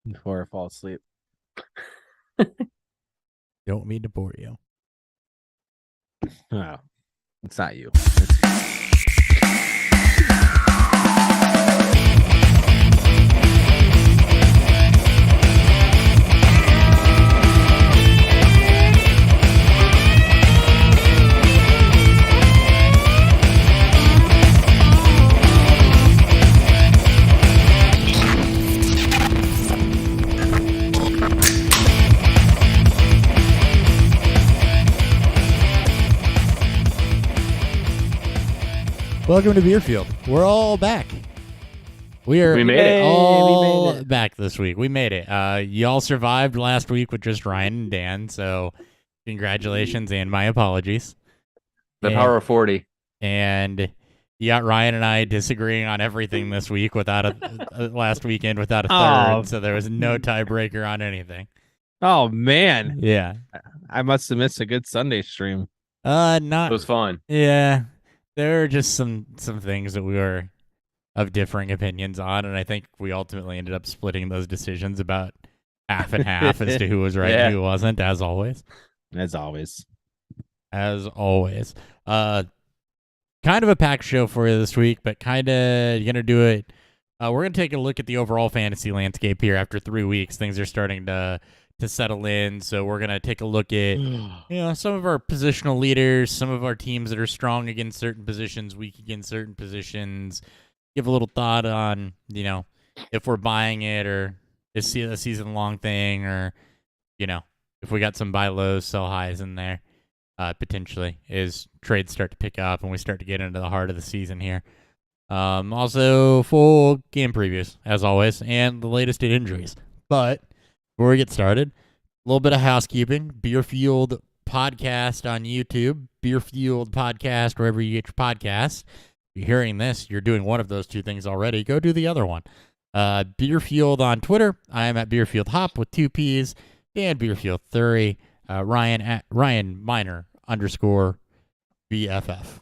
before I fall asleep. Don't mean to bore you. No, it's not you. Welcome to Beerfield. We're all back. We made it. All back this week. We made it. Y'all survived last week with just Ryan and Dan, so congratulations and my apologies. The power of 40. And you got Ryan and I disagreeing on everything this week without a last weekend without a third, so there was no tiebreaker on anything. Oh man, Yeah. I must have missed a good Sunday stream. Not. It was fun. Yeah. There are just some things that we were of differing opinions on, and I think we ultimately ended up splitting those decisions about half and half as to who was right and who wasn't, as always. As always. As always. Kind of a packed show for you this week, but kind of going to do it. We're going to take a look at the overall fantasy landscape here after 3 weeks. Things are starting to settle in, so we're going to take a look at some of our positional leaders, some of our teams that are strong against certain positions, weak against certain positions, give a little thought on, if we're buying it or is a season-long thing, or, if we got some buy lows, sell highs in there, potentially, as trades start to pick up and we start to get into the heart of the season here. Also, full game previews, as always, and the latest in injuries. But before we get started, a little bit of housekeeping. Beerfield Podcast on YouTube, Beerfield Podcast wherever you get your podcasts. If you're hearing this, you're doing one of those two things already. Go do the other one. Beerfield on Twitter. I am at Beerfield Hop with 2 P's and Beerfield 30. Ryan at Ryan Minor _ BFF.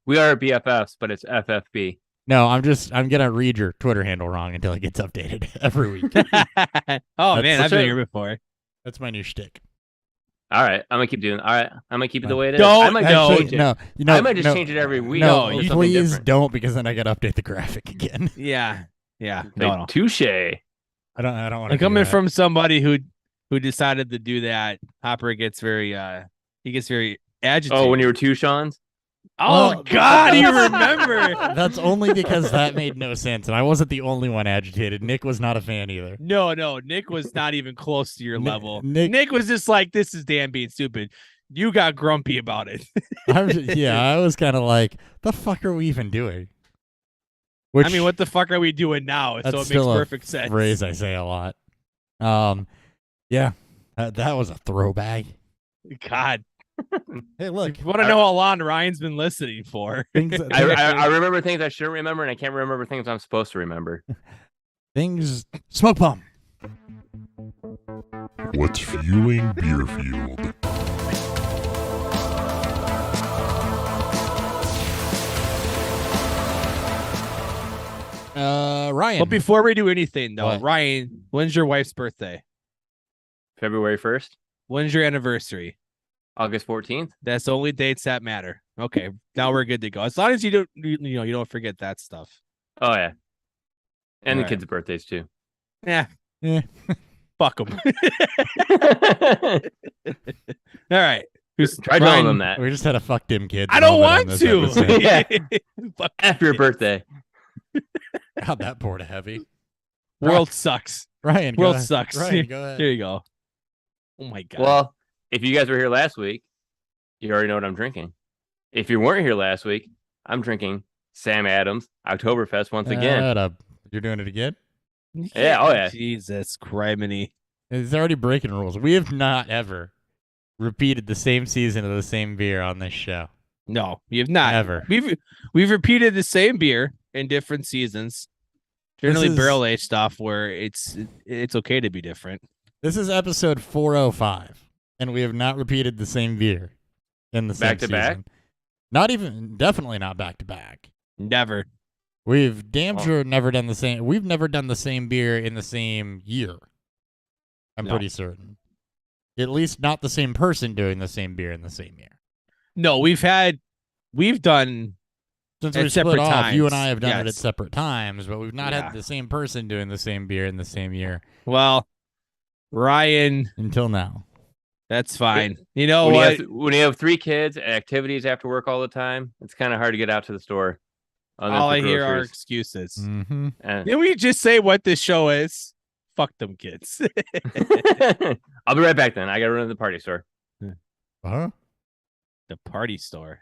We are BFFs, but it's FFB. No, I'm gonna read your Twitter handle wrong until it gets updated every week. Man, I've been here before. That's my new shtick. All right, I'm gonna keep doing. All right, I'm gonna keep it the way it is. Don't- I might no, change it. I might just change it every week. No, with something please different. don't, because then I gotta update the graphic again. Yeah. Okay, touche. I don't want to. And coming from somebody who decided to do that, Hopper gets very agitated. Oh, when you were two Sean's? Oh, God, you remember? That's only because that made no sense, and I wasn't the only one agitated. Nick was not a fan either. No, Nick was not even close to your level. Nick was just like, this is Dan being stupid. You got grumpy about it. I was kind of like, the fuck are we even doing? I mean, what the fuck are we doing now? So it makes perfect sense. Phrase I say a lot. Yeah, that was a throwback. God. Hey, look. You want to know how long Ryan's been listening for? I remember things I shouldn't remember, and I can't remember things I'm supposed to remember. Smoke bomb. What's fueling Beerfield? Ryan. But before we do anything, though, What? Ryan, when's your wife's birthday? February 1st, When's your anniversary? August 14th. That's the only dates that matter. Okay, now we're good to go. As long as you don't forget that stuff. Oh yeah, and All the kids' birthdays too. Yeah. Yeah. Fuck them. All right. Try telling them that. We just had a fuck them kids. I don't moment want on this episode. to. Yeah. After your birthday. God, that poured a heavy. World sucks. Ryan, World sucks. Ryan, go ahead. There you go. Oh my God. Well, if you guys were here last week, you already know what I'm drinking. If you weren't here last week, I'm drinking Sam Adams Oktoberfest once again. Shut up. You're doing it again? Yeah, oh yeah. Jesus criminy. It's already breaking rules. We have not ever repeated the same season of the same beer on this show. No, you have not. Ever. We've repeated the same beer in different seasons. Generally is- barrel aged stuff where it's okay to be different. This is episode 405, and we have not repeated the same beer in the same Back to back? season. Not even, definitely not back to back. Never. We've damn sure never done the same. We've never done the same beer in the same year. I'm pretty certain. At least not the same person doing the same beer in the same year. No, we've done Since at we split separate off, you and times, I have done it at yes. separate times, but we've not Yeah. had the same person doing the same beer in the same year Well, Ryan, until now. that's fine. You know when what? when you have 3 kids and activities after work all the time, it's kind of hard to get out to the store. All I hear are excuses. Mm-hmm. Didn't we just say what this show is? Fuck them kids. I'll be right back then. I got to run to the party store. Huh? The party store.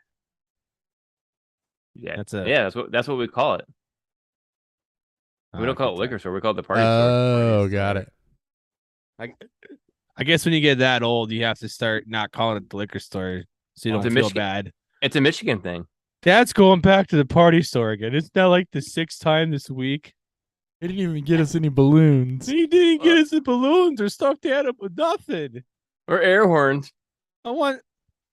Yeah, That's that's what we call it. We don't call it liquor store. We call it the party store. Oh, got it. I guess when you get that old, you have to start not calling it the liquor store so you Well, don't it's feel a Michigan- bad. It's a Michigan thing. Dad's going back to the party store again. It's not like the 6th time this week. He didn't even get us any balloons. He didn't get us the balloons or stuffed animal with nothing. Or air horns. I want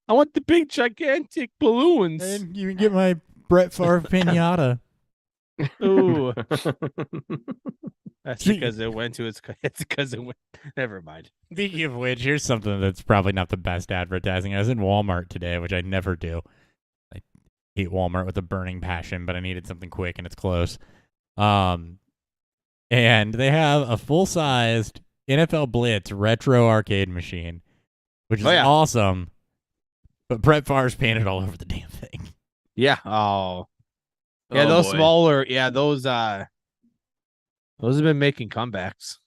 the big gigantic balloons. And you can get my Brett Favre pinata. Ooh, that's Gee. because it went to its. It's because it went. Never mind. Speaking of which, here's something that's probably not the best advertising. I was in Walmart today, which I never do. I hate Walmart with a burning passion, but I needed something quick and it's close. And they have a full-sized NFL Blitz retro arcade machine, which is awesome. But Brett Favre's painted all over the damn thing. Yeah. Oh. Yeah, Oh, those boy. smaller. Yeah, those have been making comebacks.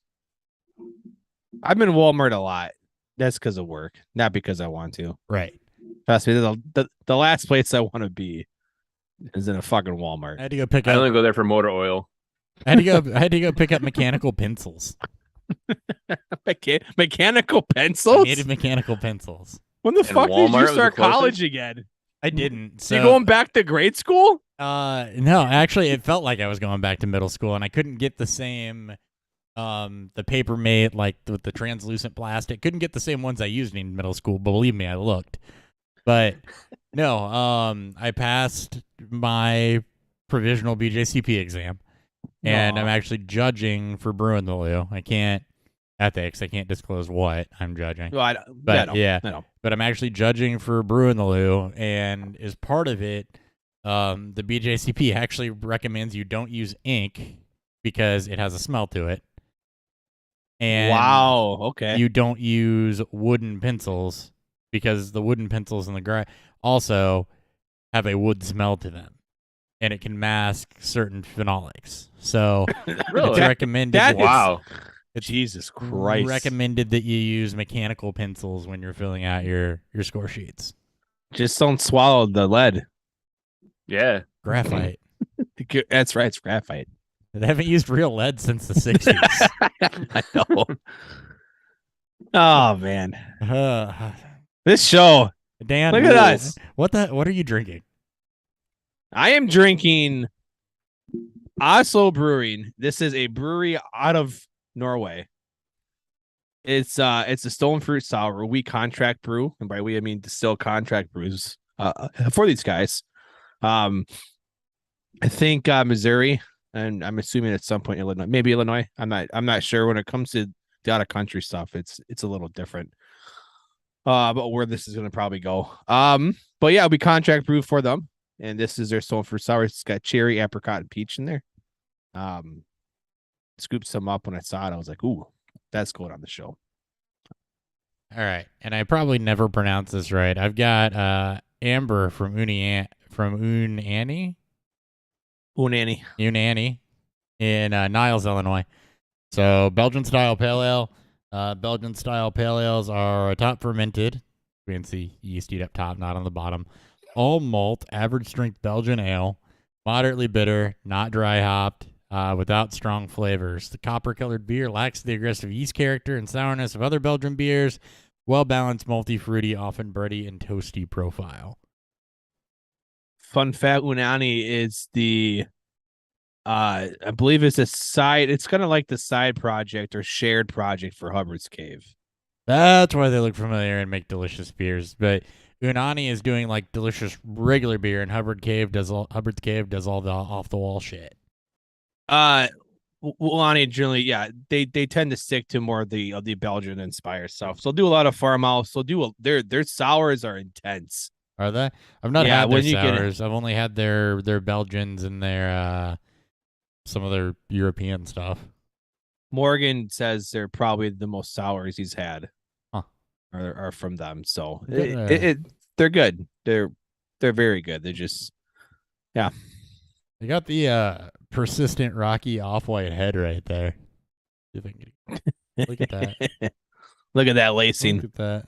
I've been in Walmart a lot. That's because of work, not because I want to. Right. Trust me, the last place I want to be is in a fucking Walmart. I had to go pick I up. only go there for motor oil. I had to go pick up mechanical pencils. Mechanical I pencils? needed mechanical pencils. When the And fuck Walmart did you was the start closest? college again? I didn't. So you going back to grade school? No, actually, it felt like I was going back to middle school, and I couldn't get the same, the paper mate, like with the translucent plastic. Couldn't get the same ones I used in middle school. Believe me, I looked. But no, I passed my provisional BJCP exam, and I'm actually judging for Brewing the Lou. I can't disclose what I'm judging. Well, I know. But I'm actually judging for Brewing the Lou, and as part of it, the BJCP actually recommends you don't use ink because it has a smell to it. And Wow. Okay. you don't use wooden pencils because the wooden pencils in the also have a wood smell to them, and it can mask certain phenolics. So Really? it's recommended. Wow. It's Jesus Christ. recommended that you use mechanical pencils when you're filling out your score sheets. Just don't swallow the lead. Yeah. Graphite. That's right. It's graphite. They haven't used real lead since the 60s. I know. Oh man, this show. Dan, Look at us. What are you drinking? I am drinking Oslo Brewing. This is a brewery out of Norway. It's a stone fruit sour. We contract brew, and by we I mean distill contract brews for these guys. I think Missouri, and I'm assuming at some point Illinois, maybe Illinois. I'm not sure. When it comes to the out of country stuff, it's a little different. But where this is gonna probably go. But yeah, we contract brew for them, and this is their stone fruit sour. It's got cherry, apricot, and peach in there. Scooped some up when I saw it. I was like, ooh, that's going on the show. All right, and I probably never pronounce this right. I've got Amber from Unani in Niles, Illinois. So Belgian style pale ale. Belgian style pale ales are top fermented. You can see yeasty up top, not on the bottom. All malt, average strength Belgian ale, moderately bitter, not dry hopped, without strong flavors. The copper colored beer lacks the aggressive yeast character and sourness of other Belgian beers. Well balanced, malty, fruity, often bready and toasty profile. Fun fact: Unani is the, I believe it's a side. It's kind of like the side project or shared project for Hubbard's Cave. That's why they look familiar and make delicious beers. But Unani is doing like delicious regular beer, and Hubbard's Cave does all the off the wall shit. Lonnie generally, they tend to stick to more of the Belgian inspired stuff. So they'll do a lot of farmhouse. They'll do their sours are intense. Are they? I've not had their sours. I've only had their Belgians and their some of their European stuff. Morgan says they're probably the most sours he's had. Huh. Are from them. So they're good. They're very good. They're just They got the persistent rocky off-white head right there. Look at that. Look at that lacing. Look at that.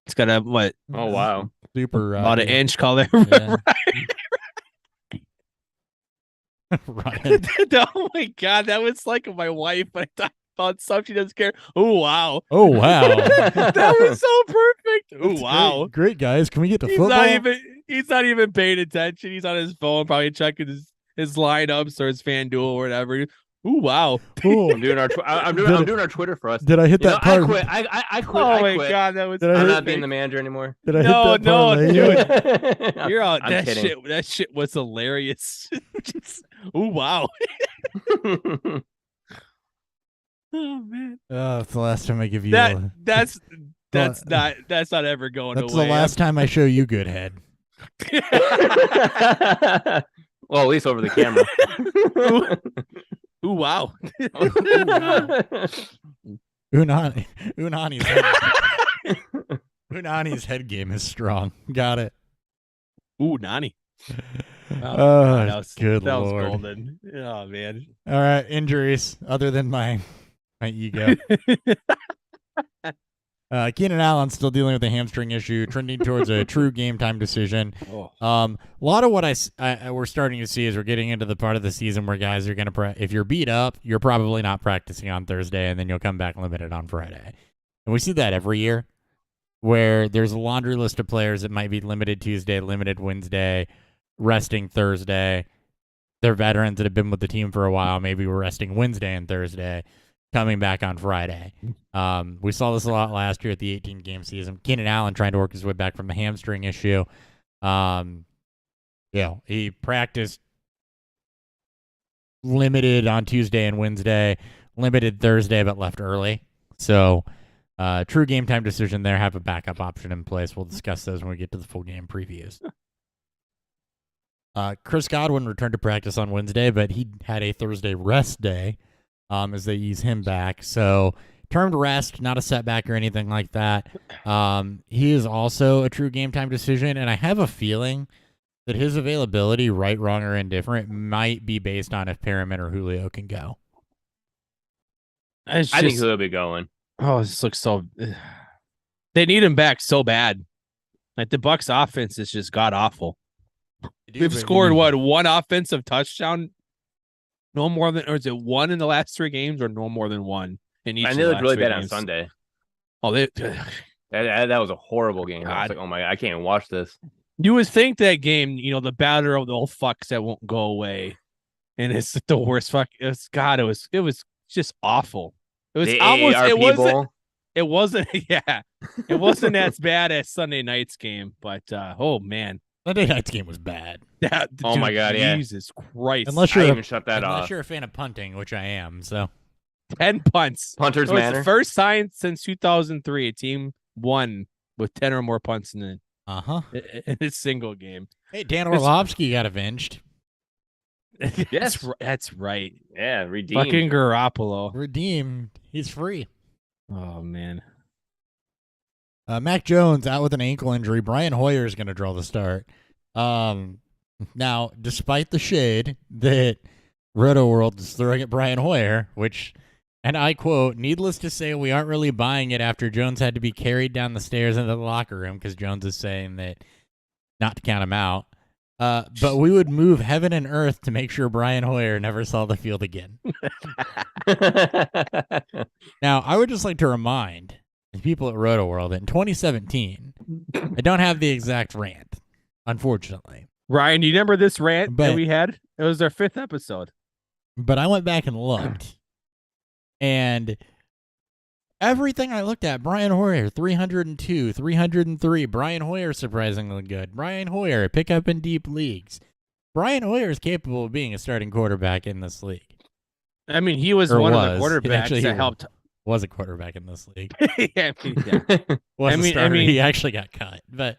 It's got a what? Oh wow. Super rocky. About an inch color. Yeah. Right. Oh my god, that was like my wife, but I thought about stuff she doesn't care. Oh wow. Oh wow. That was so perfect. Oh wow. Great guys. Can we get to football? He's not even paying attention. He's on his phone, probably checking his lineups or his FanDuel or whatever. Ooh, wow. I'm doing our Twitter for us. Did I hit that part? I quit. Oh I my quit. god, that was. I'm not being the manager anymore. Did I hit that part? Dude. You're out. I'm kidding. That shit was hilarious. Ooh, wow. Oh man. That's the last time I give you that's not ever going away. That's the last time I show you good head. Well, at least over the camera. Ooh, wow. Unani's head game is strong. Got it. Ooh, Nani. That was Lord. Was golden. Oh man. All right, injuries other than my ego. Keenan Allen still dealing with a hamstring issue, trending towards a true game time decision. A lot of what we're starting to see is we're getting into the part of the season where guys are going to if you're beat up, you're probably not practicing on Thursday, and then you'll come back limited on Friday. And we see that every year, where there's a laundry list of players that might be limited Tuesday, limited Wednesday, resting Thursday. They're veterans that have been with the team for a while. Maybe we're resting Wednesday and Thursday, coming back on Friday. We saw this a lot last year at the 18-game season. Keenan Allen trying to work his way back from the hamstring issue. He practiced limited on Tuesday and Wednesday, limited Thursday, but left early. So, true game time decision there. Have a backup option in place. We'll discuss those when we get to the full game previews. Chris Godwin returned to practice on Wednesday, but he had a Thursday rest day. As they ease him back. So termed rest, not a setback or anything like that. He is also a true game time decision, and I have a feeling that his availability, right, wrong, or indifferent, might be based on if Perriman or Julio can go. I think he'll be going. Oh, this looks so... They need him back so bad. Like, the Bucs offense is just god-awful. We've scored, one offensive touchdown? No more than, or is it one in the last 3 games, or no more than one in each? And they looked really bad on Sunday. Oh, that was a horrible game. I was like, oh my, I can't watch this. You would think that game, the batter of the old fucks that won't go away, and it's the worst fuck. It was just awful. It was almost it wasn't it wasn't as bad as Sunday night's game, but oh man. Sunday night's game was bad. My God, yeah. Jesus Christ. Unless you're unless you're a fan of punting, which I am, so. 10 punts. Punters matter. The first time since 2003 a team won with 10 or more punts in a single game. Hey, Dan Orlovsky got avenged. Yes. That's right. Yeah, redeemed. Fucking Garoppolo. Redeemed. He's free. Oh, man. Mac Jones out with an ankle injury. Brian Hoyer is going to draw the start. Now, despite the shade that Roto World is throwing at Brian Hoyer, which, and I quote, needless to say, we aren't really buying it after Jones had to be carried down the stairs into the locker room because Jones is saying that not to count him out. But we would move heaven and earth to make sure Brian Hoyer never saw the field again. Now, I would just like to remind the people at Roto World that in 2017, I don't have the exact rant, unfortunately. Ryan, do you remember this rant that we had? It was our 5th episode. But I went back and looked, and Everything I looked at, Brian Hoyer, 302, 303. Brian Hoyer, surprisingly good. Brian Hoyer, pick up in deep leagues. Brian Hoyer is capable of being a starting quarterback in this league. I mean, he was one of the quarterbacks that helped. Was a quarterback in this league. Yeah, I mean, yeah. Was a starter. He actually got cut, but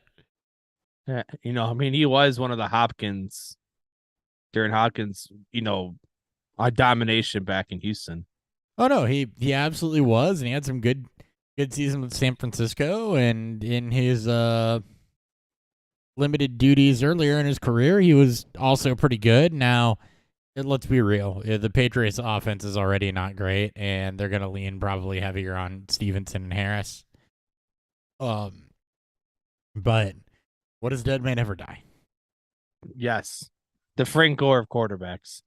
he was one of the Hopkins during Hopkins, a domination back in Houston. Oh no, he absolutely was, and he had some good season with San Francisco, and in his limited duties earlier in his career, he was also pretty good. Now, let's be real, the Patriots offense is already not great, and they're going to lean probably heavier on Stevenson and Harris. But what does dead man ever die? Yes. The Frank Gore of quarterbacks.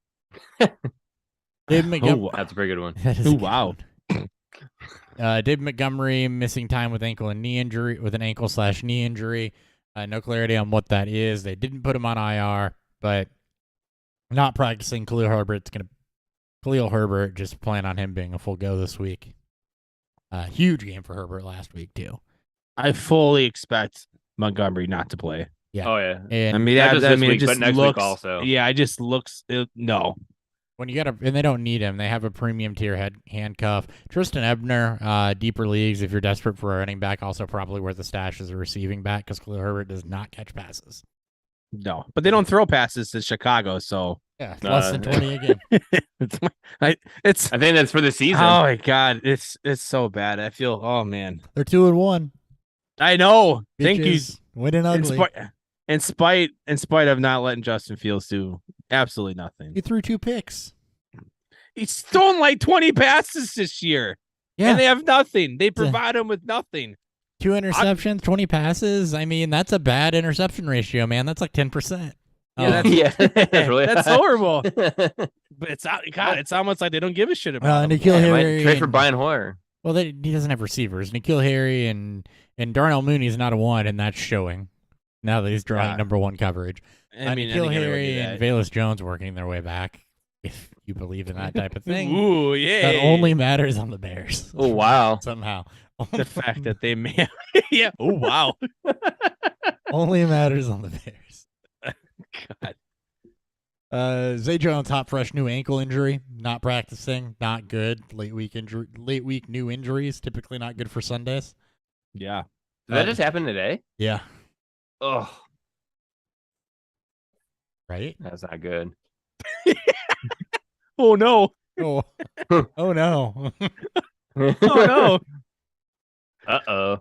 That's a pretty good one. Wow. David Montgomery missing time with an ankle/knee injury. No clarity on what that is. They didn't put him on IR, but not practicing. Khalil Herbert, just plan on him being a full go this week. Huge game for Herbert last week too. I fully expect Montgomery not to play. Yeah. Oh yeah. And it just but next looks, week also. Yeah, it just looks no. When you and they don't need him. They have a premium tier handcuff. Tristan Ebner, deeper leagues. If you're desperate for a running back, also probably worth the stash as a receiving back because Khalil Herbert does not catch passes. No, but they don't throw passes to Chicago, so yeah, less than 20 again. I think that's for the season. Oh my God, it's so bad. I feel. Oh man, they're 2-1. I know. Bitches thank you. Winning ugly. In spite of not letting Justin Fields do absolutely nothing. He threw 2 picks. He's thrown like 20 passes this year. Yeah. And they have nothing. They provide him with nothing. 2 interceptions, 20 passes. I mean, that's a bad interception ratio, man. That's like 10%. Yeah, that's really that's horrible. But it's almost like they don't give a shit about him. Nikhil Harry trade for Brian Hoyer. Well, he doesn't have receivers. Nikhil Harry and Darnell Mooney's not a one, and that's showing now that he's drawing number 1 coverage. Nikhil Harry and Velus Jones working their way back, if you believe in that type of thing. Ooh, yeah. That only matters on the Bears. Oh, wow. Somehow. The fact that they may yeah. Oh, wow. Only matters on the Bears. God. Zay Jones, hot fresh new ankle injury, not practicing, not good. Late week new injuries, typically not good for Sundays. Yeah. Did that just happen today? Yeah. Oh. Right? That's not good. Oh no. Oh, oh no. Oh no. Uh-oh.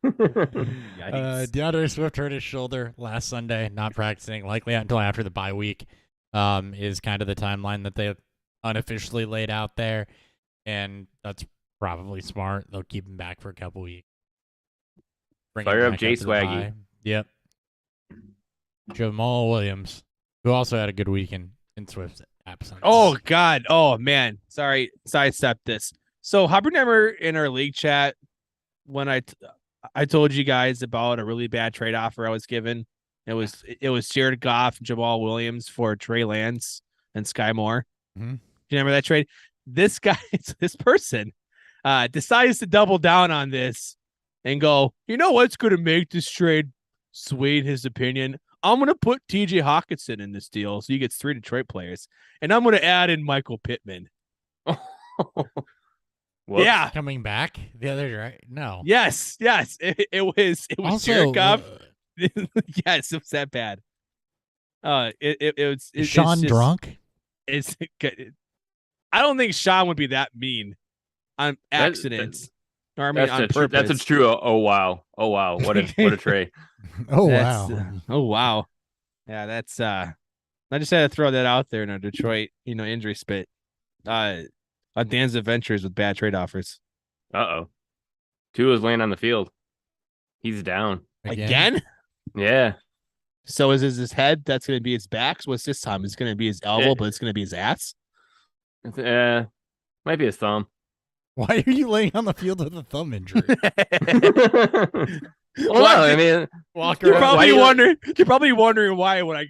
DeAndre Swift hurt his shoulder last Sunday, not practicing, likely until after the bye week, is kind of the timeline that they unofficially laid out there, and that's probably smart. They'll keep him back for a couple weeks. Fire up Jay Swaggy. Yep. Jamal Williams, who also had a good week in Swift's absence. Oh God. Oh man. Sorry. Sidestep this. So Hubbard in our league chat, when I told you guys about a really bad trade offer I was given. It was Jared Goff, Jamal Williams for Trey Lance and Sky Moore. Mm-hmm. Do you remember that trade? This person decides to double down on this and go, you know what's going to make this trade sway his opinion? I'm going to put TJ Hawkinson in this deal so he gets 3 Detroit players. And I'm going to add in Michael Pittman. Yeah. Coming back the other right? No. Yes. It was also, Jared Goff. Yes, it was that bad. It was Sean just, drunk? It's I don't think Sean would be that mean on accidents. On purpose. That's a true. Oh wow. What a trade. Oh wow. Yeah, that's I just had to throw that out there in a Detroit, injury spit. On Dan's adventures with bad trade offers. Tua's laying on the field. He's down again. Yeah. So is his head? That's going to be his back. What's this time? It's going to be his elbow, but it's going to be his ass. Might be his thumb. Why are you laying on the field with a thumb injury? Well, I mean, you're probably wondering. You're probably wondering why You're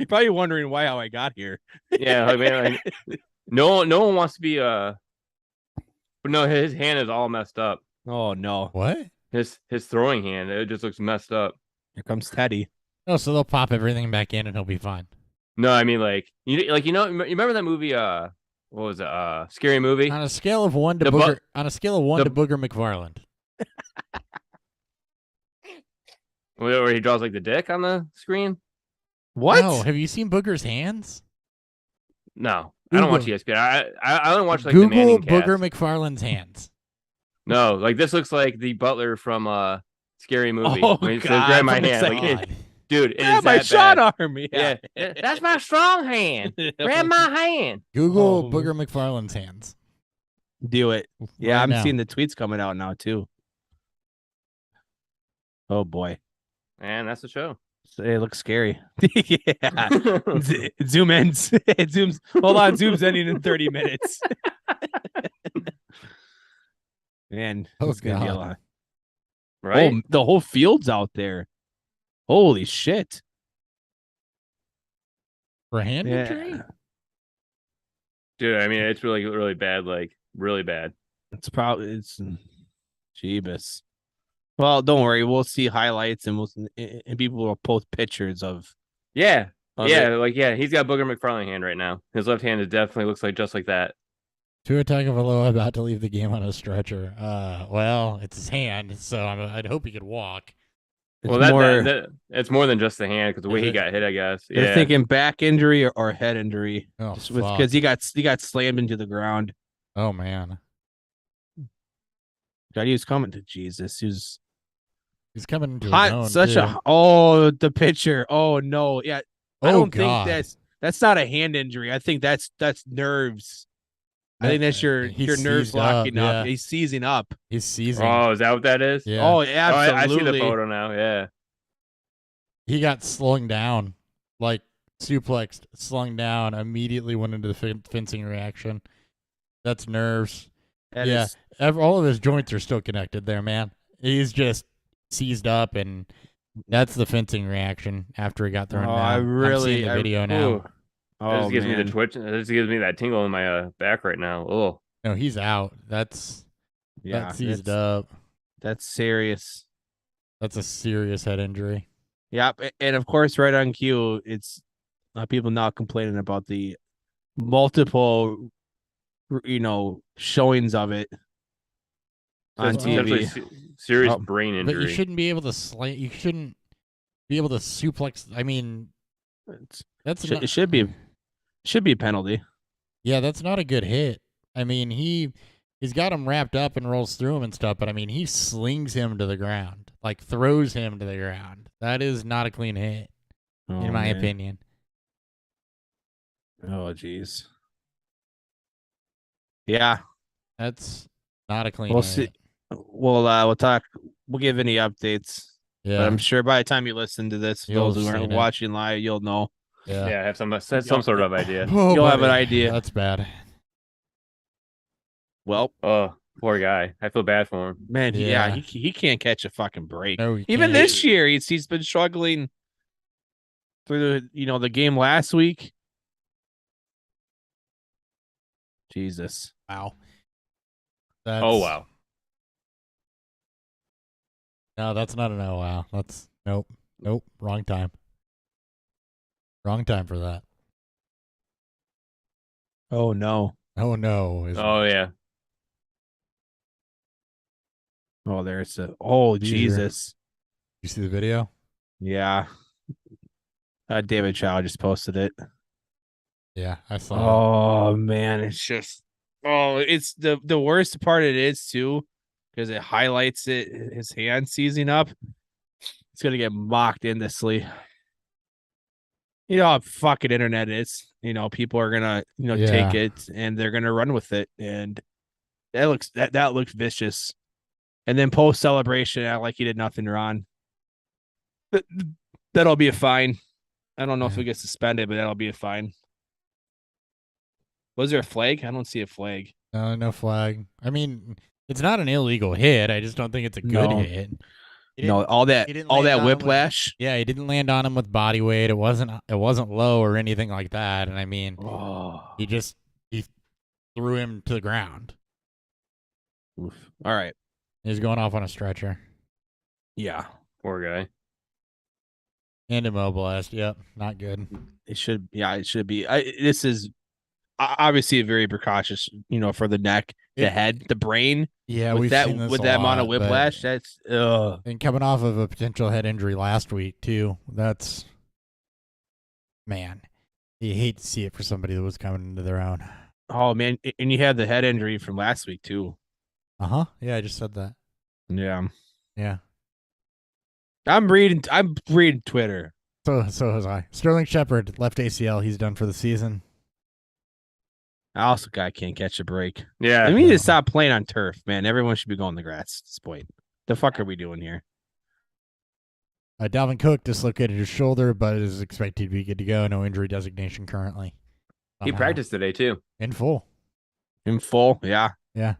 probably wondering how I got here. Yeah, I mean, no one wants to be But no, his hand is all messed up. Oh no. What? His throwing hand, it just looks messed up. Here comes Teddy. Oh, so they'll pop everything back in and he'll be fine. No, I mean you remember that movie? What was it? Scary Movie. On a scale of 1 to The Booger, bu- on a scale of 1 the- to Booger McFarland. Where he draws like the dick on the screen. What? No, have you seen Booger's hands? No, I don't watch Google. ESPN. I only watch like the Google Manning Booger cast. McFarland's hands. No, like this looks like the butler from Scary Movie. Oh, When he says, God, grab my from the hand, like, second- dude, it Yeah, is my that shot bad. arm. Yeah, that's my strong hand. Grab my hand. Google Oh. Booger McFarland's hands. Do it. Yeah, Right I'm now. seeing the tweets coming out now too. Oh boy, And that's the show. it looks scary. Yeah. Zoom ends. It zooms. Hold on, zoom's ending in 30 minutes. Man, Oh, it's gonna be a God. lot. Right? Oh, the whole field's out there. Holy shit! For a hand injury? Yeah, Dude, I mean, it's really, really bad. Like, really bad. it's Jeebus. Well, don't worry. We'll see highlights and people will post pictures of. Yeah. of Yeah, he's got Booger McFarlane hand right now. His left hand definitely looks like just like that. Tua Tagovailoa about to leave the game on a stretcher. Well, it's his hand, so I'd hope he could walk. It's Well, more. it's more than just the hand because the way Is he it? got hit, I guess. They're Yeah. thinking back injury or head injury. Oh, Because he got slammed into the ground. Oh man, God, he was coming to Jesus. He was he's coming into his hot. own, Such too. the pitcher. Oh no, yeah. I Oh, don't God. think that's not a hand injury. I think that's nerves. I think that's your He's nerves seized up, locking up. yeah. He's seizing up. He's seizing. Oh, is that what that is? Yeah. Oh, Oh, absolutely. I see the photo now. Yeah. He got slung down, like suplexed, slung down, immediately went into the fencing reaction. That's nerves. That Yeah. is- All of his joints are still connected there, man. He's just seized up, and that's the fencing reaction after he got thrown down. I'm seeing the video now. Ooh, oh, this gives me man. the twitch. This gives me that tingle in my back right now. Oh, No, he's out. That's seized up. That's serious. That's a serious head injury. Yep. And of course, right on cue, it's people now complaining about the multiple, showings of it on it's TV. potentially serious Oh, brain But injury. you shouldn't be able to You shouldn't be able to suplex. I mean, that's It should be a penalty. Yeah, that's not a good hit. I mean, he's got him wrapped up and rolls through him and stuff, but I mean, he slings him to the ground, like throws him to the ground. That is not a clean hit, in my opinion. Oh, jeez. Yeah. That's not a clean We'll hit. see. We'll talk. We'll give any updates. But Yeah, I'm sure by the time you listen to this, You'll those who have aren't seen it. watching live, you'll know. yeah. Yeah, I have some sort of idea. Oh, You'll have an buddy. idea. That's bad. Well, Oh, poor guy. I feel bad for him. man, Yeah. he can't catch a fucking break. No, you Even can't. this year, he's been struggling through the game last week. Jesus. Wow. That's, Oh wow. No, that's not an oh wow. That's nope. Wrong time. Wrong time for that. Oh no. Oh no. Oh yeah. Oh, there's oh These are- Jesus. You see the video? Yeah. David Chow just posted it. Yeah, I saw. Oh man, it's just it's the worst part it is too, because it highlights his hand seizing up. It's gonna get mocked endlessly. You know how fucking internet is. People are gonna take it and they're gonna run with it, and that looks vicious. And then post celebration, act like he did nothing wrong. That'll be a fine. I don't know if Yeah. it gets suspended, but that'll be a fine. Was there a flag? I don't see a flag. No flag. I mean, it's not an illegal hit. I just don't think it's a good No. hit. He No, didn't- all that he didn't all land that on him with- whiplash. Yeah, he didn't land on him with body weight. It wasn't low or anything like that. And I mean, Oh, he threw him to the ground. Oof. All right. He's going off on a stretcher. Yeah. Poor guy. And immobilized. Yep, not good. It should. Yeah, it should be. This is obviously very precautious. For the neck, the head, the brain. Yeah, with we've that seen this with a that amount lot, of whiplash, that's and coming off of a potential head injury last week too. That's man, you hate to see it for somebody that was coming into their own. Oh man, and you had the head injury from last week too. Yeah, I just said that. Yeah. I'm reading Twitter. So was I. Sterling Shepard left ACL. He's done for the season. Also, guy can't catch a break. Yeah. We need to stop playing on turf, man. Everyone should be going to the grass at this point. The fuck are we doing here? Dalvin Cook dislocated his shoulder, but is expected to be good to go. No injury designation currently. He practiced today too. In full. Yeah. Yeah.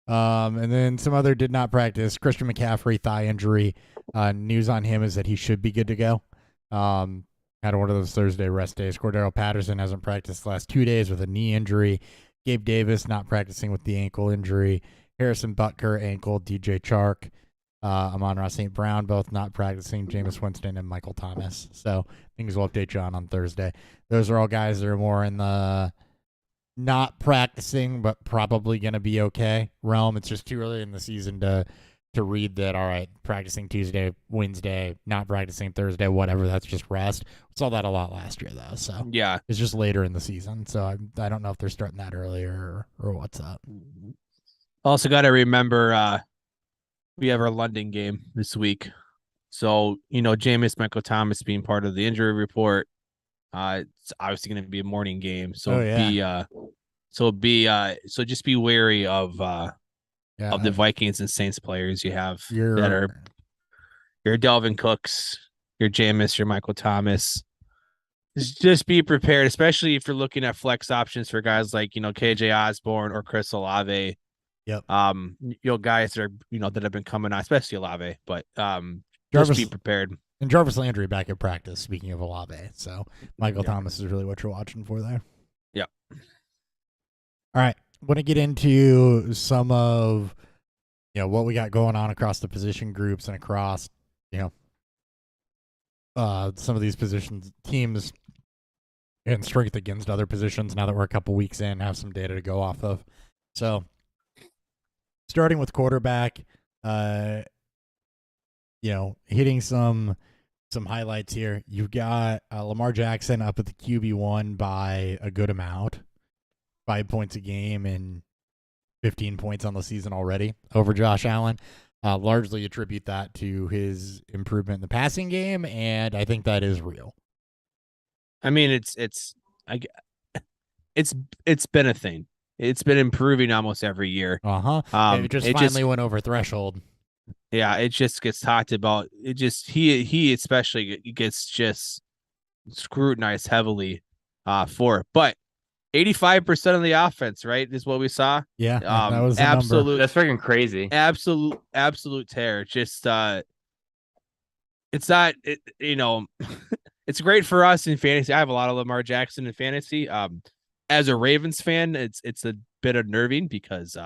And then some other did not practice. Christian McCaffrey, thigh injury. News on him is that he should be good to go. Had one of those Thursday rest days. Cordero Patterson hasn't practiced the last 2 days with a knee injury. Gabe Davis not practicing with the ankle injury. Harrison Butker, ankle. DJ Chark, Amon-Ra St. Brown, both not practicing. Jameis Winston and Michael Thomas. So things will update you on Thursday. Those are all guys that are more in the not practicing, but probably going to be okay realm. It's just too early in the season to read that, all right, practicing Tuesday, Wednesday, not practicing Thursday, whatever, that's just rest. We saw that a lot last year, though. So yeah, it's just later in the season. So I don't know if they're starting that earlier or what's up. Also got to remember we have our London game this week. So, Jameis, Michael Thomas being part of the injury report. It's obviously going to be a morning game. So just be wary of the Vikings and Saints players you have that are your Dalvin Cooks, your Jameis, your Michael Thomas. Just be prepared, especially if you're looking at flex options for guys like, KJ Osborne or Chris Olave. Yep. Guys that are, that have been coming on, especially Olave, but just be prepared. And Jarvis Landry back at practice, speaking of Olave. So Michael Thomas is really what you're watching for there. Yep. All right. Want to get into some of what we got going on across the position groups and across some of these positions teams and strength against other positions now that we're a couple weeks in, have some data to go off of. So starting with quarterback, hitting some highlights here. You've got Lamar Jackson up at the QB1 by a good amount. 5 points a game and 15 points on the season already over Josh Allen. Largely attribute that to his improvement in the passing game, and I think that is real. I mean, it's been a thing. It's been improving almost every year. It just went over threshold. Yeah, it just gets talked about. He especially gets just scrutinized heavily for it. But 85% of the offense, right, is what we saw. Yeah, that was absolute. That's freaking crazy. Absolute terror. Just it's not. It's great for us in fantasy. I have a lot of Lamar Jackson in fantasy. As a Ravens fan, it's a bit unnerving because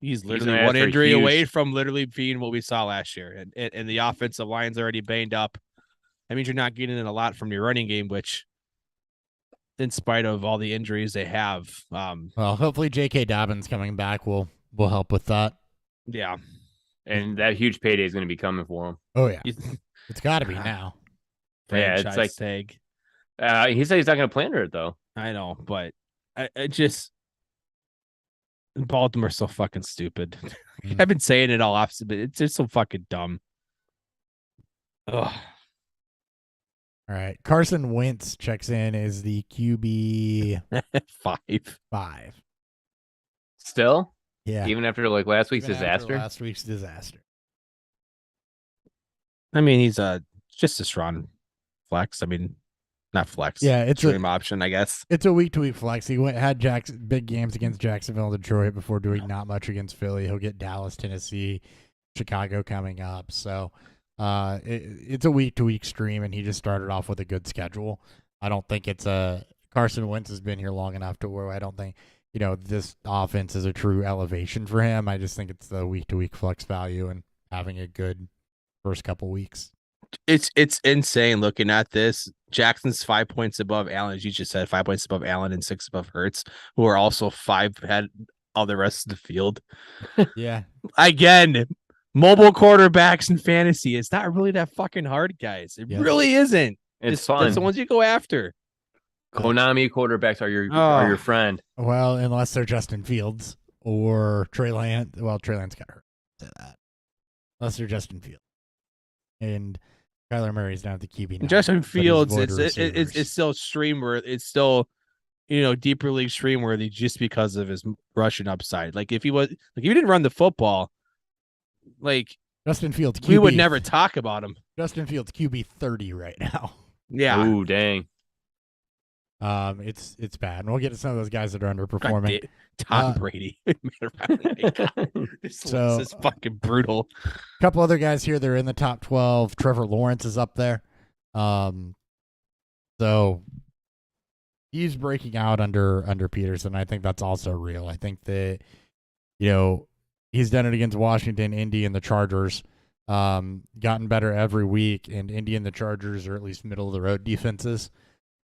he's literally one injury away from literally being what we saw last year, and the offensive line's already banged up. That means you're not getting in a lot from your running game, which, in spite of all the injuries they have, well, hopefully J.K. Dobbins coming back will help with that. Yeah, and that huge payday is going to be coming for him. Oh yeah, it's got to be now. Yeah, it's like tag. He said he's not going to plan it though. I know, but I just Baltimore's so fucking stupid. I've been saying it all opposite, but it's just so fucking dumb. Ugh. All right, Carson Wentz checks in as the QB 5. Still, yeah, even after last week's disaster. Last week's disaster. I mean, he's just a strong flex. I mean, not flex. Yeah, it's a dream option, I guess. It's a week-to-week flex. He had big games against Jacksonville and Detroit before doing not much against Philly. He'll get Dallas, Tennessee, Chicago coming up. So it's a week-to-week stream, and he just started off with a good schedule. I don't think it's Carson Wentz has been here long enough to where I don't think this offense is a true elevation for him. I just think it's the week-to-week flex value and having a good first couple weeks. It's insane looking at this. Jackson's 5 points above Allen, as you just said, 5 points above Allen and 6 above Hurts, who are also 5 ahead of the rest of the field. Yeah. Again, mobile quarterbacks in fantasy. It's not really that fucking hard, guys. It really isn't. It's fun. That's the ones you go after. Konami quarterbacks are your friend. Well, unless they're Justin Fields or Trey Lance. Well, Trey Lance got hurt. Say that. Unless they're Justin Fields. And Kyler Murray's down at the QB now. Justin Fields, it's still stream-worthy. It's still, deeper league stream-worthy just because of his rushing upside. Like if he didn't run the football, like Justin Fields, QB, we would never talk about him. Justin Fields QB 30 right now. Yeah. Ooh, dang. It's bad. And we'll get to some of those guys that are underperforming. Tom Brady. This is fucking brutal. A couple other guys here that are in the top 12. Trevor Lawrence is up there. So he's breaking out under Peterson. I think that's also real. I think that, he's done it against Washington, Indy, and the Chargers. Gotten better every week, and Indy and the Chargers are at least middle of the road defenses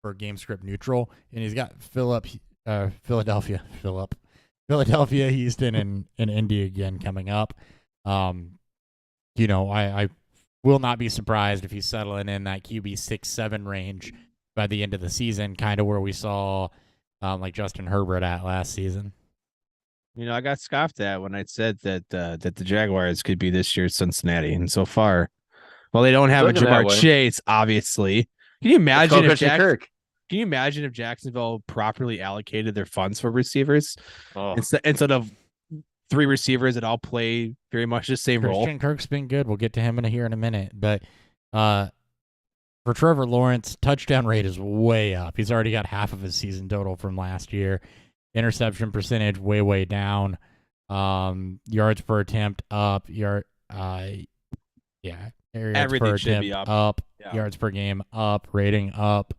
for game script neutral. And he's got Philadelphia, Houston, and Indy again coming up. I will not be surprised if he's settling in that QB 6-7 range by the end of the season, kind of where we saw like Justin Herbert at last season. I got scoffed at when I said that the Jaguars could be this year's Cincinnati, and so far, well, they don't have a Jamar Chase, obviously. Can you imagine if Jacksonville properly allocated their funds for receivers instead of 3 receivers that all play very much the same role? Christian Kirk's been good. We'll get to him here in a minute, but for Trevor Lawrence, touchdown rate is way up. He's already got half of his season total from last year. Interception percentage way down. Yards per attempt up. Everything should be up. Yeah. Yards per game up. Rating up.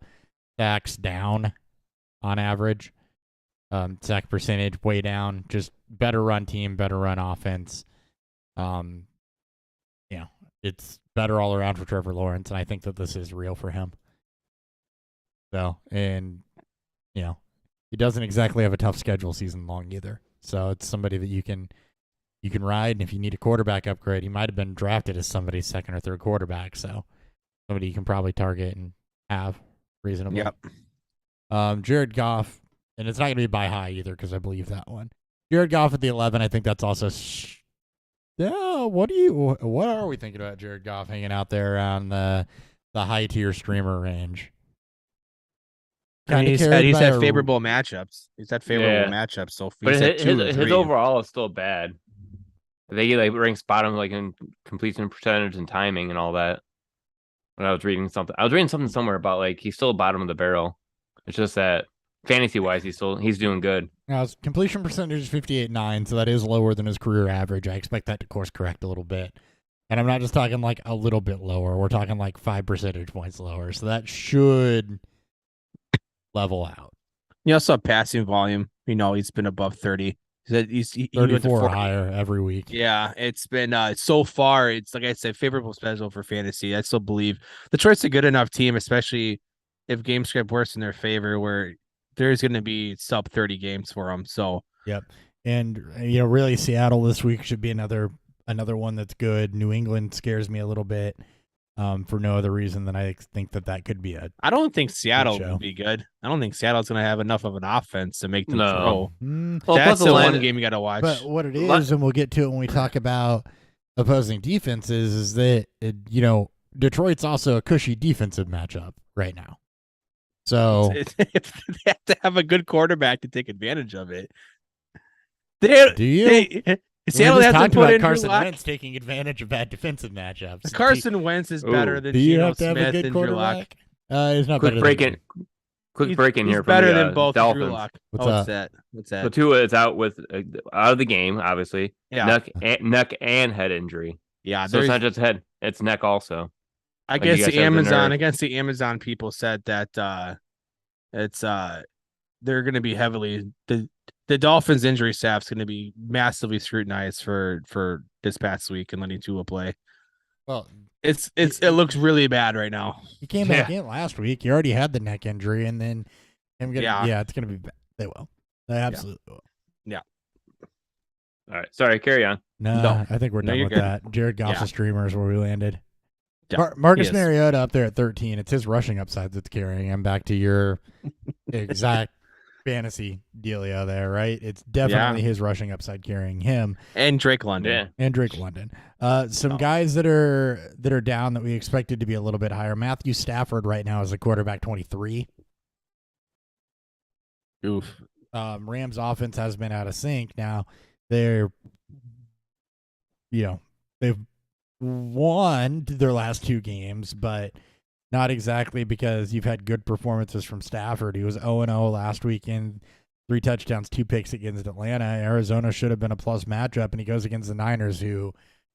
Sacks down on average. Sack percentage way down. Just better run team, better run offense. It's better all around for Trevor Lawrence, and I think that this is real for him. So, he doesn't exactly have a tough schedule season long either. So it's somebody that you can ride, and if you need a quarterback upgrade, he might have been drafted as somebody's second or third quarterback. So somebody you can probably target and have reasonably. Yep. Jared Goff, and it's not going to be by high either because I believe that one. Jared Goff at the 11, I think that's also. What are we thinking about Jared Goff hanging out there around the high tier streamer range? He's had favorable matchups. So but his overall is still bad. They ranks bottom in completion percentage and timing and all that. When I was reading something somewhere about he's still bottom of the barrel. It's just that fantasy wise he's doing good. Now his completion percentage is 58.9, so that is lower than his career average. I expect that to course correct a little bit. And I'm not just talking a little bit lower. We're talking 5 percentage points lower. So that should level out. You also have passing volume. He's been above 30. He's 34 or higher every week. Yeah, it's been so far. It's like I said, favorable special for fantasy. I still believe Detroit's a good enough team, especially if game script works in their favor, where there's going to be sub 30 games for them. So yep, and really Seattle this week should be another one that's good. New England scares me a little bit. For no other reason than I think that could be I don't think Seattle will be good. I don't think Seattle's going to have enough of an offense to make them throw. Well, that's the one game you got to watch. But what it is, and we'll get to it when we talk about opposing defenses, is that Detroit's also a cushy defensive matchup right now. So they have to have a good quarterback to take advantage of it. Do you? Seattle has talked about Carson Wentz taking advantage of bad defensive matchups. Carson Wentz is better than Geno Smith and Drew Lock. He's not better than Quick break in here. Better from than both Dolphins. Drew Lock. What's that? So Tua is out of the game, obviously. Yeah. Neck and head injury. Yeah. So it's not just head; it's neck also. I guess the Amazon people said that they're going to be heavily the the Dolphins injury staff's going to be massively scrutinized for this past week and letting Tua play. Well, it looks really bad right now. He came back in last week. He already had the neck injury, and then it's gonna be bad. They will. They absolutely will. Yeah. All right. Sorry. Carry on. No, I think we're done with good. that. Jared Goff's a streamer is where we landed. Yeah, Marcus Mariota up there at 13. It's his rushing upside that's carrying. I'm back to your exact fantasy dealio there, right? It's definitely his rushing upside carrying him. And Drake London. Yeah. And Drake London. Some guys that are down that we expected to be a little bit higher. Matthew Stafford right now is a quarterback 23. Oof. Rams offense has been out of sync. Now they've won their last 2 games, but not exactly because you've had good performances from Stafford. He was 0-0 last weekend, 3 touchdowns, 2 picks against Atlanta. Arizona should have been a plus matchup, and he goes against the Niners, who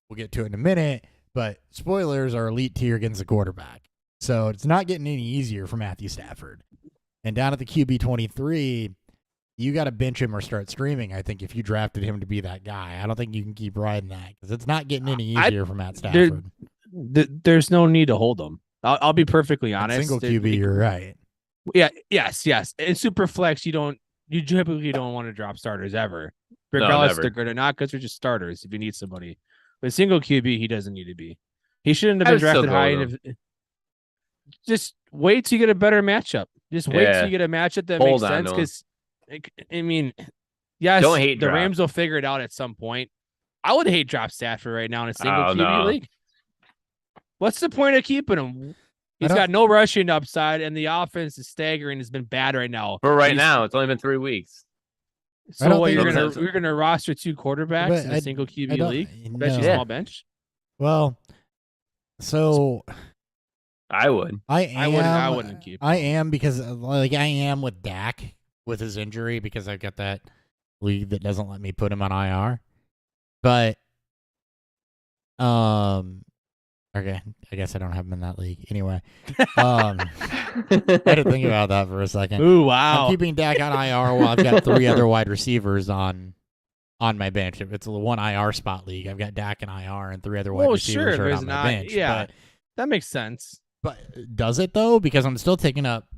we'll get to in a minute, but spoilers are elite tier against the quarterback. So it's not getting any easier for Matthew Stafford. And down at the QB 23, you got to bench him or start streaming, I think, if you drafted him to be that guy. I don't think you can keep riding that because it's not getting any easier for Matt Stafford. There's no need to hold him. I'll be perfectly honest. Single QB, you're right. Yeah, yes. In super flex, you typically don't want to drop starters ever, regardless if they're good or not, because they're just starters if you need somebody. But single QB, he doesn't need to be. He shouldn't have been drafted high. Just wait till you get a better matchup. Just wait till you get a matchup that makes sense. Because I mean, yes, don't hate the Rams will figure it out at some point. I would hate drop Stafford right now in a single QB league. What's the point of keeping him? He's got no rushing upside, and the offense is staggering. Has been bad right now. But now, it's only been 3 weeks. So you're gonna roster 2 quarterbacks in a single QB league, especially small bench. Well, so I would. I wouldn't keep. I am because I am with Dak with his injury because I've got that league that doesn't let me put him on IR. But okay, I guess I don't have him in that league. Anyway, I had to think about that for a second. Ooh, wow. I'm keeping Dak on IR while I've got 3 other wide receivers on my bench. If it's a 1 IR spot league, I've got Dak and IR and 3 other wide receivers are on my bench. Yeah, but, that makes sense. But does it, though? Because I'm still taking up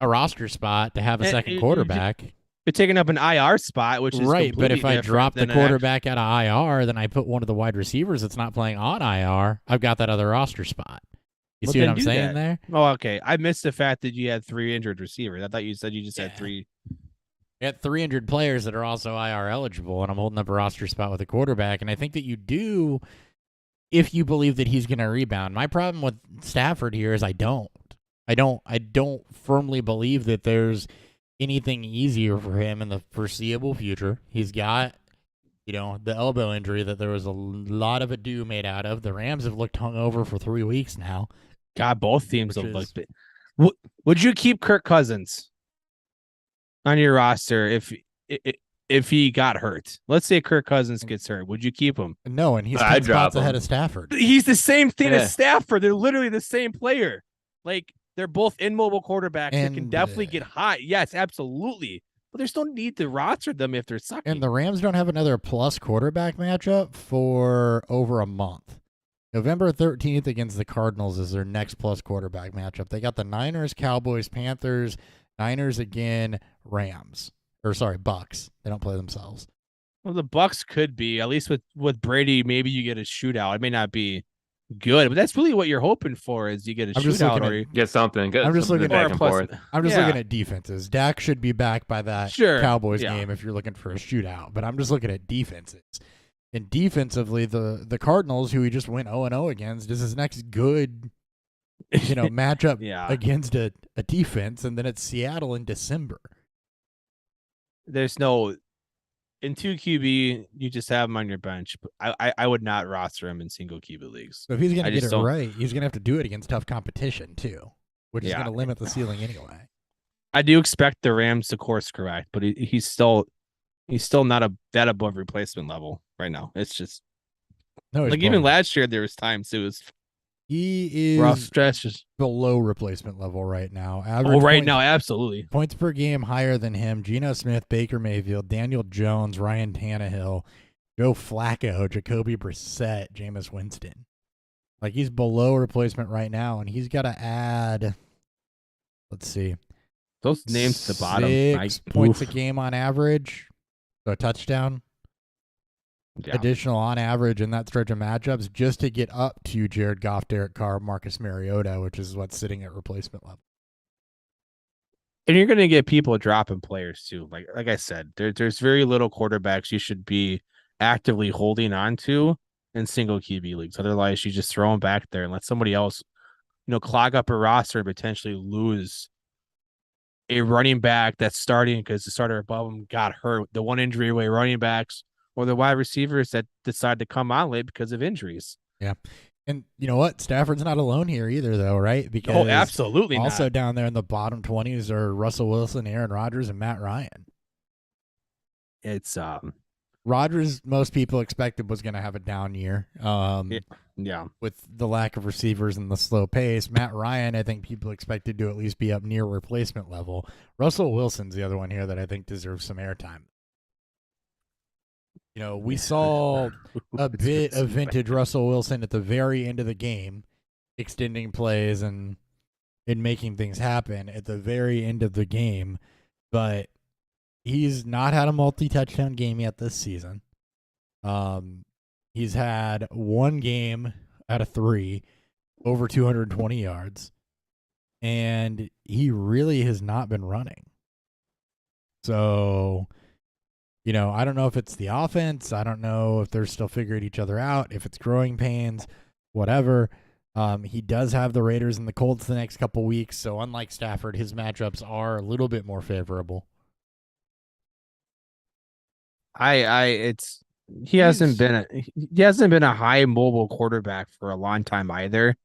a roster spot to have a second quarterback. You're taking up an IR spot, which is right. But if I drop the quarterback out of IR, then I put one of the wide receivers that's not playing on IR. I've got that other roster spot. You see what I'm saying there? Oh, okay. I missed the fact that you had 3 injured receivers. I thought you said you just had 3. I got 300 players that are also IR eligible, and I'm holding up a roster spot with a quarterback. And I think that you do if you believe that he's going to rebound. My problem with Stafford here is I don't firmly believe that there's anything easier for him in the foreseeable future. He's got, the elbow injury that there was a lot of ado made out of. The Rams have looked hungover for 3 weeks now. God, both teams have looked. Would you keep Kirk Cousins on your roster if he got hurt? Let's say Kirk Cousins gets hurt. Would you keep him? No, and he's 10 spots ahead of Stafford. He's the same thing as Stafford. They're literally the same player. Like, they're both immobile quarterbacks that can definitely get high. Yes, absolutely. But there's no need to roster them if they're sucking. And the Rams don't have another plus quarterback matchup for over a month. November 13th against the Cardinals is their next plus quarterback matchup. They got the Niners, Cowboys, Panthers, Niners again, Rams. Bucks. They don't play themselves. Well, the Bucks could be, at least with Brady, maybe you get a shootout. It may not be good, but that's really what you're hoping for is you get a shootout or you get something good. I'm just looking back and forth. I'm just looking at defenses. Dak should be back by that Cowboys game if you're looking for a shootout, but I'm just looking at defenses. And defensively, the Cardinals, who he just went 0-0 against, is his next good matchup against a defense, and then it's Seattle in December. There's no in 2 QB, you just have him on your bench. But I would not roster him in single QB leagues. So if he's going to get it right, he's going to have to do it against tough competition too, which is going to limit the ceiling anyway. I do expect the Rams to course correct, but he's still not that above replacement level right now. It's just even last year there was times it was He is rough stretches. below replacement level right now. Now, absolutely. Points per game higher than him. Geno Smith, Baker Mayfield, Daniel Jones, Ryan Tannehill, Joe Flacco, Jacoby Brissett, Jameis Winston. Like, he's below replacement right now, and he's got to add, let's see. Those names at the bottom. 6 points a game on average. So a touchdown. Yeah. Additional on average in that stretch of matchups just to get up to Jared Goff, Derek Carr, Marcus Mariota, which is what's sitting at replacement level. And you're going to get people dropping players too. Like I said, there's very little quarterbacks you should be actively holding on to in single QB leagues. Otherwise, you just throw them back there and let somebody else, clog up a roster and potentially lose a running back that's starting because the starter above him got hurt. The one injury away running backs or the wide receivers that decide to come on late because of injuries. Yeah. And you know what? Stafford's not alone here either, though, right? Because absolutely also not. Down there in the bottom 20s are Russell Wilson, Aaron Rodgers, and Matt Ryan. It's Rodgers, most people expected was going to have a down year. Yeah. With the lack of receivers and the slow pace. Matt Ryan, I think people expected to at least be up near replacement level. Russell Wilson's the other one here that I think deserves some airtime. We saw a bit of vintage Russell Wilson at the very end of the game, extending plays and making things happen at the very end of the game. But he's not had a multi-touchdown game yet this season. He's had one game out of 3 over 220 yards, and he really has not been running. So, I don't know if it's the offense. I don't know if they're still figuring each other out, if it's growing pains, whatever. He does have the Raiders and the Colts the next couple weeks, so unlike Stafford, his matchups are a little bit more favorable. He hasn't been a high mobile quarterback for a long time either.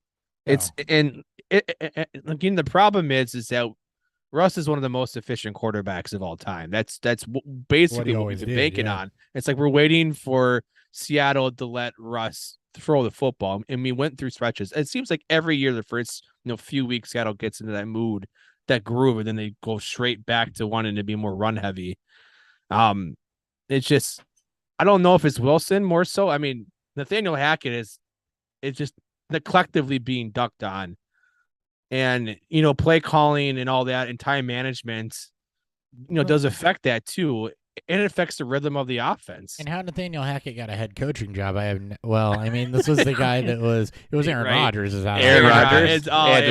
No. Again, the problem is that Russ is one of the most efficient quarterbacks of all time. That's basically what we've been banking on. It's like we're waiting for Seattle to let Russ throw the football, and we went through stretches. It seems like every year the first few weeks Seattle gets into that mood, that groove, and then they go straight back to wanting to be more run heavy. It's just, I don't know if it's Wilson more so. I mean, Nathaniel Hackett is just collectively being ducked on. And, play calling and all that and time management, does affect that too. And it affects the rhythm of the offense. And how Nathaniel Hackett got a head coaching job, this was the guy it was Aaron Rodgers. Aaron Rodgers.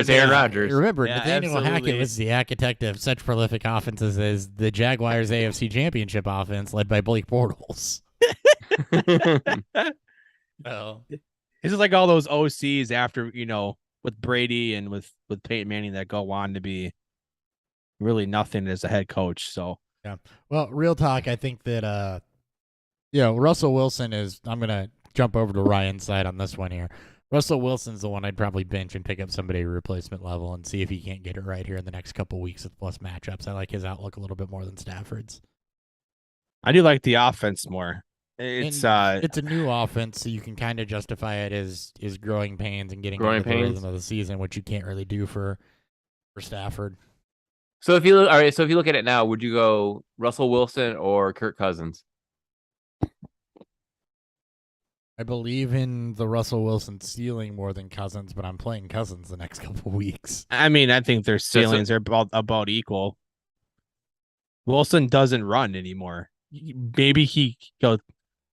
Aaron Rodgers. Remember, Nathaniel Hackett was the architect of such prolific offenses as the Jaguars AFC Championship offense led by Blake Bortles. Well, this is like all those OCs after, with Brady and with Peyton Manning that go on to be really nothing as a head coach. So, yeah. Well, real talk, I think that, Russell Wilson is, I'm going to jump over to Ryan's side on this one here. Russell Wilson's the one I'd probably bench and pick up somebody at replacement level and see if he can't get it right here in the next couple weeks with plus matchups. I like his outlook a little bit more than Stafford's. I do like the offense more. It's a new offense, so you can kind of justify it as growing pains and getting into the rhythm of the season, which you can't really do for Stafford. So if you look at it now, would you go Russell Wilson or Kirk Cousins? I believe in the Russell Wilson ceiling more than Cousins, but I'm playing Cousins the next couple weeks. I mean, I think their ceilings are about equal. Wilson doesn't run anymore. Maybe he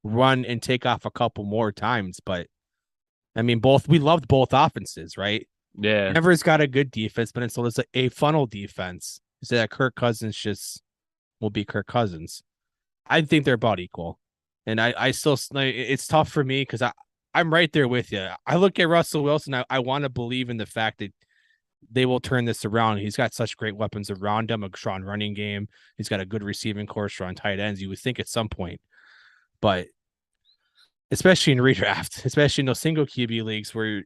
run and take off a couple more times, but I mean, we loved both offenses, right? Yeah. Denver's got a good defense, but it's a funnel defense. So that Kirk Cousins just will be Kirk Cousins. I think they're about equal. And I still, it's tough for me because I'm right there with you. I look at Russell Wilson. I want to believe in the fact that they will turn this around. He's got such great weapons around him, a strong running game. He's got a good receiving core, strong tight ends. You would think at some point, but especially in redraft, especially in those single QB leagues where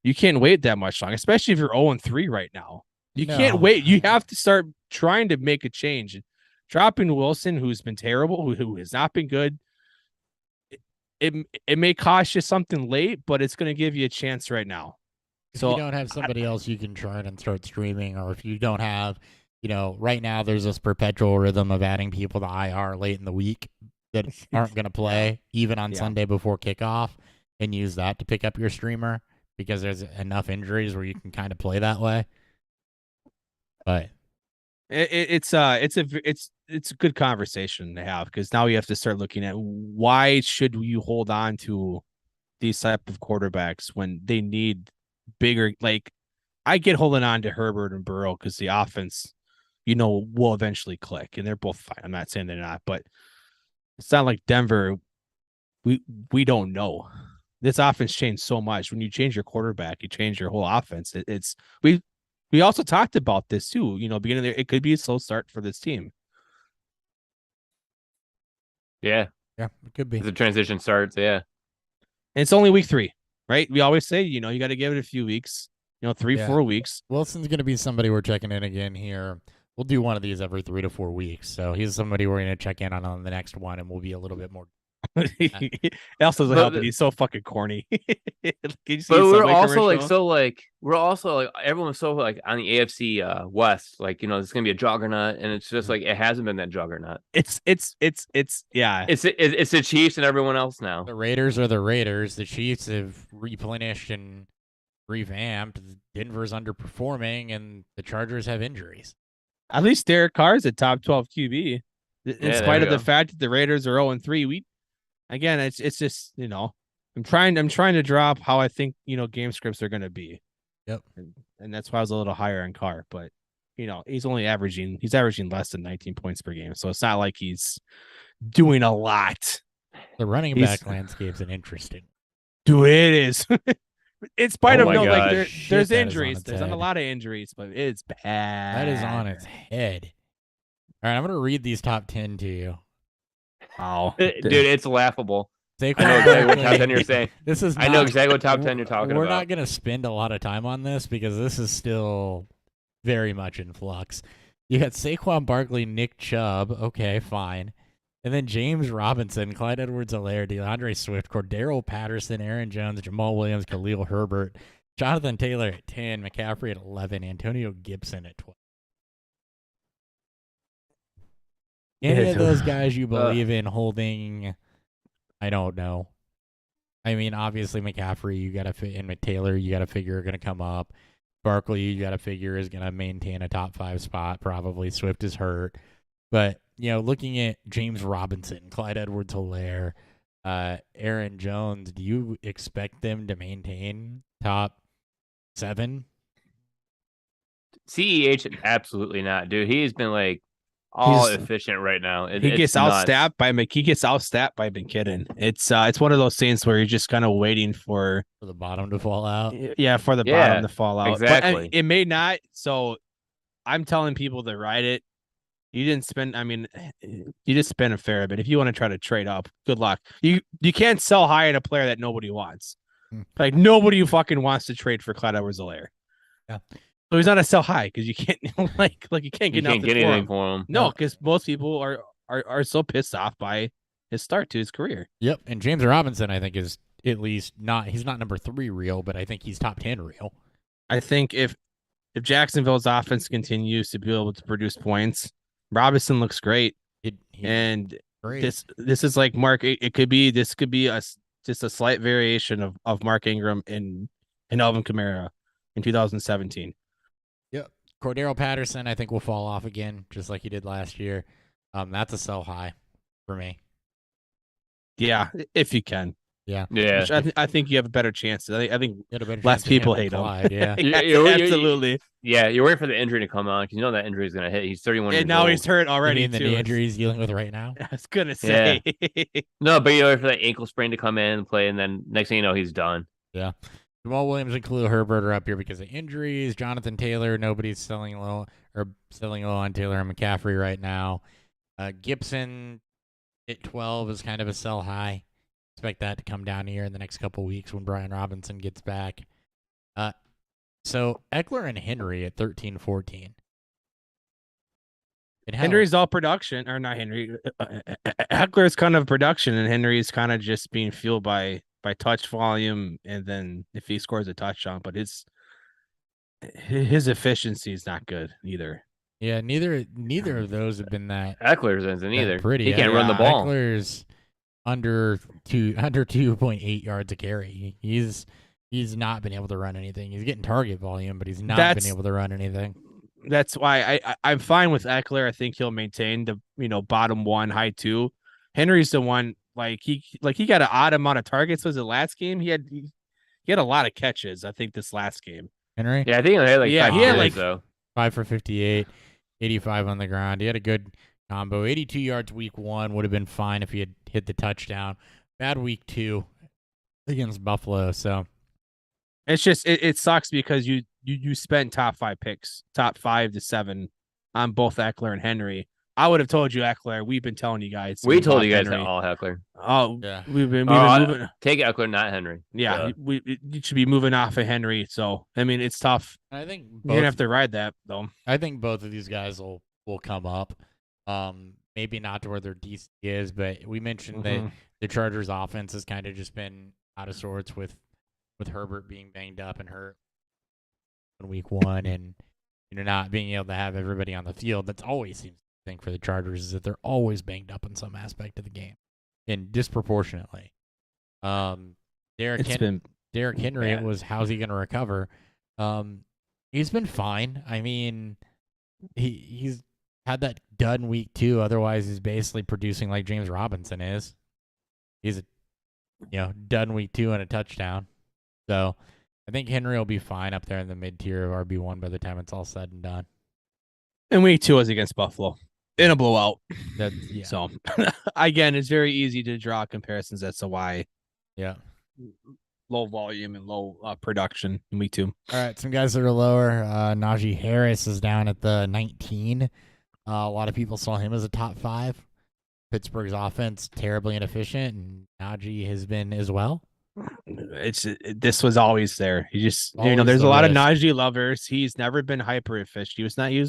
you can't wait that much long, especially if you're 0-3 right now. You can't wait. You have to start trying to make a change. Dropping Wilson, who's been terrible, who has not been good, it may cost you something late, but it's going to give you a chance right now. If So you don't have somebody else you can try and start streaming, or if you don't have, right now there's this perpetual rhythm of adding people to IR late in the week that aren't going to play even on Sunday before kickoff, and use that to pick up your streamer because there's enough injuries where you can kind of play that way. But it's a good conversation to have, because now you have to start looking at why should you hold on to these type of quarterbacks when they need bigger. Like, I get holding on to Herbert and Burrow because the offense, will eventually click, and they're both fine. I'm not saying they're not, but it's not like Denver. We don't know. This offense changed so much. When you change your quarterback, you change your whole offense. We also talked about this too. Beginning there, it could be a slow start for this team. Yeah, it could be. The transition starts. Yeah, and it's only week 3, right? We always say, you got to give it a few weeks. 3-4 weeks. Wilson's going to be somebody we're checking in again here. We'll do one of these every 3 to 4 weeks. So he's somebody we're going to check in on the next one, and we'll be a little bit more. It also doesn't help that he's so fucking corny. We're also everyone's so like on the AFC West, like it's gonna be a juggernaut, and it's just like it hasn't been that juggernaut. It's the Chiefs and everyone else now. The Raiders are the Raiders. The Chiefs have replenished and revamped. Denver's underperforming, and the Chargers have injuries. At least Derek Carr's a top 12 QB, in spite of the fact that the Raiders are 0-3. Again, it's just, I'm trying to drop how I think, game scripts are going to be. Yep. And that's why I was a little higher on Carr, but he's averaging less than 19 points per game. So it's not like he's doing a lot. The running back landscape's an interesting. Dude, it is. In spite of there's injuries. There's not a lot of injuries, but it's bad. That is on its head. All right, I'm going to read these top 10 to you. Wow. Dude, it's laughable. I know exactly what top 10 you're saying. I know exactly what top 10 you're talking about. We're not going to spend a lot of time on this because this is still very much in flux. You got Saquon Barkley, Nick Chubb. Okay, fine. And then James Robinson, Clyde Edwards-Helaire, DeAndre Swift, Cordero Patterson, Aaron Jones, Jamal Williams, Khalil Herbert, Jonathan Taylor at 10, McCaffrey at 11, Antonio Gibson at 12. Any of those guys you believe in holding? I don't know. I mean, obviously McCaffrey, you got to fit in with Taylor. You got to figure are going to come up. Barkley, you got to figure is going to maintain a top 5 spot. Probably Swift is hurt, but looking at James Robinson, Clyde Edwards-Helaire, Aaron Jones, do you expect them to maintain top 7? CEH, absolutely not, dude. He's been he's efficient right now. He gets outstat by McKinnon. It's one of those things where you're just kind of waiting for the bottom to fall out. Yeah, for the bottom to fall out. Exactly. But it may not. So I'm telling people to ride it. You didn't spend. I mean, you just spend a fair bit. If you want to try to trade up, good luck. You can't sell high on a player that nobody wants. Like nobody fucking wants to trade for Clyde Edwards-Helaire. Yeah. So he's not a sell high because you can't you can't get anything for him. No, because most people are so pissed off by his start to his career. Yep, and James Robinson, I think, is at least he's not number 3 real, but I think he's top 10 real. I think if Jacksonville's offense continues to be able to produce points, Robinson looks great. This is like Mark. This could be just a slight variation of Mark Ingram and Alvin Kamara in 2017. Yep. Cordero Patterson, I think, will fall off again, just like he did last year. That's a sell high for me. Yeah, if you can. Yeah. Which I think you have a better chance. I think less people hate him. Yeah. Absolutely. You're waiting for the injury to come on because that injury is going to hit. He's 31 and now old. He's hurt already. You mean the injury he's dealing with right now? I was going to say. Yeah. No, but you're waiting for that ankle sprain to come in and play, and then next thing you know, he's done. Yeah. Jamal Williams and Khalil Herbert are up here because of injuries. Jonathan Taylor, nobody's selling low on Taylor and McCaffrey right now. Gibson at 12 is kind of a sell high. Expect that to come down here in the next couple weeks when Brian Robinson gets back. So Eckler and Henry at 13, 14. Henry's all production, or not Henry. Eckler's kind of production, and Henry's kind of just being fueled by touch volume, and then if he scores a touchdown, but his his efficiency is not good either. Yeah, neither of those have been that Eckler's isn't either. pretty. He can't run the ball. Eckler's under 2.8 yards a carry. He's not been able to run anything. He's getting target volume, but he's not been able to run anything. That's why I'm fine with Eckler. I think he'll maintain the bottom 1, high 2. Henry's the one he got an odd amount of targets. Was it last game? He had a lot of catches. I think this last game. Henry? Yeah, I think he had 5 he had carries, though. 5 for 58, 85 on the ground. He had a good combo. 82 yards week 1 would have been fine if he had hit the touchdown. Bad week 2 against Buffalo. So it's just it sucks because you spent top 5 picks, top 5 to 7 on both Eckler and Henry. I would have told you Eckler. We've been telling you guys. We told you guys all Eckler. Oh, yeah. We've been moving. Take Eckler, not Henry. Yeah, you should be moving off of Henry. So I mean, it's tough. I think you're gonna have to ride that though. I think both of these guys will come up. Maybe not to where their DC is, but we mentioned that the Chargers' offense has kind of just been out of sorts with Herbert being banged up and hurt in week 1, and not being able to have everybody on the field. That's always seems to think for the Chargers is that they're always banged up in some aspect of the game, and disproportionately. Derrick Henry, it was how's he going to recover? He's been fine. I mean, he's had that dud in week 2. Otherwise, he's basically producing like James Robinson is. He's dud in week 2 and a touchdown. So I think Henry will be fine up there in the mid-tier of RB1 by the time it's all said and done. And week 2 was against Buffalo in a blowout. Yeah. So again, it's very easy to draw comparisons as to why. Yeah. Low volume and low production in week 2. All right, some guys that are lower. Naji Harris is down at the 19. A lot of people saw him as a top 5. Pittsburgh's offense terribly inefficient, and Naji has been as well. This was always there. He just there's a lot of Naji lovers. He's never been hyper efficient.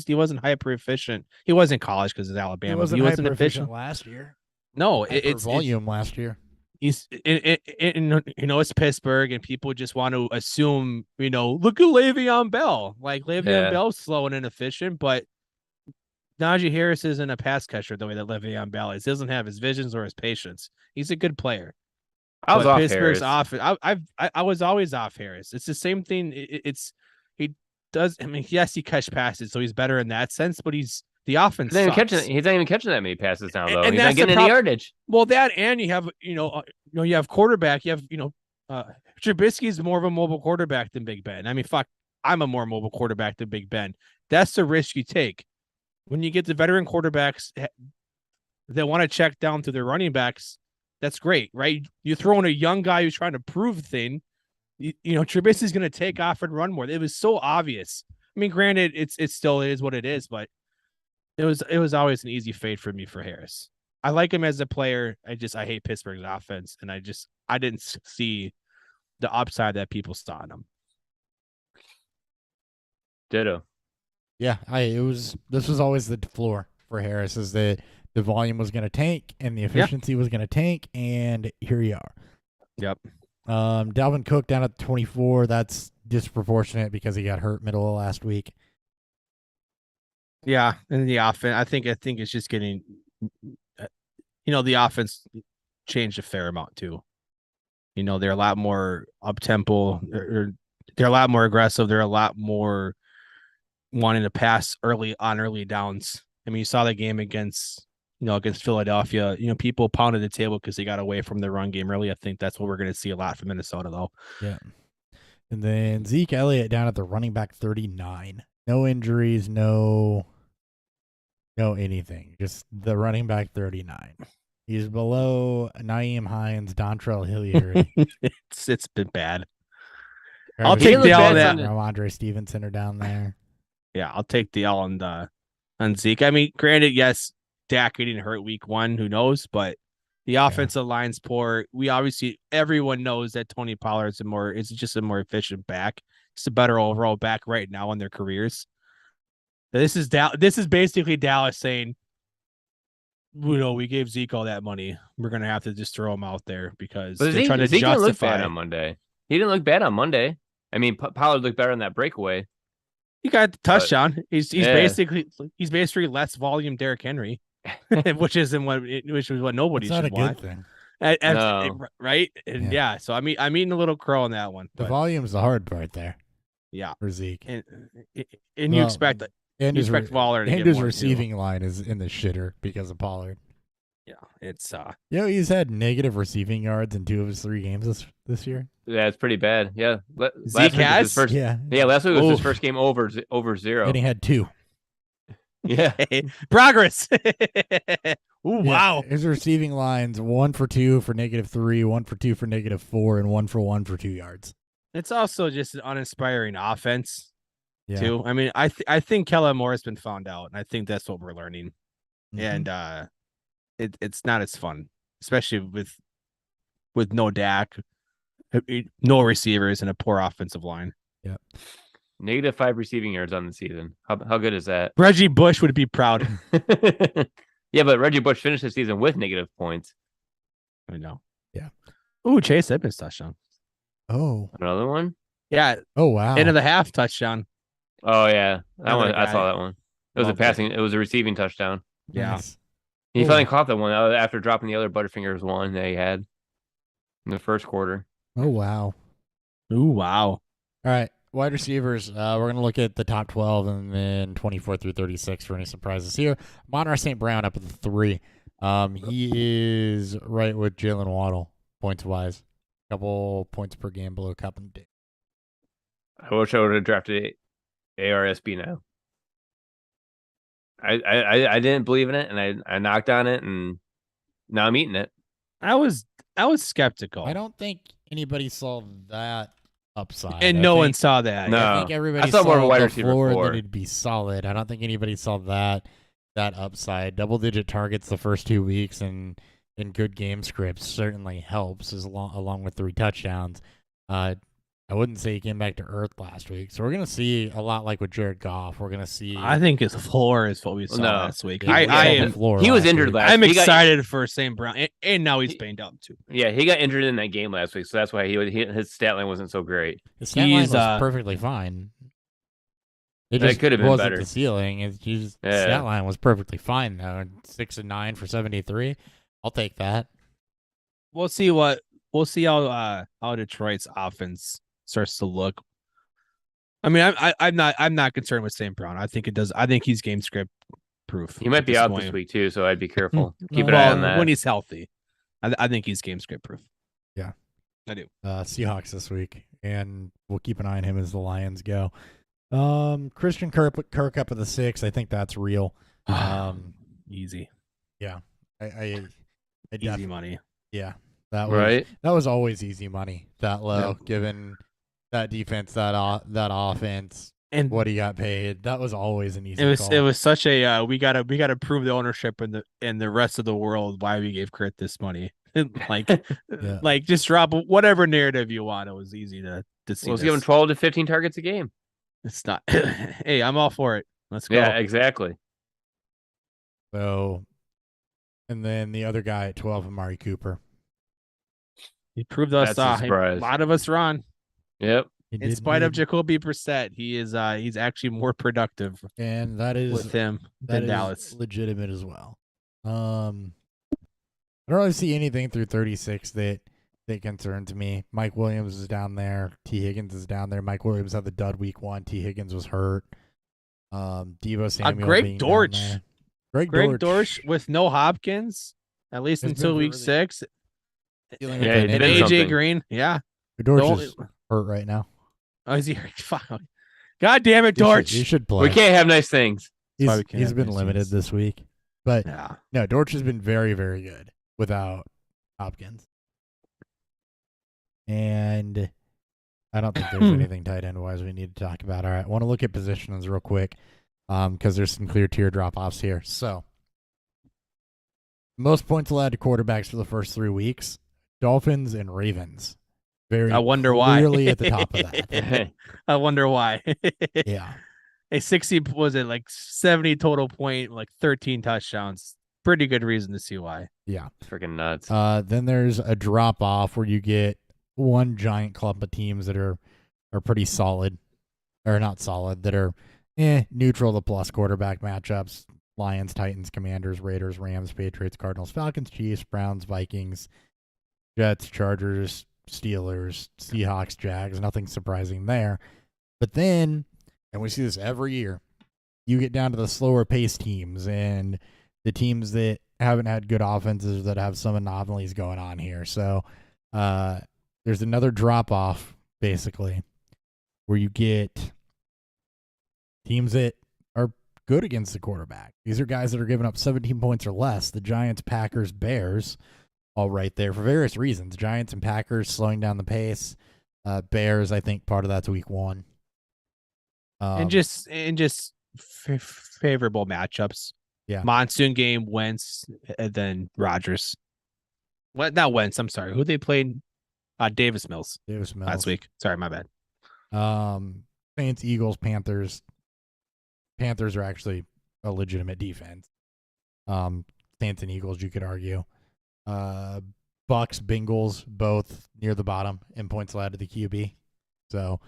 He wasn't hyper efficient. He was in college because of Alabama. He wasn't efficient last year. No, it's volume last year. He's it's Pittsburgh, and people just want to assume look at Le'Veon Bell. Like Le'Veon Bell's slow and inefficient, but Naji Harris isn't a pass catcher the way that Le'Veon Bell is. He doesn't have his visions or his patience. He's a good player. I was off Pittsburgh's Harris. I was always off Harris. It's the same thing. He does. I mean, yes, he catch passes, so he's better in that sense. But the offense. He's not even catching that many passes now, though. And he's not getting any yardage. Well, that and you have you have quarterback. You have Trubisky's more of a mobile quarterback than Big Ben. I mean, I'm a more mobile quarterback than Big Ben. That's the risk you take when you get the veteran quarterbacks that want to check down to their running backs. That's great, right? You throw in a young guy who's trying to prove thing. Trubisky's going to take off and run more. It was so obvious. I mean, granted, it still is what it is, but it was always an easy fade for me for Harris. I like him as a player. I hate Pittsburgh's offense, and I didn't see the upside that people saw in him. Ditto. Yeah, this was always the floor for Harris, is that the volume was going to tank and the efficiency was going to tank, and here you are. Yep. Dalvin Cook down at 24. That's disproportionate because he got hurt middle of last week. Yeah, and the offense, I think it's just getting, the offense changed a fair amount too. They're a lot more up tempo. They're a lot more aggressive. They're a lot more wanting to pass early downs. I mean, you saw the game against Philadelphia. People pounded the table because they got away from the run game early. I think that's what we're going to see a lot from Minnesota, though. Yeah. And then Zeke Elliott down at the running back 39. No injuries, no anything. Just the running back 39. He's below Nyheim Hines, Dontrell Hilliard. It's been bad. I'll take the L on Ramondre Stevenson are down there. Yeah, I'll take the L on Zeke. I mean, granted, yes, Dak getting hurt week 1, who knows? But the offensive line's poor. Everyone knows that Tony Pollard's is just a more efficient back. It's a better overall back right now in their careers. This is basically Dallas saying, we gave Zeke all that money. We're gonna have to just throw him out there because they're trying to Zeke justify. Didn't look bad on Monday. He didn't look bad on Monday. I mean, Pollard looked better in that breakaway. He got the touchdown. He's yeah. basically less volume Derrick Henry, which is what nobody That's not should a want. good thing. No. Right? And Yeah. so I'm eating a little crow on that one. The But volume's the hard part there yeah, for Zeke. and Well, you expect And you his expect Waller to get his more, too. receiving line is in the shitter because of Pollard. Yeah, it's He's had negative receiving yards in 2 of his 3 games this year. Yeah, it's pretty bad. Yeah. Zeke has? First, Yeah. last week was his Oof. first game over 0. And he had 2. Yeah. progress. Ooh, Yeah, wow. His receiving lines 1 for 2 for -3, 1 for 2 for -4, and 1 for 1 for 2 yards. It's also just an uninspiring offense Yeah. too. I mean, I think Kellen Moore has been found out, and I think that's what we're learning. Mhm. And it's not as fun, especially with no Dak, no receivers, and a poor offensive line. -5 receiving yards on the season. How good is that? Reggie Bush would be proud. Yeah, but Reggie Bush finished the season with negative points. I know. Yeah. Ooh, Chase Edmonds touchdown. Oh. Another one? Yeah, Oh wow. end of the half touchdown. Oh yeah, that Another one. I guy. saw that one. It was Loved a it. passing. It was a receiving touchdown. Yeah. Nice. He Oh. finally caught that one after dropping the other Butterfingers one that he had in the first quarter. Oh wow. Ooh, wow. All right. Wide receivers. We're going to look at the top 12 and then 24 through 36 for any surprises here. Monroe St. Brown up at the 3. He is right with Jalen Waddle, points-wise. Couple points per game below Cup and Dick. I wish I would have drafted ARSB now. I didn't believe in it, and I knocked on it, and now I'm eating it. I was skeptical. I don't think anybody saw that upside. And I no one think- saw that. No. I think everybody I saw more of a wide the receiver floor floor. that it'd be solid. I don't think anybody saw that upside. Double-digit targets the first 2 weeks and in good game scripts certainly helps along with 3 touchdowns. I wouldn't say he came back to earth last week. So we're going to see a lot like with Jared Goff. We're going to see. I think his floor is what we saw No. last week. Yeah, I we saw the am. floor He was last injured week. last. I'm he got- excited for St. Brown, and now he's banged up too. Yeah, he got injured in that game last week, so that's why his stat line wasn't so great. His stat line He's, was perfectly fine. It That just could have been wasn't better. the ceiling. His Yeah. stat line was perfectly fine though. 6 and 9 for 73. I'll take that. We'll see how Detroit's offense starts to look. I mean, I'm not concerned with St. Brown. I think it does. I think he's game script proof. He might at be this out point. this week too, so I'd be careful. Keep an Well, eye on that. when he's healthy. I think he's game script proof. Yeah. I do. Seahawks this week, and we'll keep an eye on him as the Lions go. Christian Kirk up at the 6. I think that's real. Easy. I Easy money. Yeah, that was Right? that was always easy money that low, given that defense, that offense, And what he got paid. That was always an easy. call. it was such a we gotta prove the ownership and the rest of the world why we gave Kurt this money. like Yeah. like just drop whatever narrative you want. It was easy to see. Let's give him 12 to 15 targets a game. It's not. Hey, I'm all for it. Let's go. Yeah, exactly. So, and then the other guy at 12, Amari Cooper. He proved us That's a a surprise. lot of us wrong. Yep. He In did spite of need- Jacoby Brissett, he's actually more productive and that is with him that than is Dallas. legitimate as well. I don't really see anything through 36 that concerns me. Mike Williams is down there. T. Higgins is down there. Mike Williams had the dud week 1. T. Higgins was hurt. Devo Samuel. Greg being down Dortch. there. Greg Dortch with no Hopkins, at least Has until been week really- 6. dealing with Yeah, an he And did injury. AJ something. Green, yeah. Dortch The is hurt right now. Oh, is he? Fuck. God damn it, Dortch. He should play. We can't have nice things. why we can't He's have been these limited things. this week. But Yeah. no, Dortch has been very, very good without Hopkins. And I don't think there's anything tight end wise we need to talk about. All right, I want to look at positions real quick because there's some clear tier drop offs here. So, most points allowed to quarterbacks for the first 3 weeks: Dolphins and Ravens. Very I wonder why. clearly at the top of that. I wonder why. Yeah. A 60 was it like 70 total point, like 13 touchdowns. Pretty good reason to see why. Yeah. Freaking nuts. Then there's a drop off where you get one giant clump of teams that are pretty solid, or not solid, that are Neutral to plus quarterback matchups. Lions, Titans, Commanders, Raiders, Rams, Patriots, Cardinals, Falcons, Chiefs, Browns, Vikings, Jets, Chargers, Steelers, Seahawks, Jags. Nothing surprising there. But then, and we see this every year, you get down to the slower paced teams and the teams that haven't had good offenses that have some anomalies going on here. So there's another drop off, basically, where you get teams that are good against the quarterback. These are guys that are giving up 17 points or less. The Giants, Packers, Bears, all right there for various reasons. Giants and Packers slowing down the pace. Bears, I think part of that's week 1. And just favorable matchups. Yeah. Monsoon game, Wentz, and then Rodgers. What? Not Wentz. I'm sorry. Who they played? Davis Mills last week. Sorry, my bad. Saints, Eagles, Panthers. Panthers are actually a legitimate defense. Saints and Eagles, you could argue. Bucks, Bengals, both near the bottom in points allowed to the QB. So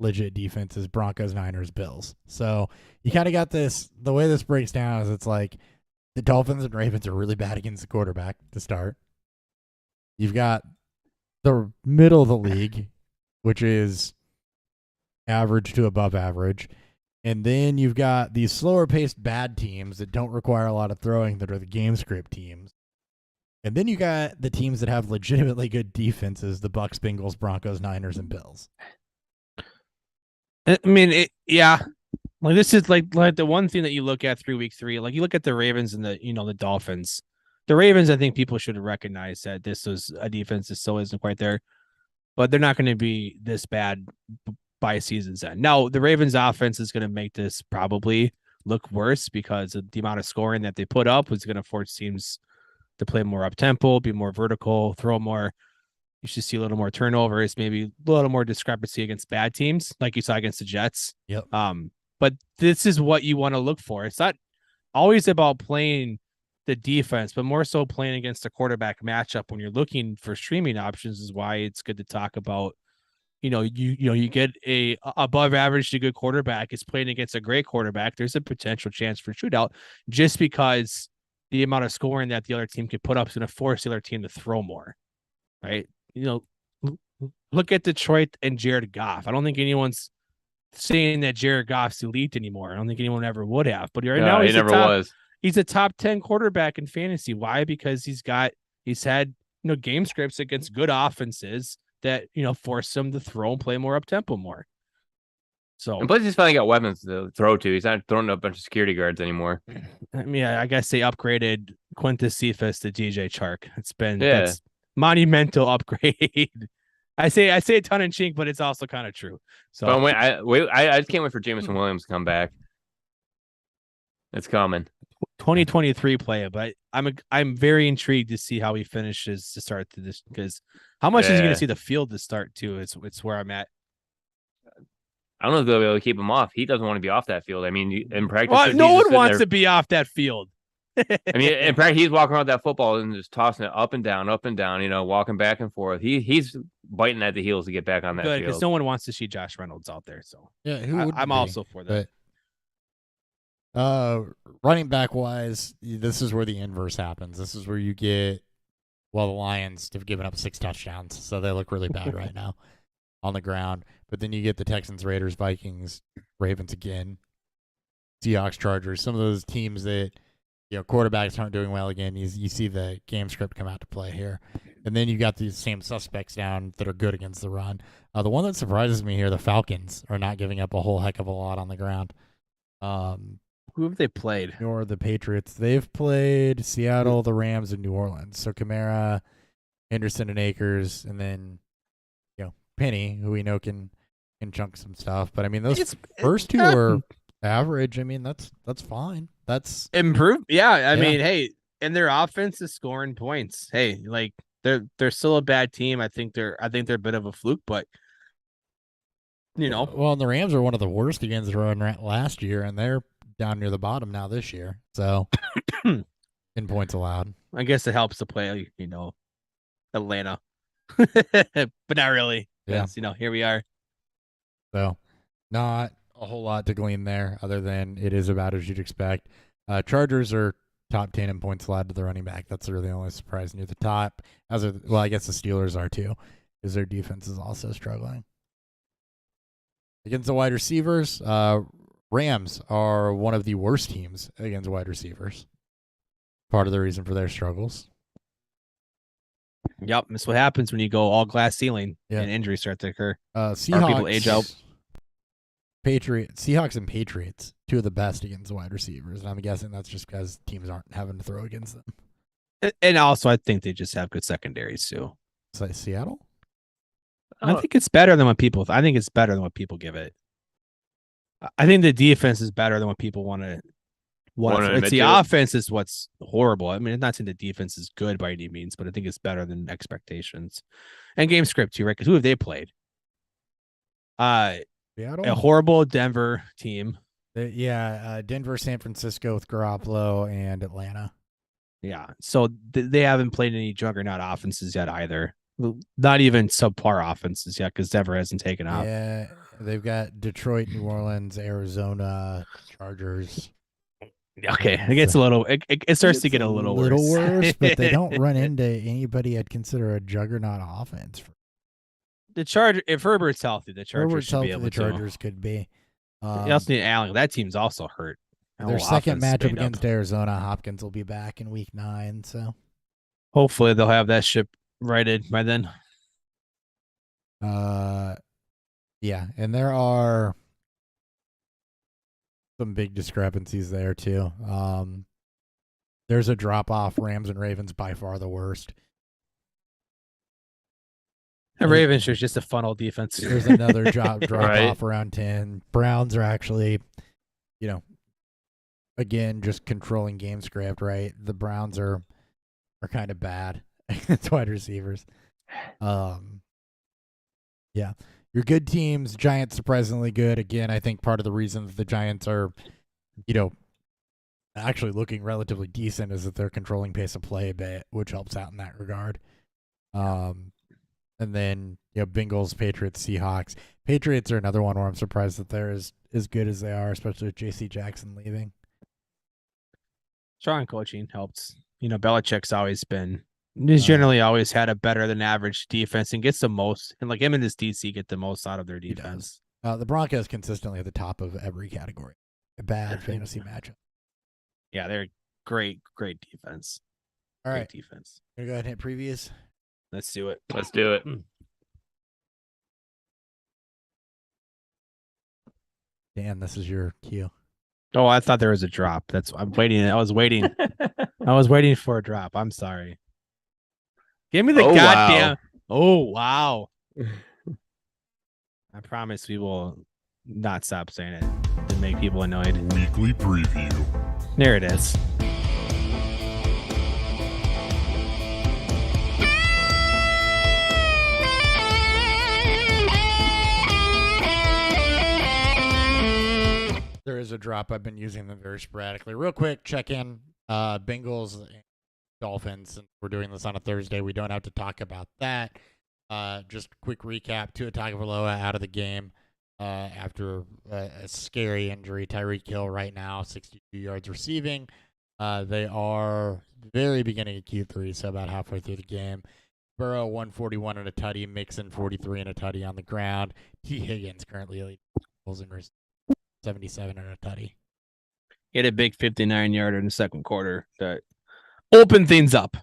legit defenses. Broncos, Niners, Bills. So you kind of got this. The way this breaks down is it's like the Dolphins and Ravens are really bad against the quarterback to start. You've got the middle of the league, which is average to above average. And then you've got these slower paced bad teams that don't require a lot of throwing that are the game script teams. And then you got the teams that have legitimately good defenses, the Bucks, Bengals, Broncos, Niners, and Bills. I mean, yeah. Like this is like the one thing that you look at through week 3. Like you look at the Ravens and the Dolphins. The Ravens, I think people should recognize that this was a defense that still isn't quite there, but they're not going to be this bad by season's end. Now, the Ravens offense is going to make this probably look worse because of the amount of scoring that they put up was going to force teams to play more up tempo, be more vertical, throw more. You should see a little more turnovers, maybe a little more discrepancy against bad teams, like you saw against the Jets. Yep. But this is what you want to look for. It's not always about playing the defense, but more so playing against a quarterback matchup when you're looking for streaming options is why it's good to talk about. You get a above average to good quarterback is playing against a great quarterback. There's a potential chance for shootout just because the amount of scoring that the other team can put up is going to force the other team to throw more, right? Look at Detroit and Jared Goff. I don't think anyone's saying that Jared Goff's elite anymore. I don't think anyone ever would have, but right now he never was. He's a top 10 quarterback in fantasy. Why? Because he's had game scripts against good offenses that force him to throw and play more up tempo more. So and plus he's finally got weapons to throw to. He's not throwing a bunch of security guards anymore. I mean, I guess they upgraded Quintus Cephas to DJ Chark. That's monumental upgrade. I say it tongue in cheek, but it's also kind of true. So I just can't wait for Jameson Williams to come back. It's coming. 2023 player, but I'm very intrigued to see how he finishes to start to this because how much is he going to see the field to start too? It's where I'm at. I don't know if they'll be able to keep him off. He doesn't want to be off that field. I mean, in practice, no one wants to be off that field. I mean, in practice, he's walking around that football and just tossing it up and down, walking back and forth. He's biting at the heels to get back on that field. Because no one wants to see Josh Reynolds out there. So yeah, I'm also for that. But, running back wise, this is where the inverse happens. This is where you get, the Lions have given up 6 touchdowns, so they look really bad right now on the ground. But then you get the Texans, Raiders, Vikings, Ravens again, Seahawks, Chargers, some of those teams that, quarterbacks aren't doing well again. You see the game script come out to play here. And then you got these same suspects down that are good against the run. The one that surprises me here, the Falcons are not giving up a whole heck of a lot on the ground. Who have they played? Or the Patriots. They've played Seattle, the Rams, and New Orleans. So Kamara, Henderson, and Akers, and then Penny, who we know can chunk some stuff. But I mean, those first two are average. I mean, that's fine. That's improved. Yeah, I mean, hey, and their offense is scoring points. Hey, like they're still a bad team. I think they're a bit of a fluke, but Well, and the Rams are one of the worst against the run last year, and they're down near the bottom now this year. So in points allowed. I guess it helps to play, Atlanta. But not really. Yeah. Here we are. So not a whole lot to glean there, other than it is about as you'd expect. Chargers are top 10 in points allowed to the running back. That's really the only surprise near the top. I guess the Steelers are too, because their defense is also struggling. Against the wide receivers, Rams are one of the worst teams against wide receivers. Part of the reason for their struggles. Yep, that's what happens when you go all glass ceiling and injuries start to occur. Seahawks, or people age out. Seahawks and Patriots, two of the best against the wide receivers. And I'm guessing that's just because teams aren't having to throw against them. And also, I think they just have good secondaries too. Is that Seattle? I think it's better than what people. I think it's better than what people give it. I think the defense is better than what people want to. It's the offense is what's horrible. I mean, I'm not saying the defense is good by any means, but I think it's better than expectations. And game script too, right? Because who have they played? Seattle? A horrible Denver team. Denver, San Francisco with Garoppolo, and Atlanta. Yeah, so they haven't played any juggernaut offenses yet either. Not even subpar offenses yet, because Denver hasn't taken off. Yeah, they've got Detroit, New Orleans, Arizona, Chargers. Okay, it gets a little. It starts to get a little worse, but they don't run into anybody I'd consider a juggernaut offense. The Charger, if Herbert's healthy, the Chargers should be able to. The Chargers could be. They also need Allen. That team's also hurt. Their second matchup against Arizona, Hopkins will be back in Week 9. So hopefully they'll have that ship righted by then. Yeah, and there are some big discrepancies there too. There's a drop off. Rams and Ravens by far the worst. The Ravens are just a funnel defense. There's another drop off around 10. Browns are actually, again, just controlling game script, right? The Browns are kind of bad against wide receivers. Yeah. Your good teams, Giants surprisingly good. Again, I think part of the reason that the Giants are, actually looking relatively decent is that they're controlling pace of play a bit, which helps out in that regard. And then, Bengals, Patriots, Seahawks. Patriots are another one where I'm surprised that they're as good as they are, especially with J.C. Jackson leaving. Strong coaching helps. Belichick's always been, he's generally always had a better than average defense and gets the most. And like him and his DC get the most out of their defense. The Broncos consistently at the top of every category. A bad fantasy matchup. Yeah, they're great defense. All right. Great defense. Gonna go ahead and hit previews. Let's do it. Dan, this is your cue. Oh, I thought there was a drop. I'm waiting. I was waiting. I was waiting for a drop. I'm sorry. Give me the goddamn. Wow. Oh, wow. I promise we will not stop saying it to make people annoyed. Weekly preview. There it is. There is a drop. I've been using them very sporadically. Real quick, check in. Bengals and Dolphins. Since we're doing this on a Thursday, we don't have to talk about that. Just a quick recap. Tua Tagovailoa out of the game after a scary injury. Tyreek Hill right now, 62 yards receiving. They are very beginning of Q3, so about halfway through the game. Burrow, 141 and a tutty. Mixon, 43 and a tutty on the ground. T. Higgins currently leading in 77 and a tutty. He had a big 59-yarder in the second quarter that opened things up.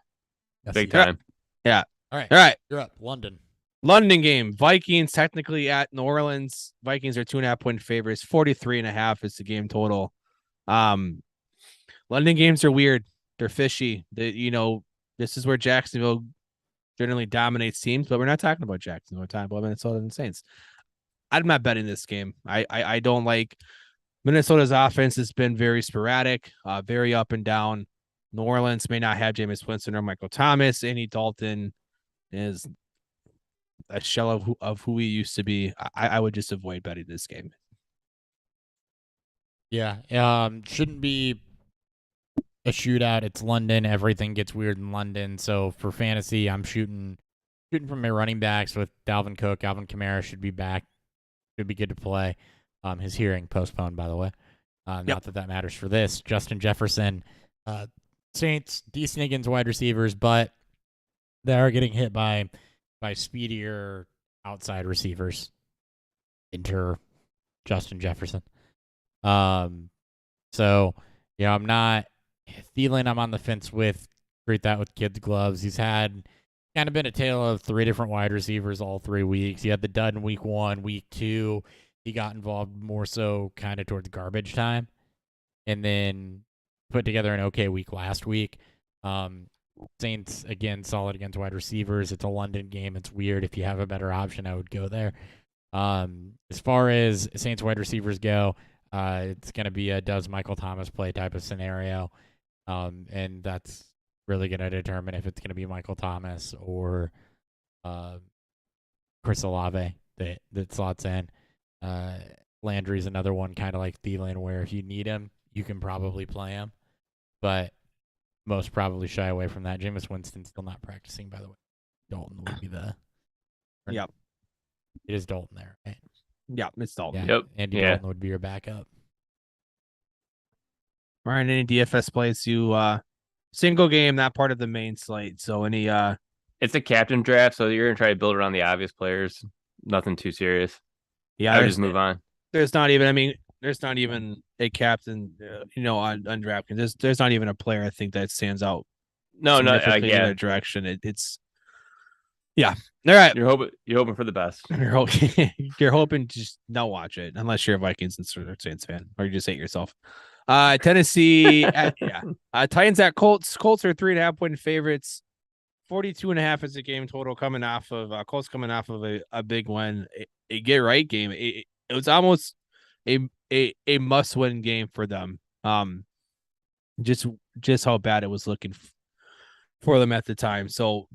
Yes, big time. Yeah. All right. You're up. London game. Vikings technically at New Orleans. Vikings are 2.5-point favorites. 43.5 is the game total. London games are weird. They're fishy. This is where Jacksonville generally dominates teams, but we're not talking about Jacksonville. We're talking about Minnesota and the Saints. I'm not betting this game. I don't like Minnesota's offense has been very sporadic, very up and down. New Orleans may not have Jameis Winston or Michael Thomas. Andy Dalton is a shell of who he used to be. I would just avoid betting this game. Yeah. Shouldn't be a shootout. It's London. Everything gets weird in London. So for fantasy, I'm shooting from my running backs with Dalvin Cook. Alvin Kamara should be back. Should be good to play. His hearing postponed, by the way. Not that matters for this. Justin Jefferson, Saints, decent against wide receivers, but they are getting hit by speedier outside receivers. Enter Justin Jefferson. So, I'm not feeling I'm on the fence with treat that with kids' gloves. He's had kind of been a tale of 3 different wide receivers all 3 weeks. He had the dud in week 1, week 2. He got involved more so kind of towards garbage time, and then put together an okay week last week. Saints, again, solid against wide receivers. It's a London game. It's weird. If you have a better option, I would go there. As far as Saints wide receivers go, it's going to be a does Michael Thomas play type of scenario, and that's really going to determine if it's going to be Michael Thomas or Chris Olave that slots in. Landry's another one, kind of like Thielen, where if you need him, you can probably play him, but most probably shy away from that. Jameis Winston's still not practicing, by the way. Dalton would be the... Yep. It is Dalton there, right? Yeah, it's Dalton. Yep. Andy Dalton would be your backup. Ryan, any DFS plays you single game, not part of the main slate. So any it's a captain draft, so you're gonna try to build around the obvious players. Nothing too serious. Yeah, I would just move on. There's not even a captain, on DraftKings. There's not even a player I think that stands out. No, in a direction. It's yeah. All right. You're hoping for the best. You're hoping to just not watch it unless you're a Vikings and Saints fan, or you just hate yourself. Tennessee, Titans at Colts. Colts are 3.5-point favorites. 42.5 is the game total coming off of Colts coming off of a big win, a get right game. It was almost a must win game for them. Just how bad it was looking for them at the time. So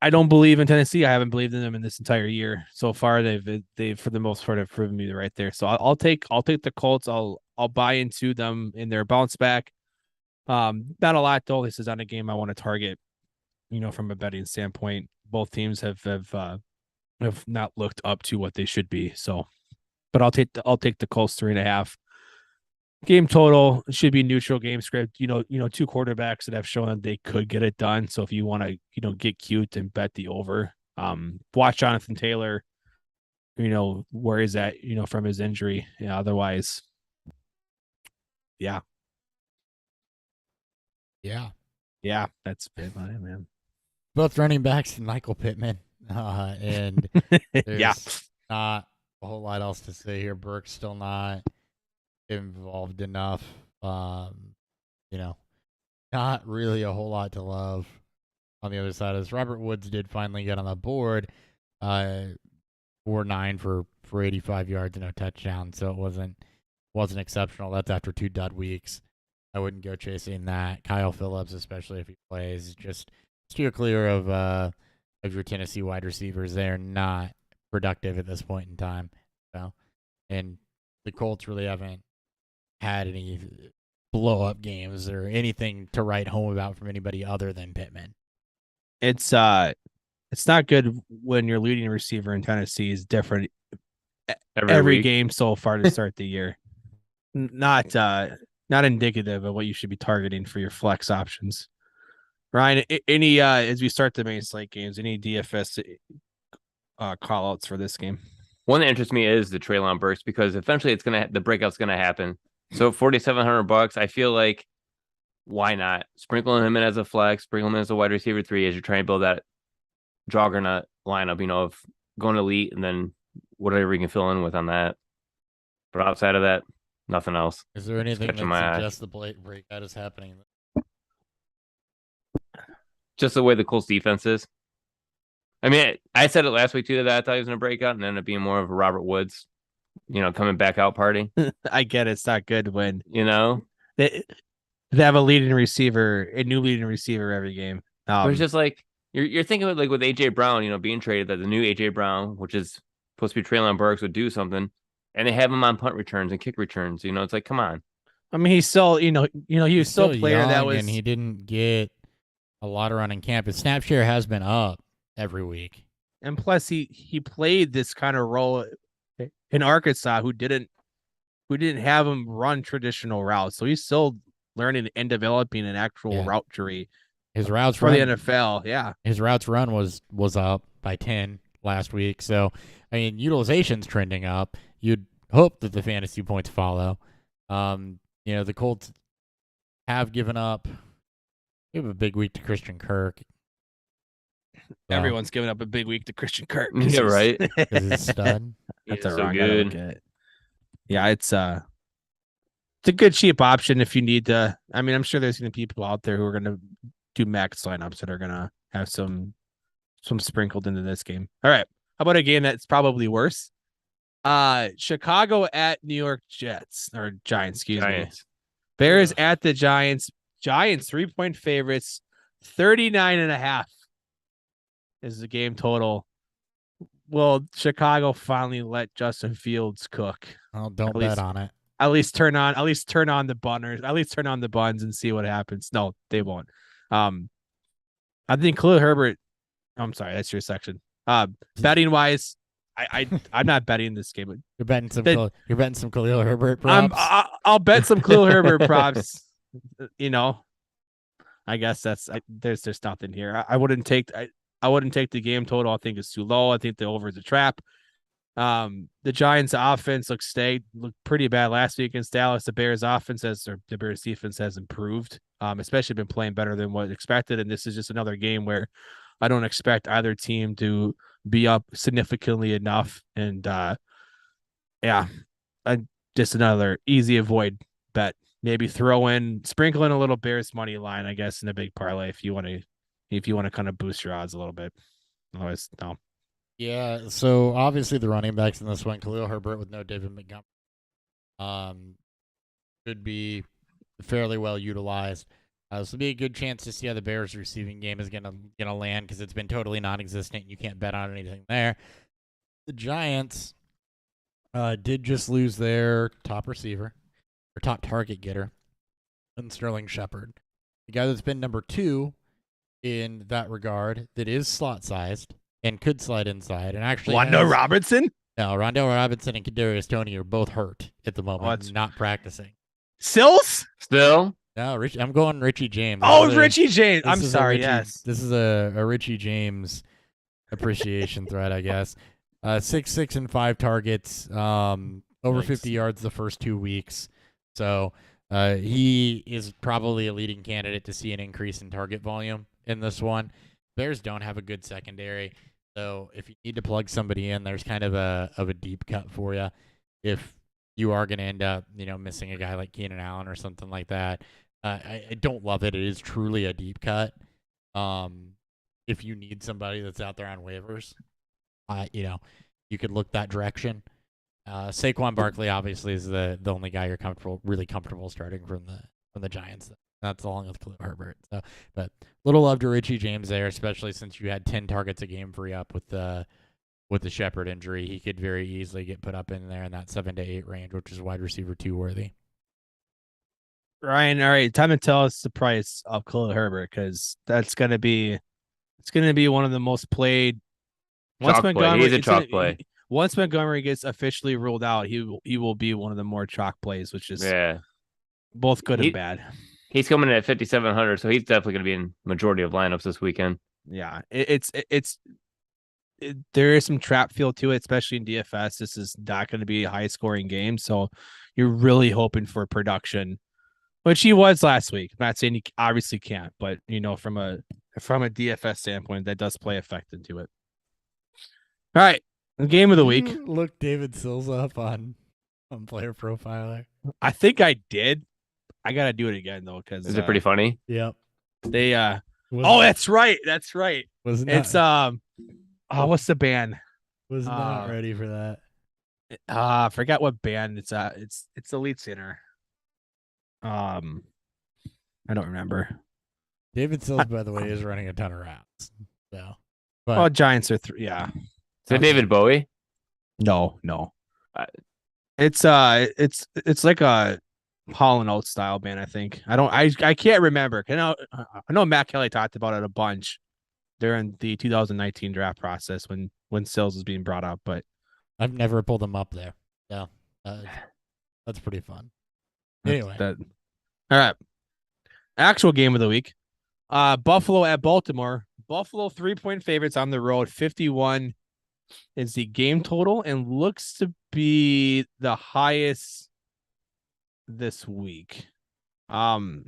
I don't believe in Tennessee. I haven't believed in them in this entire year so far. They've for the most part have proven me right there. So I'll take the Colts. I'll buy into them in their bounce back. Not a lot though. This is not a game I want to target. From a betting standpoint, both teams have not looked up to what they should be. So, but I'll take the Colts 3.5. Game total should be neutral game script. Two quarterbacks that have shown that they could get it done. So if you want to, get cute and bet the over, watch Jonathan Taylor, where he's at, from his injury. Yeah. Otherwise, yeah. Yeah. That's bad, man. Both running backs and Michael Pittman. And there's not a whole lot else to say here. Burke's still not involved enough. Not really a whole lot to love on the other side of this. Robert Woods did finally get on the board. 4-9 for 85 yards and no touchdown. So it wasn't exceptional. That's after 2 dud weeks. I wouldn't go chasing that. Kyle Phillips, especially if he plays, just steer clear of your Tennessee wide receivers. They're not productive at this point in time. So, and the Colts really haven't had any blow-up games or anything to write home about from anybody other than Pittman. It's not good when your leading receiver in Tennessee is different every game so far to start the year. Not indicative of what you should be targeting for your flex options. Ryan, any as we start the main slate games, any DFS call outs for this game? One that interests me is the Treylon Burks, because eventually the breakout's gonna happen. So $4,700, I feel like why not sprinkle him in as a flex, sprinkle him in as a wide receiver 3 as you're trying to build that juggernaut lineup, of going elite and then whatever you can fill in with on that. But outside of that, nothing else. Is there anything that suggests the breakout is happening? Just the way the Colts defense is. I mean, I said it last week too that I thought he was going to break out and ended up being more of a Robert Woods, coming back out party. I get it's not good when they have a new leading receiver every game. But it's just like you're thinking of it like with AJ Brown, being traded, that the new AJ Brown, which is supposed to be Treylon Burks, would do something, and they have him on punt returns and kick returns. It's like, come on. I mean, he's still, he was still a player young, that was, and he didn't get a lot of running camp. His snap share has been up every week. And plus he played this kind of role in Arkansas who didn't have him run traditional routes. So he's still learning and developing an actual route tree. His routes for the NFL, yeah. His routes run was up by 10 last week. So, I mean, utilization's trending up. You'd hope that the fantasy points follow. The Colts have given up. We have a big week to Christian Kirk. Everyone's giving up a big week to Christian Kirk. Yeah, right. Because he's a stud. That's He's a so wrong good. Yeah, it's a good cheap option if you need to. I mean, I'm sure there's going to be people out there who are going to do max lineups that are going to have some sprinkled into this game. All right. How about a game that's probably worse? Chicago at New York Giants. Excuse me. Bears at the Giants. Giants 3-point favorites. 39.5 is the game total. Will Chicago finally let Justin Fields cook? Oh, don't bet on it. At least turn on the bunners. At least turn on the buns and see what happens. No, they won't. I think Khalil Herbert. I'm sorry, that's your section. Betting wise, I'm not betting this game. You're betting some Khalil Herbert props. I'll bet some Khalil Herbert props. I guess there's just nothing here. I wouldn't take the game total. I think it's too low. I think the over is a trap. The Giants offense looked pretty bad last week against Dallas. The Bears the Bears defense has improved, especially been playing better than what expected. And this is just another game where I don't expect either team to be up significantly enough. And just another easy avoid bet. Maybe sprinkle in a little Bears money line, I guess, in a big parlay if you want to kind of boost your odds a little bit. Otherwise, no. Yeah, so obviously the running backs in this one, Khalil Herbert with no David Montgomery, could be fairly well utilized. This will be a good chance to see how the Bears' receiving game is gonna land because it's been totally non-existent. You can't bet on anything there. The Giants did just lose their top receiver, or top target getter, and Sterling Shepard, the guy that's been number 2 in that regard, that is slot-sized and could slide inside, and actually Rondell Robinson? No, Rondell Robinson and Kadarius Toney are both hurt at the moment, not practicing. Sills? Still? No, I'm going Richie James. Richie James. I'm sorry, yes. This is a Richie James appreciation thread, I guess. 6 and 5 targets, over 50 yards the first 2 weeks. So he is probably a leading candidate to see an increase in target volume in this one. Bears don't have a good secondary, so if you need to plug somebody in, there's kind of a deep cut for you. If you are going to end up, missing a guy like Keenan Allen or something like that, I don't love it. It is truly a deep cut. If you need somebody that's out there on waivers, you could look that direction. Saquon Barkley obviously is the only guy you're really comfortable starting from the Giants. That's along with Khalil Herbert. So, but little love to Richie James there, especially since you had 10 targets a game free up with the Shepard injury. He could very easily get put up in there in that 7 to 8 range, which is wide receiver 2 worthy. Ryan, all right, time to tell us the price of Khalil Herbert because it's going to be one of the most played. He's a chalk play. Once Montgomery gets officially ruled out, he will be one of the more chalk plays, which is both good and bad. He's coming in at 5,700, so he's definitely going to be in majority of lineups this weekend. Yeah, there is some trap feel to it, especially in DFS. This is not going to be a high scoring game, so you're really hoping for production, which he was last week. I'm not saying he obviously can't, but from a DFS standpoint, that does play effect into it. All right, the game of the week. Look David Sills up on Player Profiler. I think I did. I gotta do it again though, because is it pretty funny? Yep. They that's right. It's what's the band? Was not ready for that. I forgot what band it's the lead singer. I don't remember. David Sills, by the way, is running a ton of routes. So, Giants are 3. Yeah. Is it David Bowie? No. It's like a Hall & Oates style band, I think. I can't remember. I know Matt Kelly talked about it a bunch during the 2019 draft process when Sills was being brought up, but I've never pulled them up there. So that's pretty fun. Anyway. All right. Actual game of the week. Buffalo at Baltimore. Buffalo 3-point favorites on the road. 51 is the game total and looks to be the highest this week. I'm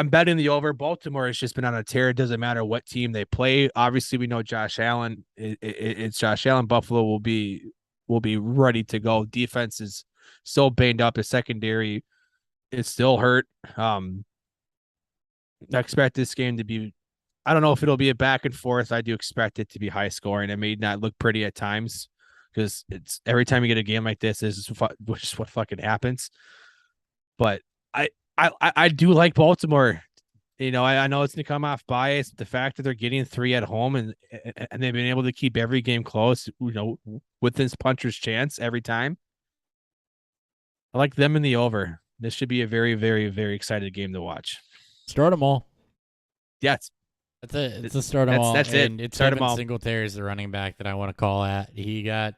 betting the over. Baltimore has just been on a tear. It doesn't matter what team they play. Obviously, we know Josh Allen. It's Josh Allen. Buffalo will be ready to go. Defense is so banged up. The secondary is still hurt. I expect this game to be, I don't know if it'll be a back and forth. I do expect it to be high scoring. It may not look pretty at times because it's every time you get a game like this, is just what fucking happens. But I do like Baltimore. You know, I know it's going to come off bias. The fact that they're getting 3 at home and they've been able to keep every game close, you know, with this puncher's chance every time. I like them in the over. This should be a very, very, very excited game to watch. Start them all. Yes. That's it. It's a start them all. That's and it. It's Start 'em Devin all. Singletary is the running back that I want to call at. He got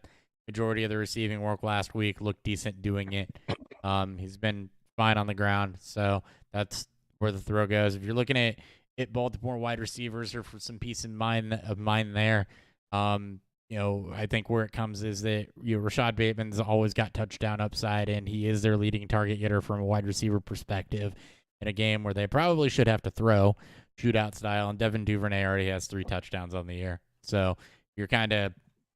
majority of the receiving work last week, looked decent doing it. He's been fine on the ground, so that's where the throw goes. If you're looking at Baltimore wide receivers or for some peace of mind there, you know, I think where it comes is that Rashad Bateman's always got touchdown upside, and he is their leading target getter from a wide receiver perspective in a game where they probably should have to throw shootout style, and Devin Duvernay already has 3 touchdowns on the year. So you're kind of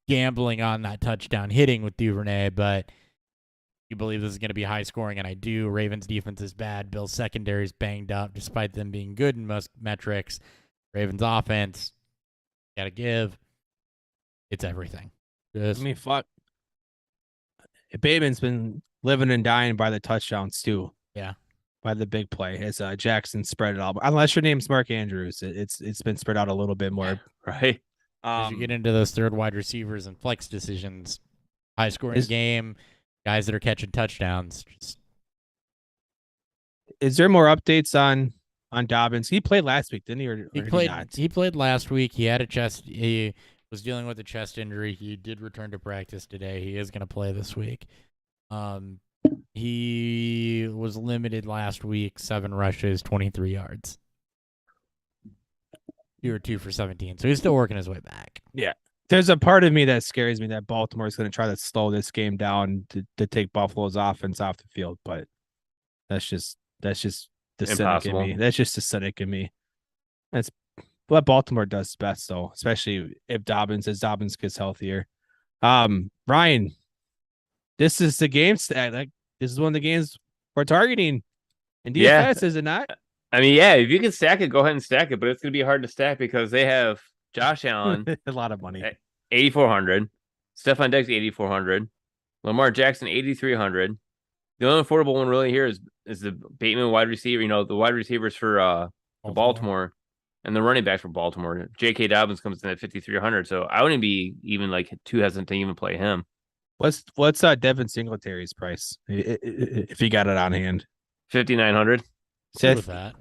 gambling on that touchdown hitting with Duvernay, but you believe this is going to be high scoring, and I do. Ravens defense is bad. Bills secondary is banged up, despite them being good in most metrics. Ravens offense, got to give. It's everything. I mean, fuck. Bateman's been living and dying by the touchdowns too. Yeah. By the big play, as Jackson spread it out. Unless your name's Mark Andrews, it's been spread out a little bit more, right? As you get into those third wide receivers and flex decisions, high scoring game, guys that are catching touchdowns. Is there more updates on Dobbins? He played last week, didn't he? Or He played last week. He had a chest. He was dealing with a chest injury. He did return to practice today. He is going to play this week. He was limited last week, 7 rushes, 23 yards. 2 or 2 for 17. So he's still working his way back. Yeah. There's a part of me that scares me that Baltimore is going to try to slow this game down to take Buffalo's offense off the field, but that's just the cynic in me. That's just the cynic in me. That's what Baltimore does best, though, especially if Dobbins gets healthier. Ryan, this is the game stack. Like, this is one of the games we're targeting in DFS, is it not? I mean, yeah, if you can stack it, go ahead and stack it, but it's going to be hard to stack because they have Josh Allen. A lot of money. 8,400. Stephon Diggs, 8,400. Lamar Jackson, 8,300. The only affordable one really here is the Bateman wide receiver, you know, the wide receivers for Baltimore and the running back for Baltimore. J.K. Dobbins comes in at 5,300, so I wouldn't be even like too hesitant to even play him. What's Devin Singletary's price if he got it on hand? 5,900. With that.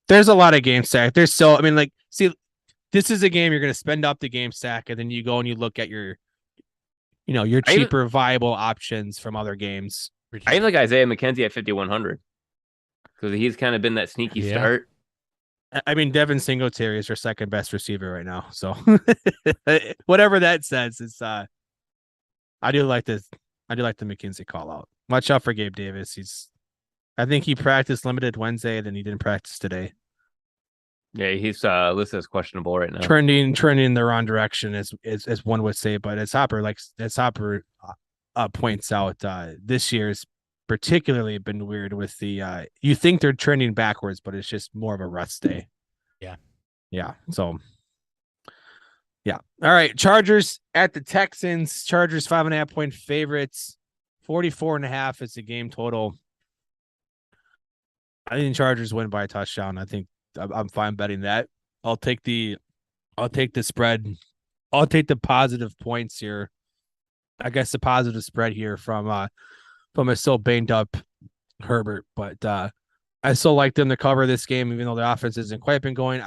There's a lot of game stack. There's so, I mean, like, see, this is a game you're going to spend up the game stack, and then you go and you look at your cheaper, viable options from other games. I even like Isaiah McKenzie at 5,100 because he's kind of been that sneaky start. I mean, Devin Singletary is your second best receiver right now. So whatever that says, it's I do like the McKenzie call out. Watch out for Gabe Davis. I think he practiced limited Wednesday, then he didn't practice today. Yeah, he's listed as questionable right now. Trending in the wrong direction, as one would say. But as Hopper points out, this year's particularly been weird with the you think they're trending backwards, but it's just more of a rest day. Yeah. So yeah. All right. Chargers at the Texans. Chargers 5.5-point favorites. 44.5 is the game total. I think Chargers win by a touchdown. I think I'm fine betting that. I'll take the spread. I'll take the positive points here. I guess the positive spread here from a still banged up Herbert, but I still like them to cover this game, even though the offense isn't quite been going.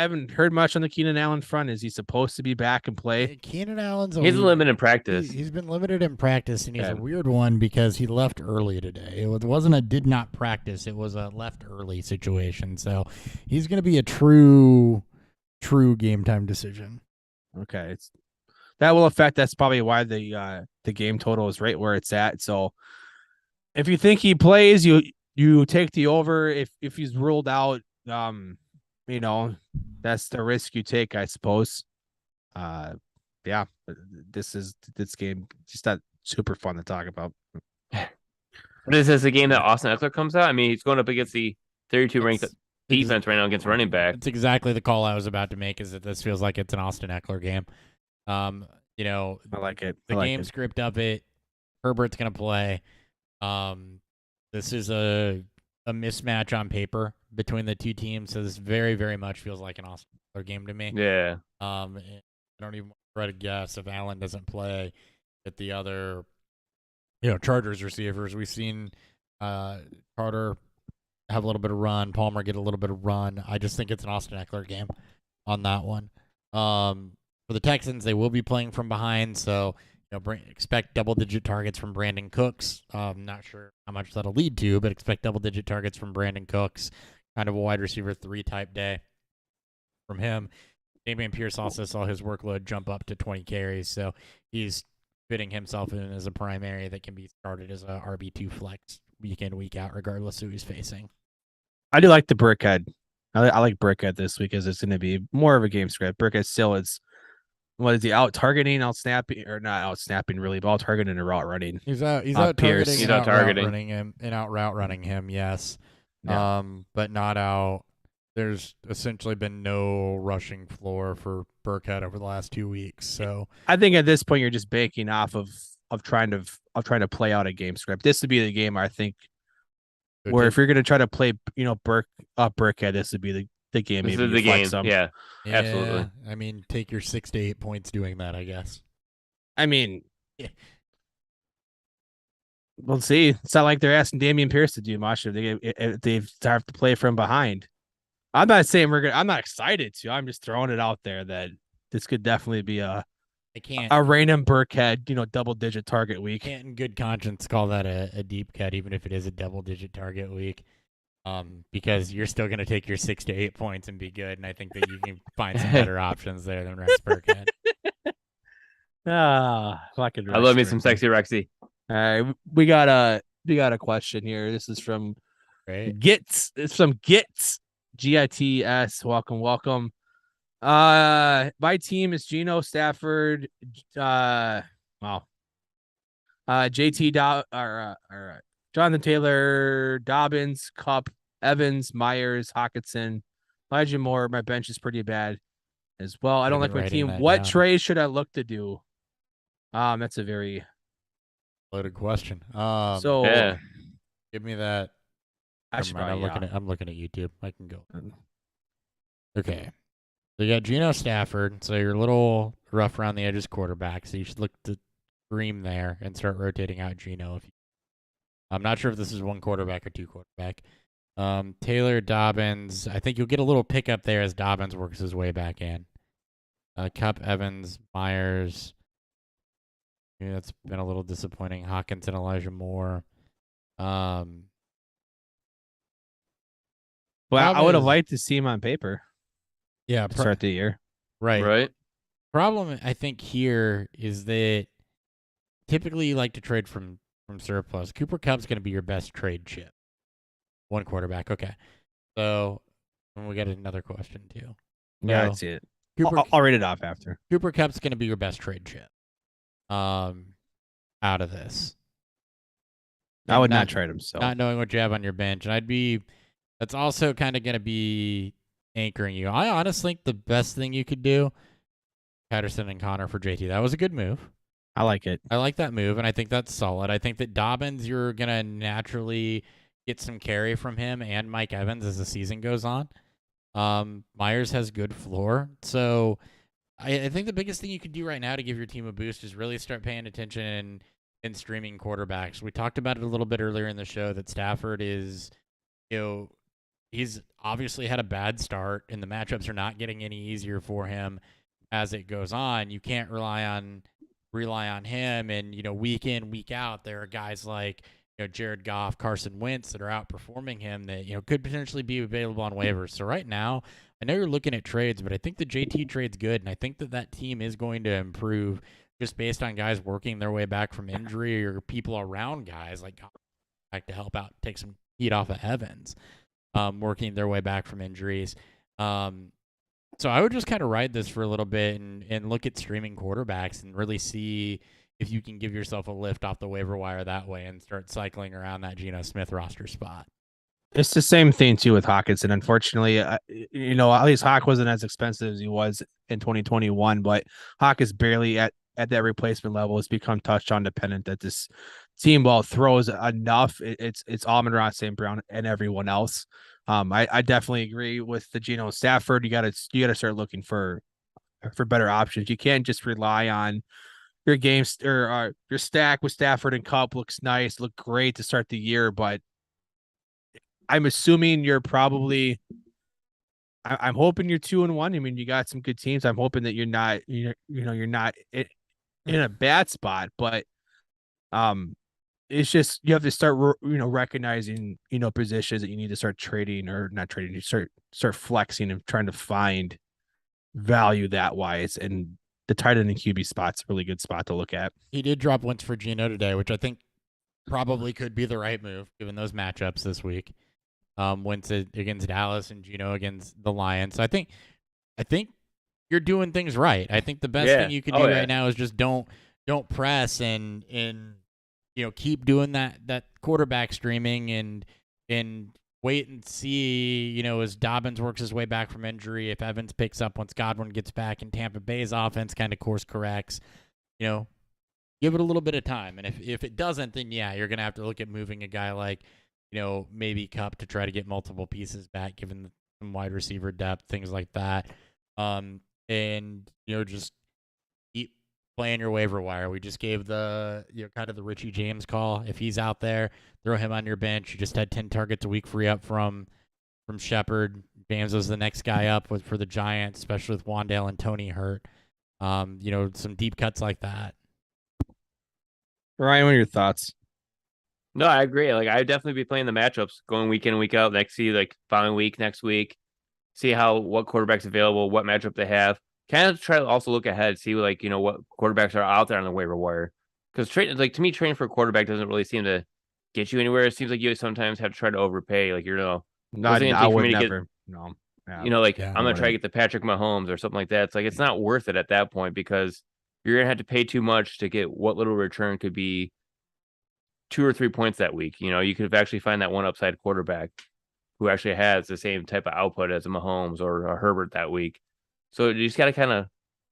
haven't heard much on the Keenan Allen front. Is he supposed to be back and play? Keenan Allen's He's limited in practice. He's been limited in practice, and he's a Okay. weird one because he left early today. It wasn't a did not practice. It was a left early situation. So he's going to be a true game time decision. Okay, that will affect. That's probably why the game total is right where it's at. So if you think he plays, you take the over. If he's ruled out, that's the risk you take, I suppose. Yeah, this game just not super fun to talk about. But is this a game that Austin Eckler comes out? I mean, he's going up against the 32 ranked defense right now against running back. That's exactly the call I was about to make. Is that this feels like it's an Austin Eckler game? I like it. The game script of it. Herbert's gonna play. This is a mismatch on paper between the two teams, so this very, very much feels like an Austin Eckler game to me. Yeah. I don't even want to try to guess if Allen doesn't play at the other, Chargers receivers. We've seen Carter have a little bit of run, Palmer get a little bit of run. I just think it's an Austin Eckler game on that one. For the Texans, they will be playing from behind, so expect double-digit targets from Brandon Cooks. Not sure how much that'll lead to, but expect double-digit targets from Brandon Cooks. Kind of a wide receiver 3 type day from him. Damien Pierce also saw his workload jump up to 20 carries, so he's fitting himself in as a primary that can be started as a RB2 flex week in, week out, regardless who he's facing. I do like the Burkhead. I like Burkhead this week as it's going to be more of a game script. Burkhead still is. What is he out targeting, out snapping, or not out snapping really, but out targeting and route running? He's out Pierce. targeting. He's and out targeting. Route running him and out route running him. Yes, Yeah. but not out. There's essentially been no rushing floor for Burkhead over the last 2 weeks. So I think at this point you're just banking off of trying to play out a game script. This would be the game I think where if you're going to try to play, Burkhead, this would be the game. This Maybe is you the flex game. some. Yeah, absolutely. I mean, take your 6 to 8 points doing that, I guess. I mean, we'll see. It's not like they're asking Damien Pierce to do much if they have to play from behind. I'm not saying I'm not excited to. I'm just throwing it out there that this could definitely be a random Burkhead, double-digit target week. Can't in good conscience call that a deep cut, even if it is a double-digit target week, because you're still going to take your 6 to 8 points and be good, and I think that you can find some better options there than Rex Burkhead. Fucking I love me some sexy Rexy. All right, we got a question here. This is from Gits. It's from Gits. GITS. Welcome. My team is Geno, Stafford, JT, Jonathan Taylor, Dobbins, Kupp, Evans, Myers, Hockenson, Elijah Moore. My bench is pretty bad as well. I don't like my team. What trade should I look to do? That's a very loaded question. Yeah. Give me that. I'm looking at YouTube. I can go. Okay. So you got Geno, Stafford. So you're a little rough around the edges quarterback. So you should look to scream there and start rotating out Geno. I'm not sure if this is one quarterback or two quarterback. Taylor, Dobbins. I think you'll get a little pickup there as Dobbins works his way back in. Kupp, Evans, Myers. Yeah, that's been a little disappointing. Hockenson, Elijah Moore. Well, I would have liked to see him on paper. Yeah, to start the year. Right. Problem I think here is that typically you like to trade from surplus. Cooper Kupp's going to be your best trade chip. One quarterback. Okay. So we got another question too. Yeah, I see it. I'll read it off after. Cooper Kupp's going to be your best trade chip. Out of this. I would not trade him. So not knowing what you have on your bench, and that's also kind of going to be anchoring you. I honestly think the best thing you could do, Patterson and Connor for JT. That was a good move. I like it. I like that move, and I think that's solid. I think that Dobbins, you're going to naturally get some carry from him and Mike Evans as the season goes on. Myers has good floor. So I think the biggest thing you can do right now to give your team a boost is really start paying attention and streaming quarterbacks. We talked about it a little bit earlier in the show that Stafford is, he's obviously had a bad start, and the matchups are not getting any easier for him as it goes on. You can't rely on him, and week in, week out, there are guys like Jared Goff, Carson Wentz that are outperforming him that could potentially be available on waivers. So right now, I know you're looking at trades, but I think the JT trade's good, and I think that team is going to improve just based on guys working their way back from injury or people around guys like to help out, take some heat off of Evans, working their way back from injuries. So I would just kind of ride this for a little bit and look at streaming quarterbacks and really see if you can give yourself a lift off the waiver wire that way and start cycling around that Geno Smith roster spot. It's the same thing too with Hawkinson. Unfortunately, at least Hawk wasn't as expensive as he was in 2021, but Hawk is barely at that replacement level. It's become touchdown dependent that this team, while throws enough, it's Amon-Ra St. Brown and everyone else. I definitely agree with the Geno Stafford. You gotta start looking for better options. You can't just rely on your games or your stack with Stafford and Kupp. Looks nice, look great to start the year, but I'm assuming you're probably. I'm hoping you're 2-1. I mean, you got some good teams. I'm hoping that you're not. You're not in a bad spot, but it's just you have to start recognizing positions that you need to start trading or not trading. You start flexing and trying to find value that wise. And the tight end and QB spot's a really good spot to look at. He did drop Wentz for Geno today, which I think probably could be the right move given those matchups this week. Wentz against Dallas and Geno against the Lions. So I think you're doing things right. I think the best thing you can do right now is just don't press and keep doing that quarterback streaming and wait and see, as Dobbins works his way back from injury, if Evans picks up once Godwin gets back and Tampa Bay's offense kind of course corrects, give it a little bit of time. And if it doesn't, then you're going to have to look at moving a guy like, maybe Kupp to try to get multiple pieces back, given some wide receiver depth, things like that. And just keep playing your waiver wire. We just gave the kind of the Richie James call. If he's out there, throw him on your bench. You just had 10 targets a week free up from Shepard. James was the next guy up for the Giants, especially with Wan'Dale and Tony hurt. Some deep cuts like that. Ryan, what are your thoughts? No, I agree. Like, I'd definitely be playing the matchups, going week in, week out. Following week, next week, see what quarterback's available, what matchup they have. Kind of try to also look ahead, see what quarterbacks are out there on the waiver wire. Because to me, trading for a quarterback doesn't really seem to get you anywhere. It seems like you sometimes have to try to overpay. I would never. No. Yeah, I'm gonna try to get the Patrick Mahomes or something like that. It's it's not worth it at that point because you're gonna have to pay too much to get what little return could be 2 or 3 points that week. You could actually find that one upside quarterback who actually has the same type of output as a Mahomes or a Herbert that week. So you just got to kind of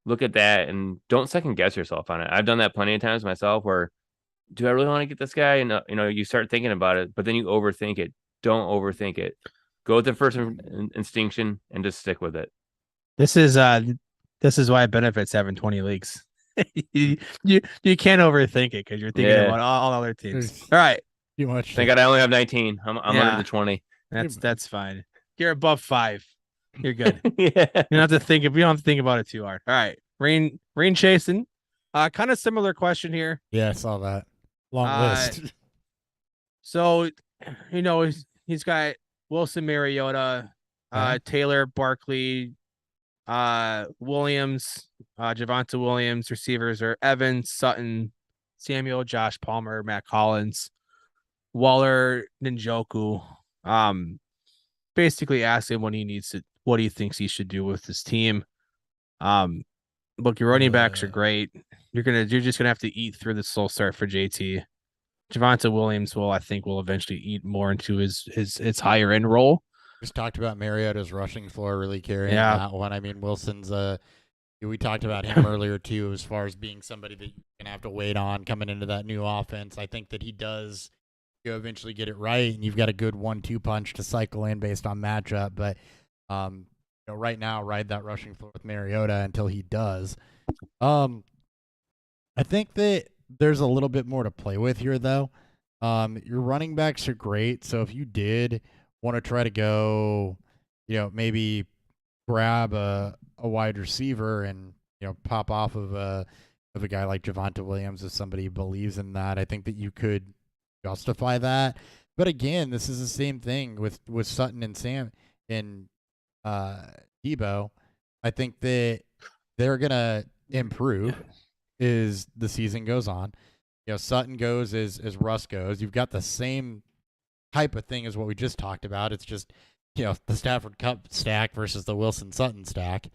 look at that and don't second guess yourself on it. I've done that plenty of times myself where, do I really want to get this guy? And, you start thinking about it, but then you overthink it. Don't overthink it. Go with the first instinction and just stick with it. This is why it benefits having 20 leagues. you can't overthink it because you're thinking about all other teams. All right. Too much. Thank God I only have 19. I'm under the 20. That's fine. You're above 5. You're good. Yeah. You don't have to think about it too hard. All right. Rain chasing. Kind of similar question here. Yeah, I saw that. Long list. So, he's got Wilson, Mariota, Taylor, Barkley, Williams, Javonte Williams. Receivers are Evans, Sutton, Samuel, Josh Palmer, Matt Collins, Waller, Njoku. Basically asking what he thinks he should do with his team. Look, your running backs are great. You're just gonna have to eat through the slow start for JT. Javonte Williams will eventually eat more into his higher end role. Just talked about Mariota's rushing floor really carrying that one. I mean, Wilson's we talked about him earlier too, as far as being somebody that you're gonna have to wait on coming into that new offense. I think that he does eventually get it right, and you've got a good 1-2 punch to cycle in based on matchup. But right now, ride that rushing floor with Mariota until he does. I think that there's a little bit more to play with here, though. Your running backs are great, so if you did want to try to go, maybe grab a wide receiver and pop off of a guy like Javonte Williams if somebody believes in that. I think that you could justify that. But again, this is the same thing with Sutton and Sam and Debo. I think that they're gonna improve as the season goes on. Sutton goes as Russ goes. You've got the same type of thing as what we just talked about. It's just the Stafford Cup stack versus the Wilson Sutton stack.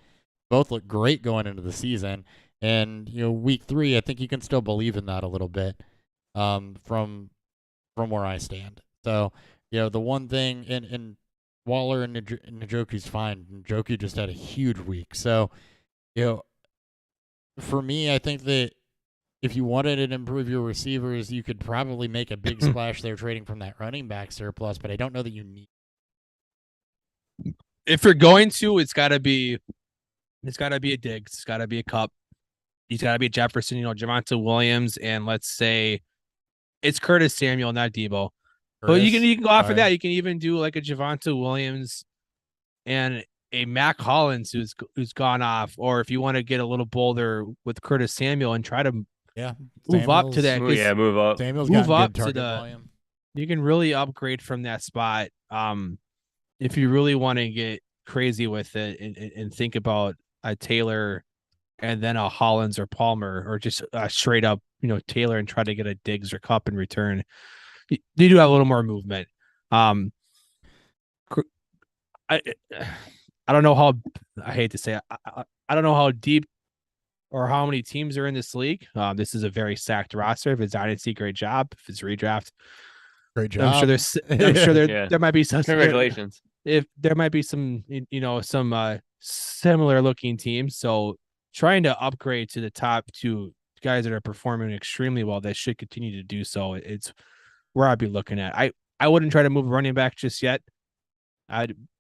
Both look great going into the season, and week 3, I think you can still believe in that a little bit from where I stand. So the one thing, and Waller and Njoku's fine. Njoku just had a huge week, so for me, I think that if you wanted to improve your receivers, you could probably make a big splash there trading from that running back surplus, but I don't know that you need. If you're going to, it's got to be a Diggs. It's got to be a Cup. He's got to be a Jefferson, Javonte Williams, and let's say it's Curtis Samuel, not Debo. But you can go off of that. You can even do like a Javonte Williams and a Mac Hollins who's gone off, or if you want to get a little bolder with Curtis Samuel and try to move up to that. Move up. Samuel's move got up good to the volume. You can really upgrade from that spot. If you really want to get crazy with it and think about a Taylor and then a Hollins or Palmer, or just straight up, Taylor and try to get a Diggs or Cup in return, you do have a little more movement. I don't know how, I hate to say it, I don't know how deep or how many teams are in this league. This is a very stacked roster. If it's Dynasty, great job. If it's redraft, great job. I'm sure there might be some. Congratulations. If there might be some, some similar looking teams. So trying to upgrade to the top 2 guys that are performing extremely well, that should continue to do so. It's where I'd be looking at. I wouldn't try to move running back just yet.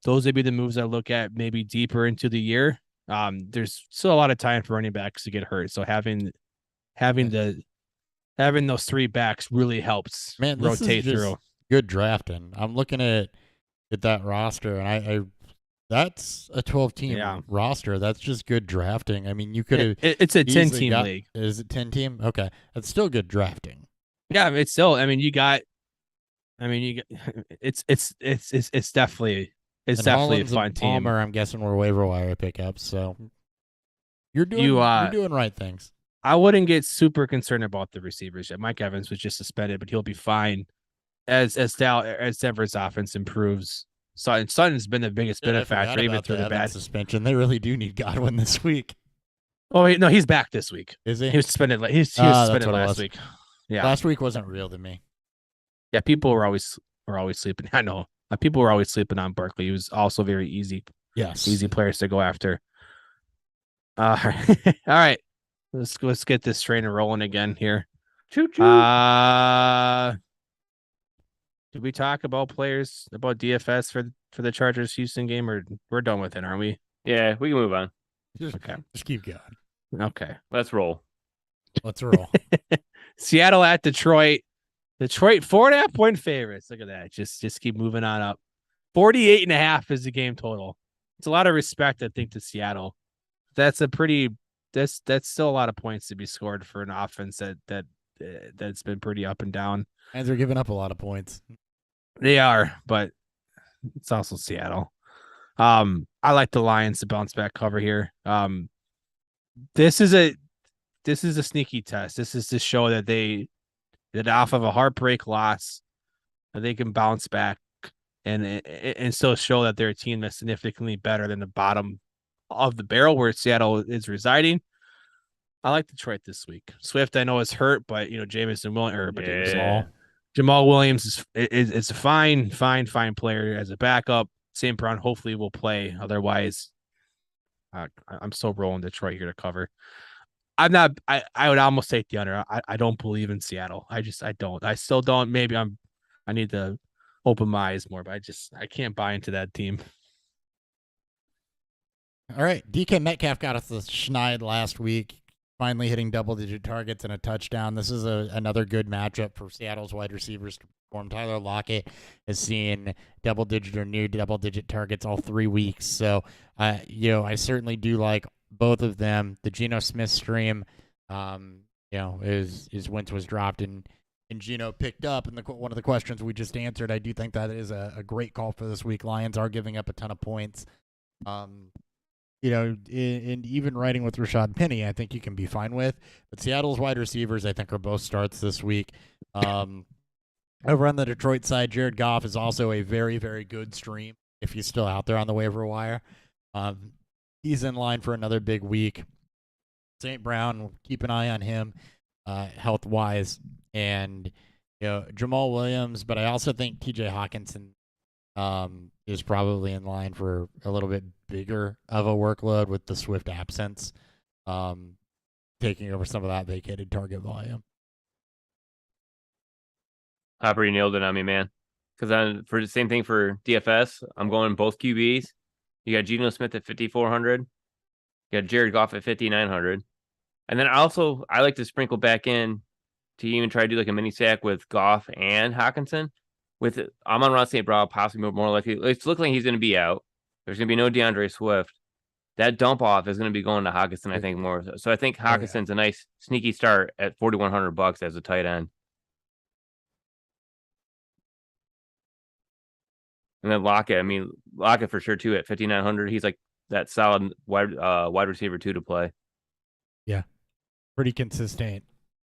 Those would be the moves I look at maybe deeper into the year. There's still a lot of time for running backs to get hurt, so having those 3 backs really helps rotate through. Good drafting. I'm looking at that roster, and I that's a 12-team roster. That's just good drafting. I mean, you could have. It's a 10-team league. Is it 10-team? Okay, that's still good drafting. Yeah, it's still. It's definitely a fun team. Palmer, I'm guessing we're waiver wire pickups, so you're doing right things. I wouldn't get super concerned about the receivers yet. Mike Evans was just suspended, but he'll be fine as Denver's offense improves. Sutton's been the biggest benefactor even through the bad suspension. They really do need Godwin this week. Oh wait, no, he's back this week. Is he? He was suspended. He was suspended last week. Yeah, last week wasn't real to me. Yeah, people were always sleeping. I know people were always sleeping on Barkley. He was also very easy. Yes, easy players to go after. All right, let's get this train rolling again here. Choo choo. Did we talk about players about DFS for the Chargers Houston game, or we're done with it, aren't we? Yeah, we can move on. Just keep going. Okay, let's roll. Seattle at Detroit. Detroit 4.5-point favorites. Look at that. Just keep moving on up. 48.5 is the game total. It's a lot of respect, I think, to Seattle. That's still a lot of points to be scored for an offense that's been pretty up and down. And they're giving up a lot of points. They are, but it's also Seattle. I like the Lions to bounce back cover here. This is a sneaky test. This is to show that off of a heartbreak loss, they can bounce back and still show that they're a team that's significantly better than the bottom of the barrel where Seattle is residing. I like Detroit this week. Swift, I know, is hurt, but Jamal Williams is a fine player as a backup. St. Brown hopefully will play. Otherwise, I'm still rolling Detroit here to cover. I would almost take the under. I don't believe in Seattle. I don't. I still don't. Maybe I need to open my eyes more, but I can't buy into that team. All right. DK Metcalf got us the schneid last week. finally hitting double-digit targets and a touchdown. This is another good matchup for Seattle's wide receivers to perform. Tyler Lockett has seen double-digit or near double-digit targets all 3 weeks. So, I certainly do like both of them. The Geno Smith stream, is Wentz was dropped and Geno picked up. And one of the questions we just answered, I do think that is a great call for this week. Lions are giving up a ton of points. And even riding with Rashad Penny, I think you can be fine with. But Seattle's wide receivers, I think, are both starts this week. Over on the Detroit side, Jared Goff is also a very, very good stream if he's still out there on the waiver wire. He's in line for another big week. St. Brown, keep an eye on him health-wise. And, Jamal Williams, but I also think TJ Hawkinson is probably in line for a little bit bigger of a workload with the Swift absence, taking over some of that vacated target volume. Hopper, you nailed it on me, man. Because for the same thing for DFS, I'm going both QBs. You got Geno Smith at 5,400. You got Jared Goff at 5,900. And then I like to sprinkle back in to even try to do like a mini sack with Goff and Hawkinson. With Amon-Ra St. Brown possibly more likely. It's looking like he's going to be out. There's going to be no DeAndre Swift. That dump off is going to be going to Hawkinson, I think, more. So I think Hawkinson's a nice sneaky start at $4,100 as a tight end. And then Lockett for sure too at 5,900. He's like that solid wide receiver too to play. Yeah, pretty consistent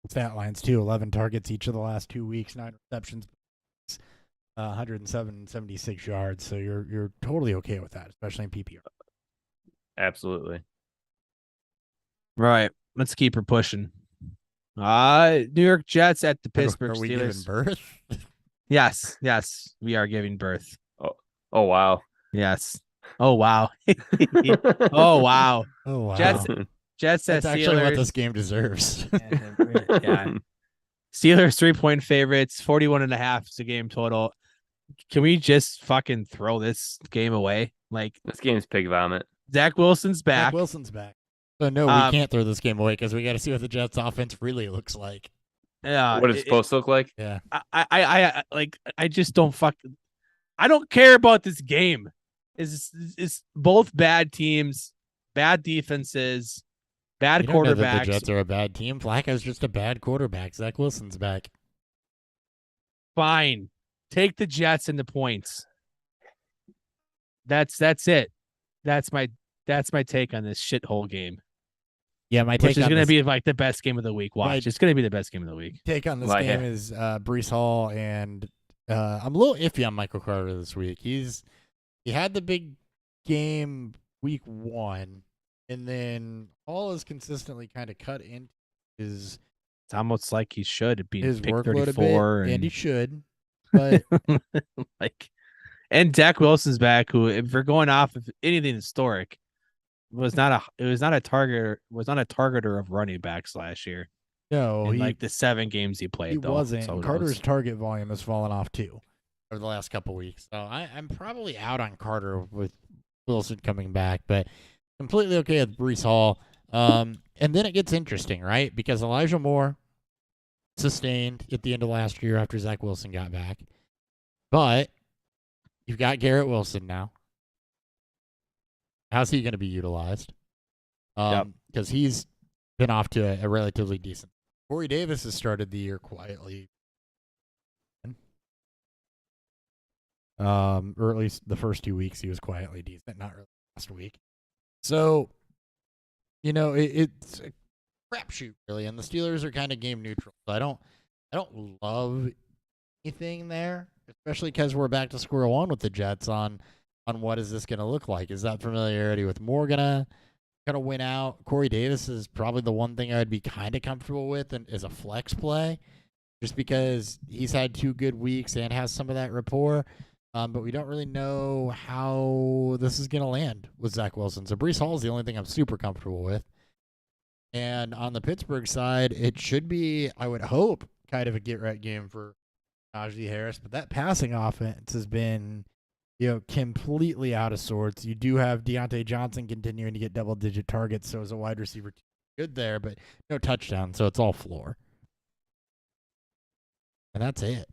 stat lines too. 11 targets each of the last 2 weeks, 9 receptions, 176 yards. So you're totally okay with that, especially in PPR. Absolutely. Right. Let's keep her pushing. New York Jets at the Pittsburgh Are we Steelers. giving birth? Yes, we are giving birth. Oh wow. Yes. Oh wow. Oh wow. Oh wow. Jets at That's Steelers. actually what this game deserves. Yeah. Steelers 3-point favorites, 41.5 is the game total. Can we just fucking throw this game away? Like, this game's pig vomit. Zach Wilson's back. Zach Wilson's back. So no, we can't throw this game away because we got to see what the Jets offense really looks like. What it's supposed to look like? Yeah. I just don't I don't care about this game. It's both bad teams, bad defenses, bad you don't know quarterbacks. that the Jets are a bad team. Flacco's just a bad quarterback. Zach Wilson's back. Fine. Take the Jets and the points. That's it. That's my take on this shithole game. Yeah, my take which is going to be like the best game of the week. Watch, it's going to be the best game of the week. Take on this game is Breece Hall, and I'm a little iffy on Michael Carter this week. He had the big game week 1, and then Hall is consistently kind of cut into his. It's almost like he should be his pick workload 34, a bit, and he should. But and Dak Wilson's back, who, if we're going off of anything historic, was not a targeter of running backs last year. No, like the 7 games he played. He though, wasn't. so Carter's target volume has fallen off too over the last couple weeks. So I'm probably out on Carter with Wilson coming back, but completely okay with Breece Hall. And then it gets interesting, right? Because Elijah Moore sustained at the end of last year after Zach Wilson got back. But you've got Garrett Wilson now. How's he going to be utilized? Because he's been off to a relatively decent. Corey Davis has started the year quietly. Or at least the first 2 weeks he was quietly decent, not really last week. So, it's a crapshoot really, and the Steelers are kind of game neutral. So I don't love anything there, especially because we're back to square one with the Jets on what is this going to look like. Is that familiarity with Moore gonna win out? Corey Davis is probably the one thing I'd be kind of comfortable with, and is a flex play, just because he's had 2 good weeks and has some of that rapport. But we don't really know how this is going to land with Zach Wilson. So Breece Hall is the only thing I'm super comfortable with. And on the Pittsburgh side, it should be, I would hope, kind of a get-right game for Naji Harris. But that passing offense has been, completely out of sorts. You do have Deontay Johnson continuing to get double-digit targets, so as a wide receiver, good there, but no touchdown, so it's all floor. And that's it.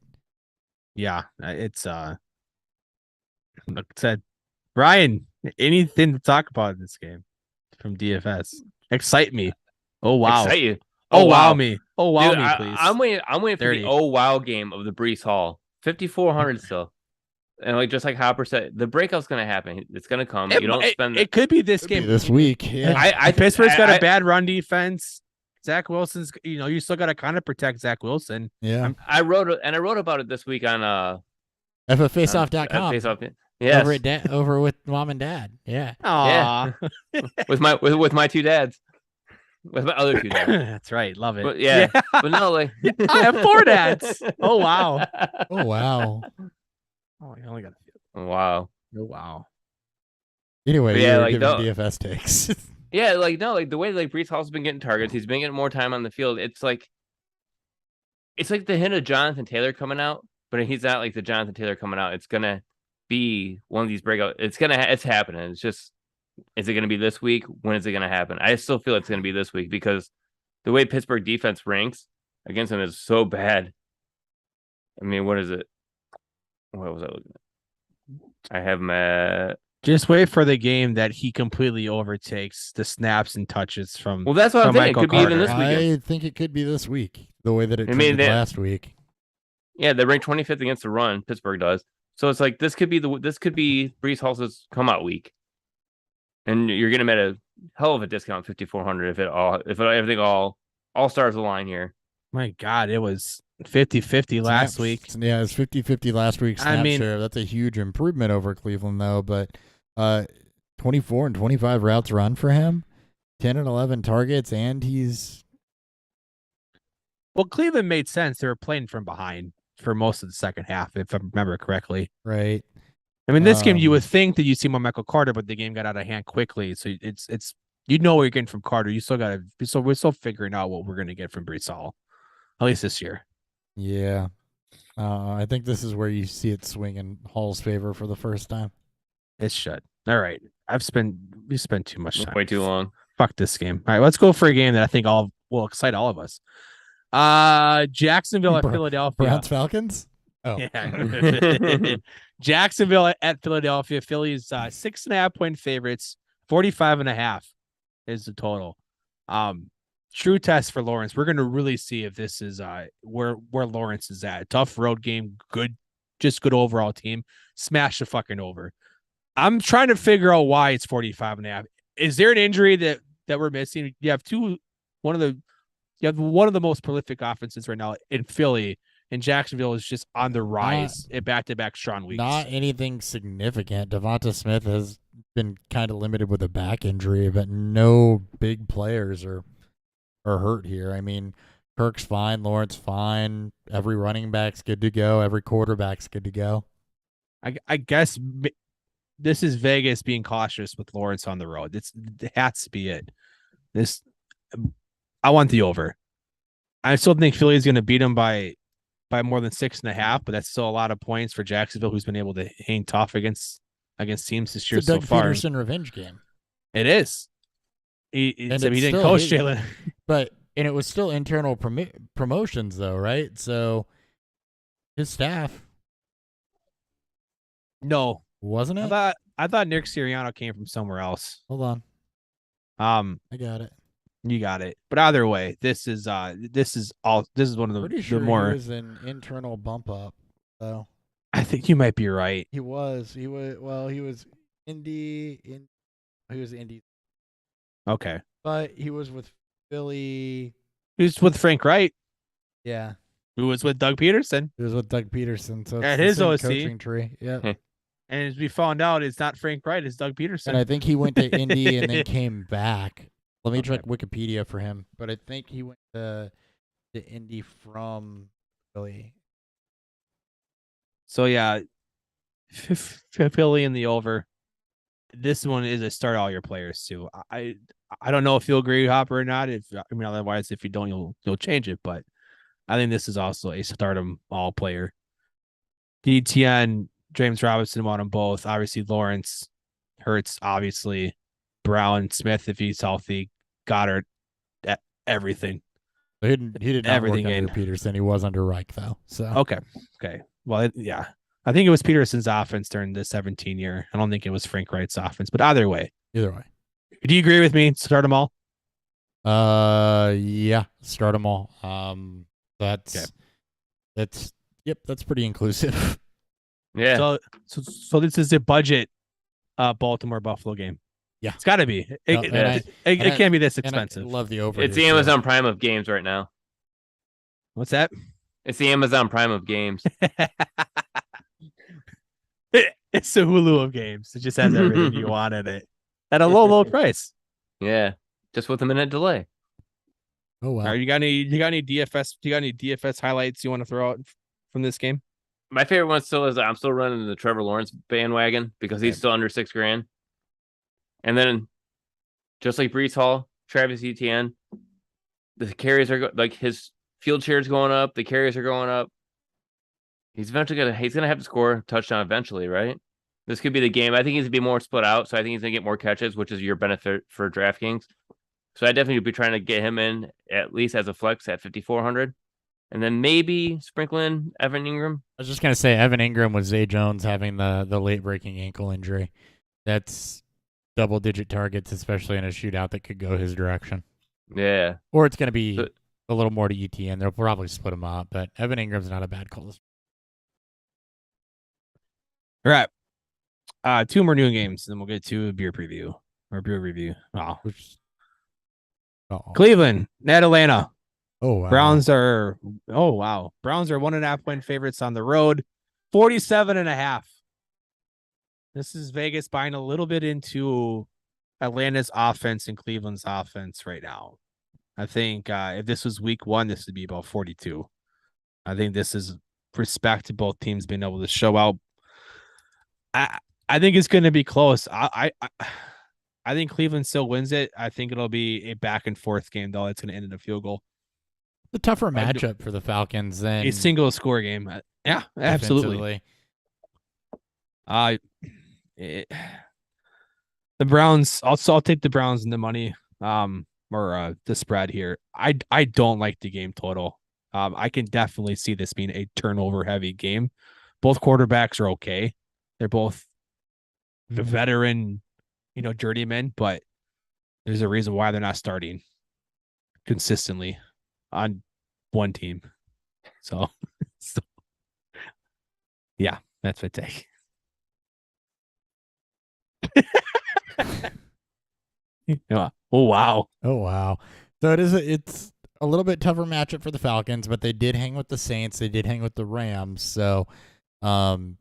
Yeah, it's like I said, Brian, anything to talk about in this game from DFS? Excite me. Oh wow. Excite you. Oh wow me. Oh wow Dude, me, please. I'm waiting for 30. the oh wow game of the Brees Hall. 5,400 still. And like just like Hopper said, the breakout's gonna happen. It's gonna come. You don't spend it could be this game. This week. Yeah. Pittsburgh's got a bad run defense. Zach Wilson's, you still gotta kind of protect Zach Wilson. Yeah. I wrote about it this week on FFaceoff.com. Faceoff. Yes. Over with mom and dad. Yeah. Aw. Yeah. with my two dads. With my other two dads. That's right. Love it. But yeah. But no, like I have 4 dads. Oh wow. Oh wow. Oh, I only got a few. Wow. Oh wow. Anyway, but yeah, you were like giving DFS takes. Yeah, like no, like the way like Brees Hall's been getting targets, he's been getting more time on the field. It's like the hint of Jonathan Taylor coming out, but he's not like the Jonathan Taylor coming out. It's gonna be one of these breakout. It's happening. It's just, is it gonna be this week? When is it gonna happen? I still feel it's gonna be this week because the way Pittsburgh defense ranks against him is so bad. I mean, what is it? What was I looking at? I have him at. Just wait for the game that he completely overtakes the snaps and touches from. Well, that's what I'm thinking. It Michael could be even Carter. this weekend. I think it could be this week, the way that it I mean, trended last week. Yeah, they ranked 25th against the run. Pittsburgh does. So it's like this could be Brees Hall's come out week, and you're getting him at a hell of a discount, 5,400 if everything all stars align here. My God, it was 50-50 last week. Yeah, it was 50-50 last week. Snap share. That's a huge improvement over Cleveland, though. But 24 and 25 routes run for him, 10 and 11 targets, and he's. Well, Cleveland made sense. They were playing from behind for most of the second half, if I remember correctly. Right. I mean, this game you would think that you see more Michael Carter, but the game got out of hand quickly. So it's what you're getting from Carter. You still got to. So we're still figuring out what we're going to get from Brees Hall, at least this year. Yeah. I think this is where you see it swing in Hall's favor for the first time. It should. All right. We spent too much time. Way too long. Fuck this game. All right, let's go for a game that I think will excite all of us. Jacksonville at Philadelphia. Browns Falcons? Oh. Yeah. Jacksonville at Philadelphia. Philly's 6.5-point favorites. 45.5 is the total. True test for Lawrence. We're going to really see if this is where Lawrence is at. Tough road game, good overall team. Smash the fucking over. I'm trying to figure out why it's 45.5. Is there an injury that we're missing? You have one of the most prolific offenses right now in Philly, and Jacksonville is just on the rise at back-to-back strong weeks. Not anything significant. Devonta Smith has been kind of limited with a back injury, but no big players are hurt here. I mean, Kirk's fine, Lawrence fine, every running back's good to go, every quarterback's good to go. I guess this is Vegas being cautious with Lawrence on the road. It has to be it. I want the over. I still think Philly is going to beat them by more than 6.5, but that's still a lot of points for Jacksonville, who's been able to hang tough against teams this year so far. It's a Doug Peterson revenge game. It is. He didn't coach Jalen. But it was still internal promotions, though, right? So his staff. No. Wasn't it? I thought Nick Sirianni came from somewhere else. Hold on. I got it. You got it. But either way, this is one of the Pretty sure more. He was an internal bump up, though. I think you might be right. He was. He was Indy. He was Indy. Okay. But he was with Philly. He was with Frank Wright. Yeah. Who was with Doug Peterson. He was with Doug Peterson. So at his OC coaching tree. Yeah. And as we found out, it's not Frank Wright, it's Doug Peterson. And I think he went to Indy and then came back. Let me check Wikipedia for him. But I think he went to Indy from Philly. So yeah, Philly in the over. This one is a start all your players too. I don't know if you'll agree, Hopper, or not. Otherwise, if you don't, you'll change it. But I think this is also a stardom all player. DTN, James Robinson want them both. Obviously, Lawrence, Hurts, obviously, Brown, Smith if he's healthy, Goddard. everything. He did not Everything work under in. Peterson. He was under Reich, though. So Okay. Well, yeah. I think it was Peterson's offense during the 17 year. I don't think it was Frank Wright's offense, but either way. Either way. Do you agree with me? Start them all? Yeah, start them all. That's pretty inclusive. Yeah. So this is a budget Baltimore Buffalo game. Yeah. It's got to be. It can't be this expensive. I love the over. It's the Amazon Prime of games right now. What's that? It's the Amazon Prime of games. It's the Hulu of games. It just has everything you want in it at a low price. Yeah, just with a minute delay. Oh wow! All right, you got any DFS? Do you got any DFS highlights you want to throw out from this game? My favorite one still is I'm still running the Trevor Lawrence bandwagon because he's still under $6,000. And then, just like Breece Hall, Travis Etienne, the carries are like his field share is going up. The carries are going up. He's gonna have to score a touchdown eventually, right? This could be the game. I think he's gonna be more split out, so I think he's gonna get more catches, which is your benefit for DraftKings. So I definitely would be trying to get him in at least as a flex at 5,400, and then maybe sprinkle in Evan Ingram. I was just gonna say Evan Ingram with Zay Jones having the late breaking ankle injury. That's double-digit targets, especially in a shootout that could go his direction. Yeah. Or it's going to be a little more to ETN. They'll probably split him up, but Evan Ingram's not a bad call. All right. 2 more noon games, then we'll get to a beer preview or beer review. Cleveland at Atlanta. Oh, wow. Browns are 1.5 point favorites on the road. 47.5. This is Vegas buying a little bit into Atlanta's offense and Cleveland's offense right now. I think if this was week 1, this would be about 42. I think this is respect to both teams being able to show out. I think it's going to be close. I think Cleveland still wins it. I think it'll be a back and forth game, though. It's going to end in a field goal. The tougher matchup for the Falcons than a single score game. Yeah, absolutely. The Browns. I'll take the Browns in the money. Or the spread here. I don't like the game total. I can definitely see this being a turnover heavy game. Both quarterbacks are okay. They're both the veteran, journeymen, but there's a reason why they're not starting consistently on one team. So yeah, that's my take. Oh wow. So it's a little bit tougher matchup for the Falcons, but they did hang with the Saints. They did hang with the Rams. So, I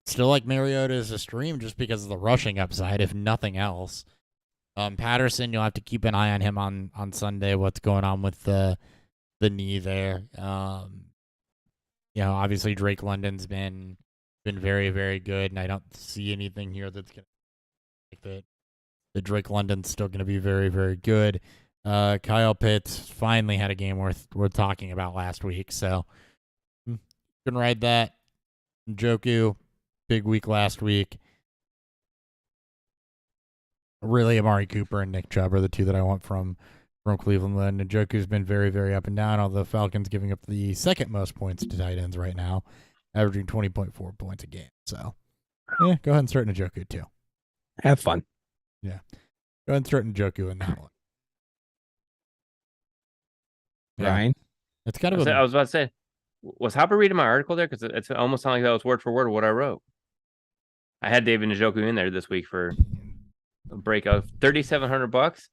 still like Mariota as a stream just because of the rushing upside, if nothing else. Patterson, you'll have to keep an eye on him on Sunday. What's going on with the knee there? Obviously Drake London's been very, very good, and I don't see anything here that's gonna make that. The Drake London's still going to be very, very good. Kyle Pitts finally had a game worth talking about last week, so can ride that. Njoku, big week last week. Really, Amari Cooper and Nick Chubb are the two that I want from Cleveland. Njoku's been very, very up and down, although Falcons giving up the second most points to tight ends right now, averaging 20.4 points a game. So, go ahead and start Njoku too. Have fun. Yeah. Go ahead and start Njoku in that one. Yeah. Ryan? It's kind of I was about to say, was Hopper reading my article there? Because it's almost sounded like that was word for word what I wrote. I had David Njoku in there this week for a breakout. $3,700.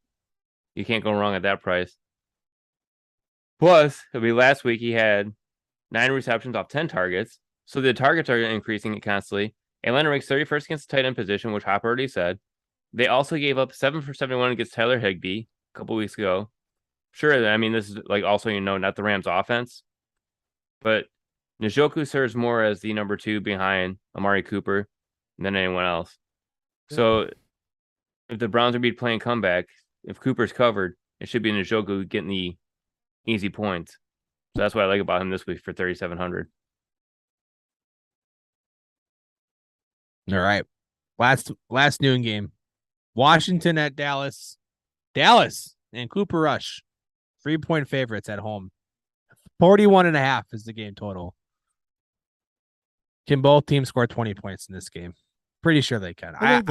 You can't go wrong at that price. Plus, last week he had 9 receptions off 10 targets. So the targets are increasing constantly. Atlanta ranks 31st against the tight end position, which Hopper already said. They also gave up 7 for 71 against Tyler Higbee a couple weeks ago. Sure, I mean, this is also, not the Rams offense, but Njoku serves more as the number 2 behind Amari Cooper than anyone else. Yeah. So if the Browns are playing comeback, if Cooper's covered, it should be Njoku getting the easy points. So that's what I like about him this week for 3,700. All right. Last noon game. Washington at Dallas. Dallas and Cooper Rush, 3-point favorites at home. 41.5 is the game total. Can both teams score 20 points in this game? Pretty sure they can. I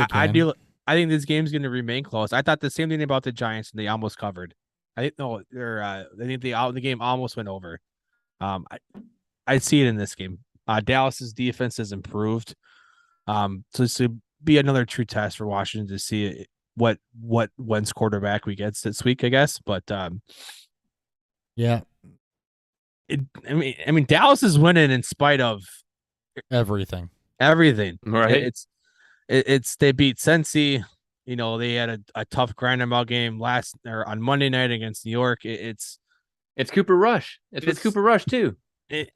think this game's going to remain close. I thought the same thing about the Giants, and they almost covered. I think the game almost went over. I see it in this game. Dallas's defense has improved. So this would be another true test for Washington to see what Wentz quarterback we get this week, I guess. But yeah, I mean, Dallas is winning in spite of everything. Right. It's they beat Cincy. You know, they had a tough grind-em-out game on Monday night against New York. It's Cooper Rush. It's Cooper Rush too. The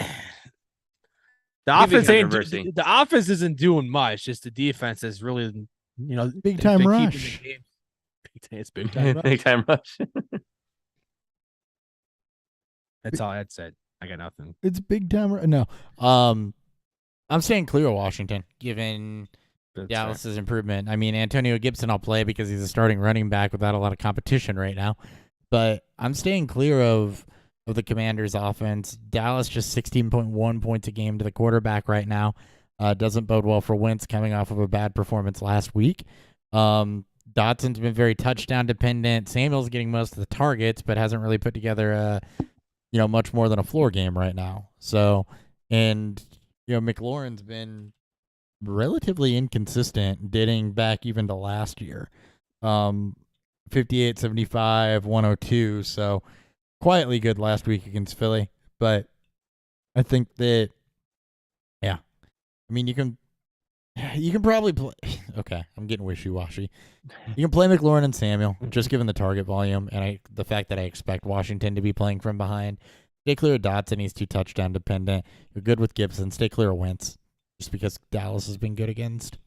offense isn't doing much. Just the defense is really, big time rush. It's big time rush. Big time rush. That's all I'd said. I got nothing. It's big time. No. I'm staying clear of Washington, given Dallas's improvement. I mean, Antonio Gibson I'll play because he's a starting running back without a lot of competition right now. But I'm staying clear of the Commanders' offense. Dallas just 16.1 points a game to the quarterback right now. Doesn't bode well for Wentz coming off of a bad performance last week. Dotson's been very touchdown dependent. Samuel's getting most of the targets, but hasn't really put together much more than a floor game right now. So, and McLaurin's been relatively inconsistent, dating back even to last year. 58, 75, 102. So quietly good last week against Philly. But I think that, yeah. I mean, you can probably play. Okay, I'm getting wishy-washy. You can play McLaurin and Samuel, just given the target volume and the fact that I expect Washington to be playing from behind. Stay clear of Dotson. He's too touchdown dependent. You're good with Gibson. Stay clear of Wentz, just because Dallas has been good against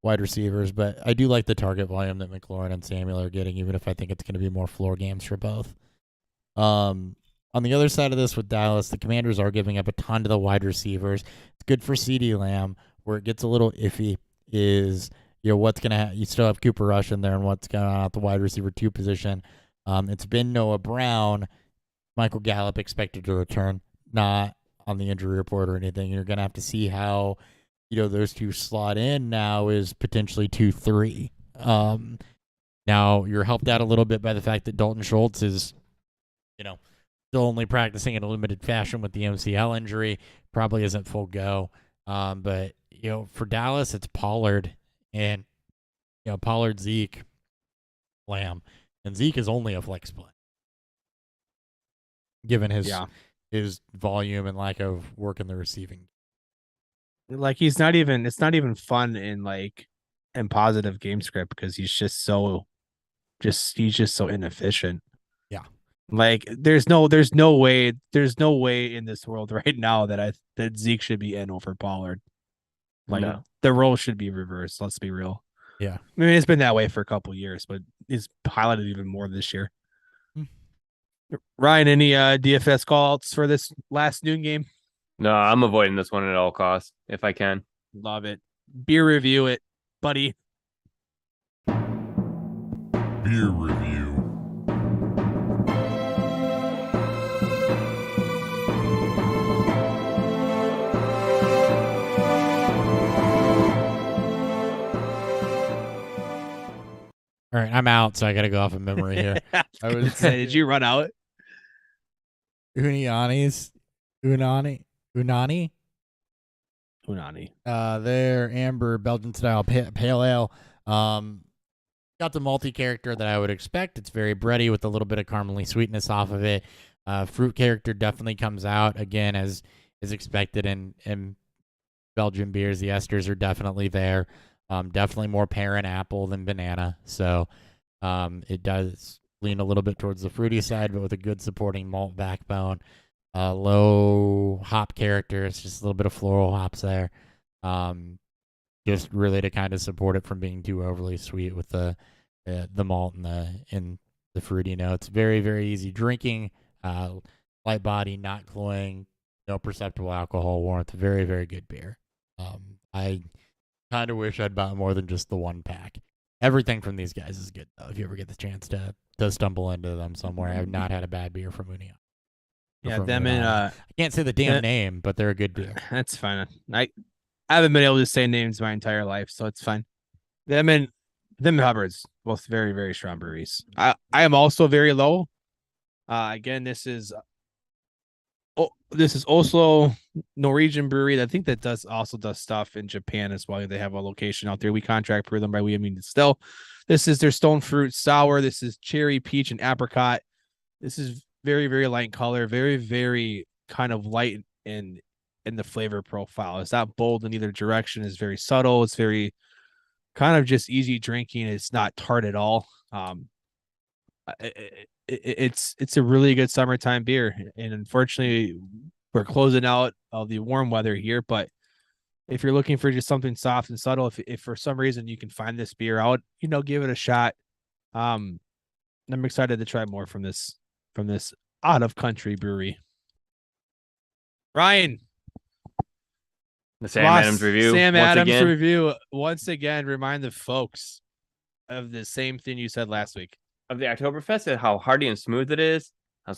wide receivers. But I do like the target volume that McLaurin and Samuel are getting, even if I think it's going to be more floor games for both. On the other side of this with Dallas, the Commanders are giving up a ton to the wide receivers. It's good for CeeDee Lamb. Where it gets a little iffy is, what's going to you still have Cooper Rush in there and what's going on at the wide receiver 2 position. It's been Noah Brown, Michael Gallup expected to return, not on the injury report or anything. You're going to have to see how, those two slot in now is potentially 2-3. Now you're helped out a little bit by the fact that Dalton Schultz is, still only practicing in a limited fashion with the MCL injury, probably isn't full go. But for Dallas, it's Pollard and Pollard, Zeke, Lamb, and Zeke is only a flex play, given his volume and lack of work in the receiving. Like it's not even fun in positive game script because he's just so inefficient. Yeah. Like there's no way in this world right now that Zeke should be in over Pollard. No. The role should be reversed. Let's be real. Yeah. I mean, it's been that way for a couple of years, but it's highlighted even more this year. Ryan, any DFS calls for this last noon game? No, I'm avoiding this one at all costs if I can. Love it. Beer review it, buddy. Beer review. All right, I'm out, so I got to go off of memory here. I was say, did you run out? Unani. They're amber Belgian style pale ale. Got the malty character that I would expect. It's very bready with a little bit of caramely sweetness off of it. Fruit character definitely comes out again as is expected in Belgian beers. The esters are definitely there. Definitely more pear and apple than banana. So it does lean a little bit towards the fruity side, but with a good supporting malt backbone. Low hop character. It's just a little bit of floral hops there. Just really to kind of support it from being too overly sweet with the malt and the fruity notes. Very, very easy drinking. Light body, not cloying, no perceptible alcohol warmth. Very, very good beer. I kind of wish I'd bought more than just the one pack. Everything from these guys is good, though. If you ever get the chance to stumble into them somewhere, I've not had a bad beer from Union. Yeah, them and I can't say the damn name, but they're a good beer. That's fine. I haven't been able to say names my entire life, so it's fine. Them and Hubbard's, both very, very strong breweries. I am also very low. Again, this is Oslo Norwegian brewery. I think that also does stuff in Japan as well. They have a location out there. We contract for them by we mean still. This is their stone fruit sour. This is cherry, peach, and apricot. This is very, very light color, very, very kind of light in the flavor profile. It's not bold in either direction. It's very subtle. It's very kind of just easy drinking. It's not tart at all. It's a really good summertime beer, and unfortunately we're closing out of the warm weather here, but if you're looking for just something soft and subtle, if for some reason you can find this beer out, give it a shot. I'm excited to try more from this out of country brewery. Ryan, the Sam Adams review once again. Remind the folks of the same thing you said last week of the Oktoberfest and how hearty and smooth it is. I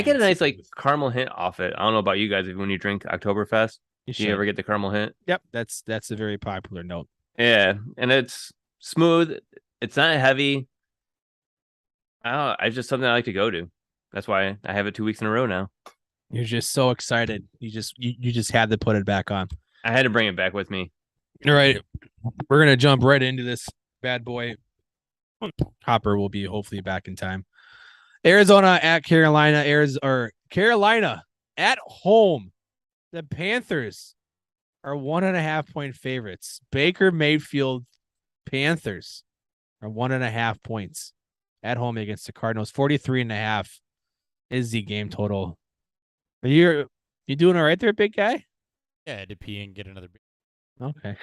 get a nice caramel hint off it. I don't know about you guys when you drink Oktoberfest. Do you ever get the caramel hint? Yep, that's a very popular note. Yeah, and it's smooth. It's not heavy. I don't know. It's just something I like to go to. That's why I have it 2 weeks in a row now. You're just so excited. You just had to put it back on. I had to bring it back with me. All right, we're gonna jump right into this bad boy. Hopper will be hopefully back in time. Arizona at Carolina. Carolina at home. The Panthers are 1.5 point favorites. Baker Mayfield Panthers are 1.5 points at home against the Cardinals. 43.5 is the game total. You doing all right there, big guy? Yeah, I had to pee and get another beer. Okay.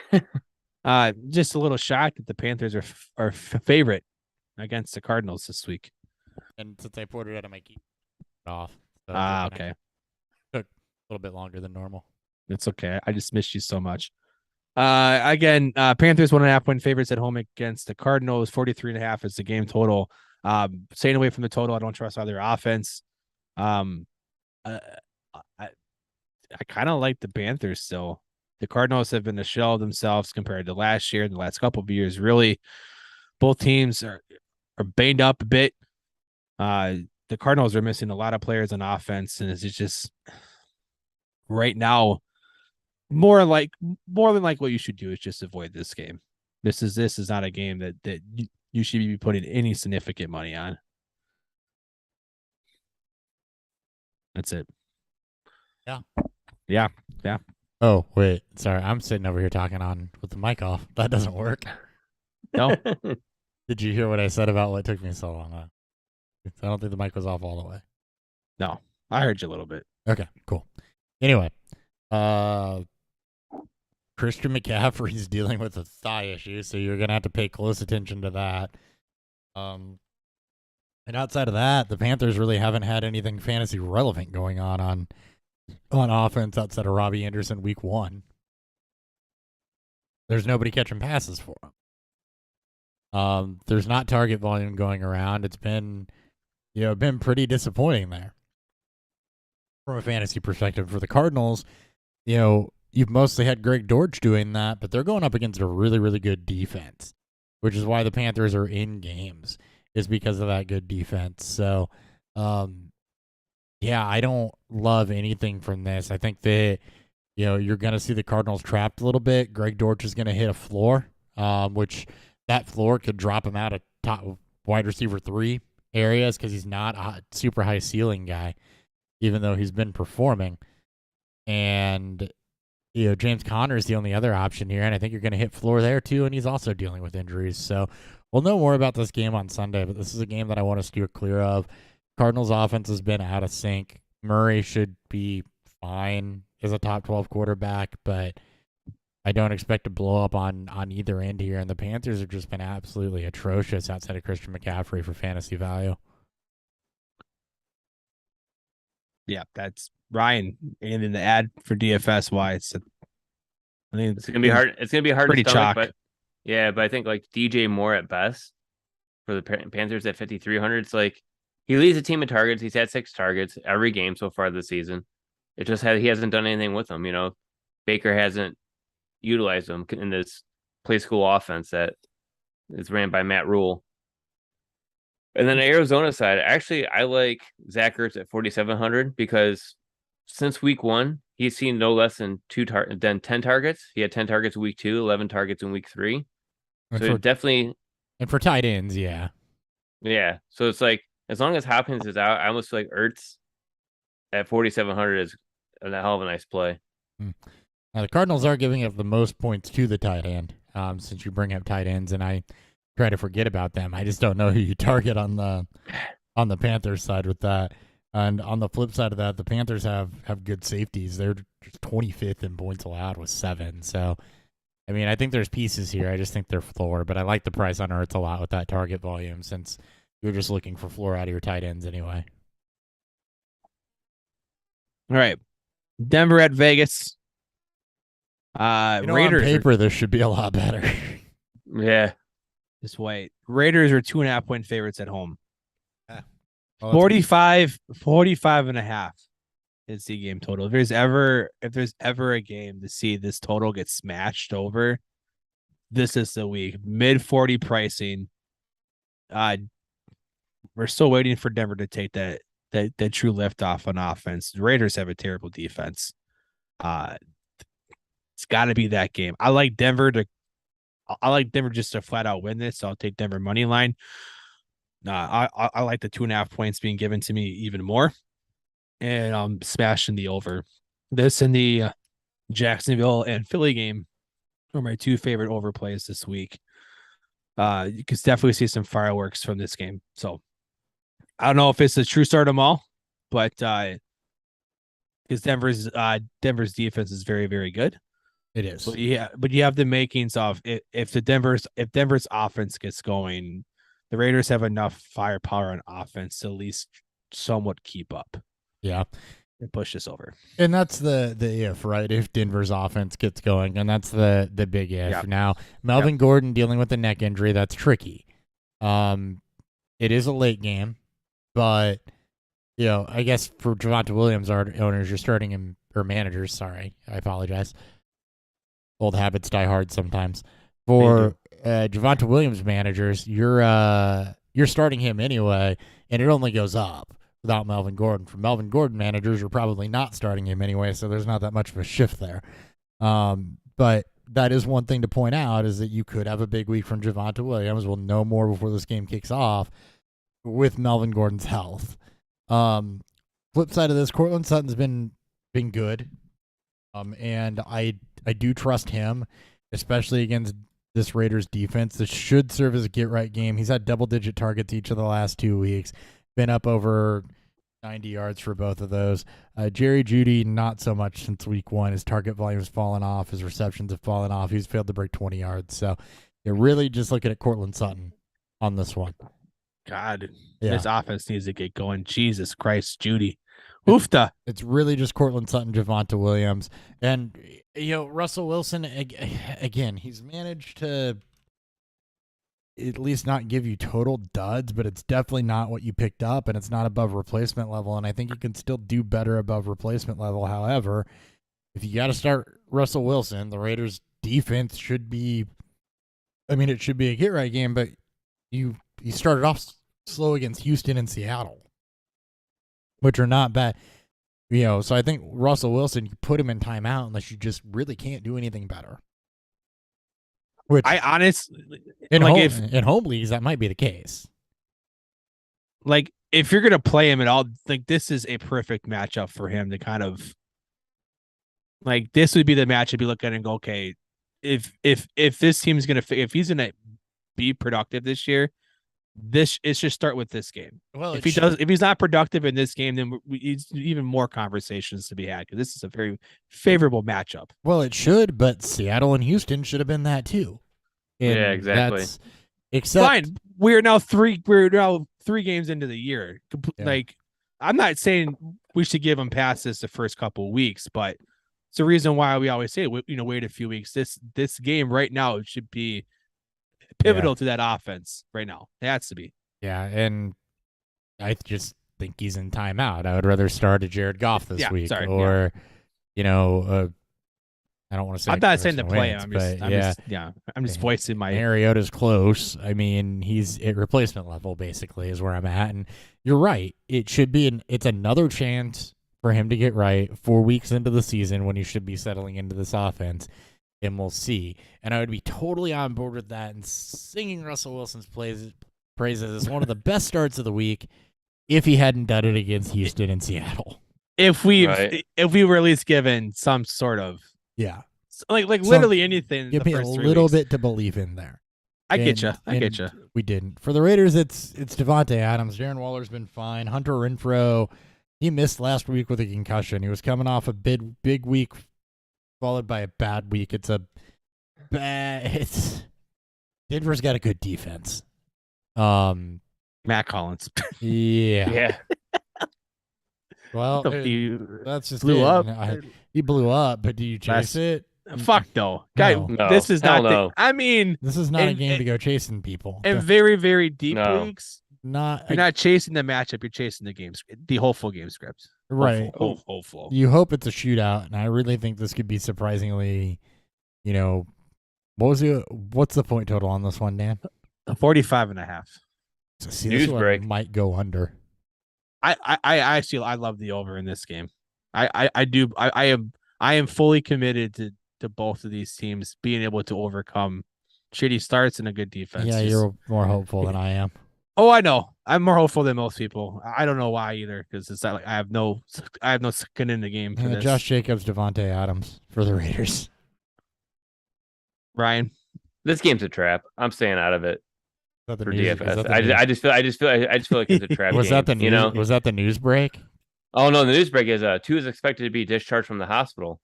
Just a little shocked that the Panthers are favorite against the Cardinals this week. And since I poured it out of my key off. So okay. Took a little bit longer than normal. It's okay. I just missed you so much. Again, Panthers 1.5 point favorites at home against the Cardinals. 43.5 is the game total. Staying away from the total. I don't trust either offense. I kind of like the Panthers still. The Cardinals have been a shell of themselves compared to last year and the last couple of years. Really, both teams are banged up a bit. The Cardinals are missing a lot of players on offense, and it's just right now more than like what you should do is just avoid this game. This is not a game that you should be putting any significant money on. That's it. Yeah. Oh, wait. Sorry. I'm sitting over here talking on with the mic off. That doesn't work. No. Did you hear what I said about what took me so long? I don't think the mic was off all the way. No. I heard you a little bit. Okay, cool. Anyway, Christian McCaffrey's dealing with a thigh issue, so you're going to have to pay close attention to that. And outside of that, the Panthers really haven't had anything fantasy relevant going on offense outside of Robbie Anderson week 1. There's nobody catching passes for him. There's not target volume going around. It's been pretty disappointing there. From a fantasy perspective for the Cardinals, you've mostly had Greg Dortch doing that, but they're going up against a really, really good defense, which is why the Panthers are in games, is because of that good defense. So, I don't love anything from this. I think that, you're going to see the Cardinals trapped a little bit. Greg Dortch is going to hit a floor, which that floor could drop him out of top wide receiver 3 areas because he's not a super high ceiling guy, even though he's been performing. And, James Conner is the only other option here, and I think you're going to hit floor there too, and he's also dealing with injuries. So we'll know more about this game on Sunday, but this is a game that I want to steer clear of. Cardinals offense has been out of sync. Murray should be fine as a top 12 quarterback, but I don't expect to blow up on either end here, and the Panthers have just been absolutely atrocious outside of Christian McCaffrey for fantasy value. Yeah, that's Ryan. Anything to add for DFS wise? I think it's gonna be hard. It's gonna be hard pretty to stomach, chalk. Yeah, but I think like DJ Moore at best for the Panthers at 5,300. It's like he leads the team in targets. He's had 6 targets every game so far this season. It just he hasn't done anything with them. Baker hasn't utilized them in this play school offense that is ran by Matt Rule. And then the Arizona side, actually, I like Zach Ertz at 4,700 because since week 1, he's seen no less than 10 targets. He had 10 targets in week 2, 11 targets in week 3. So definitely. And for tight ends, yeah. Yeah. So it's like, as long as Hopkins is out, I almost feel like Ertz at 4,700 is a hell of a nice play. Now, the Cardinals are giving up the most points to the tight end, since you bring up tight ends, and I try to forget about them. I just don't know who you target on the Panthers side with that. And on the flip side of that, the Panthers have good safeties. They're 25th in points allowed with 7. So, I mean, I think there's pieces here. I just think they're floor, but I like the price on Ertz a lot with that target volume since you're just looking for floor out of your tight ends anyway. All right. Denver at Vegas. Raiders. On paper, this should be a lot better. Yeah. Just wait. Raiders are 2.5-point favorites at home. Yeah. 45 and a half is the game total. If there's ever a game to see this total get smashed over, this is the week. Mid 40 pricing. We're still waiting for Denver to take that true lift off on offense. The Raiders have a terrible defense. It's got to be that game. I like Denver just to flat out win this. So I'll take Denver money line. I like the 2.5 points being given to me even more, and I'm smashing the over. This and the Jacksonville and Philly game are my 2 favorite overplays this week. You can definitely see some fireworks from this game. So I don't know if it's the true start of them all, but because Denver's defense is very, very good. It is. But you have the makings of if Denver's offense gets going, the Raiders have enough firepower on offense to at least somewhat keep up. Yeah. And push this over. And that's the if, right? If Denver's offense gets going, and that's the big if. Yep. Now, Melvin Gordon dealing with a neck injury, that's tricky. It is a late game, but I guess for Javonte Williams, our owners, you're starting him, or managers, sorry, I apologize. Old habits die hard sometimes. For Javonte Williams managers, you're starting him anyway, and it only goes up without Melvin Gordon. For Melvin Gordon managers, you're probably not starting him anyway, so there's not that much of a shift there. But that is one thing to point out, is that you could have a big week from Javonte Williams. We'll know more before this game kicks off with Melvin Gordon's health. Flip side of this, Courtland Sutton's been good. And I do trust him, especially against this Raiders defense. This should serve as a get-right game. He's had double-digit targets each of the last 2 weeks. Been up over 90 yards for both of those. Jerry Jeudy, not so much since week 1. His target volume has fallen off. His receptions have fallen off. He's failed to break 20 yards. So you're really just looking at Courtland Sutton on this one. God, this offense needs to get going. Jesus Christ, Jeudy. Oofta. It's really just Courtland Sutton, Javonte Williams. And, Russell Wilson, again, he's managed to at least not give you total duds, but it's definitely not what you picked up, and it's not above replacement level. And I think you can still do better above replacement level. However, if you got to start Russell Wilson, the Raiders' defense should be, it should be a get-right game, but you started off slow against Houston and Seattle, which are not bad. So I think Russell Wilson, you put him in timeout unless you just really can't do anything better. Which I honestly, in home leagues, that might be the case. Like, if you're gonna play him at all, like, this is a perfect matchup for him to kind of, like, this would be the matchup you look at and go, okay, if this team's gonna, if he's gonna be productive this year, it should start with this game. Well, if he's not productive in this game, then it's even more conversations to be had, because this is a very favorable matchup. Well, it should, but Seattle and Houston should have been that too. And yeah, exactly. Except fine, we're now three games into the year. Yeah. Like, I'm not saying we should give them passes the first couple of weeks, but it's the reason why we always say, wait a few weeks. This game right now, it should be pivotal to that offense right now. It has to be. Yeah, and I just think he's in timeout. I would rather start a Jared Goff this week, or I don't want to say. I'm not saying to play him. I'm just voicing my. Mariota's close. I mean, he's at replacement level, basically, is where I'm at. And you're right. It should be it's another chance for him to get right 4 weeks into the season when he should be settling into this offense, and we'll see. And I would be totally on board with that and singing Russell Wilson's praises as one of the best starts of the week if he hadn't done it against Houston and Seattle. If we were at least given some sort of like literally anything. Give me a little bit to believe in there. I get you. We didn't. For the Raiders, it's Devontae Adams. Darren Waller's been fine. Hunter Renfrow, he missed last week with a concussion. He was coming off a big week followed by a bad week. Denver's got a good defense. Matt Collins. Yeah. Well, that's just blew up. He blew up, but do you chase it? Fuck no, guy. No. This is not. No. I mean, this is not a game to go chasing people. In very, very deep leagues, you're not chasing the matchup. You're chasing the hopeful game script. Right. Hopeful. You hope it's a shootout, and I really think this could be surprisingly. What's the point total on this one, Dan? 45.5. So see, this one might go under. I love the over in this game. I do. I am fully committed to both of these teams being able to overcome shitty starts and a good defense. Yeah, you're more hopeful than I am. Oh, I know. I'm more hopeful than most people. I don't know why either, because it's not like I have no skin in the game for this. Josh Jacobs, Devontae Adams for the Raiders. Ryan, this game's a trap. I'm staying out of it. For DFS, I just feel like it's a trap. Was game, that the news? Was that the news break? Oh no, the news break is Tua is expected to be discharged from the hospital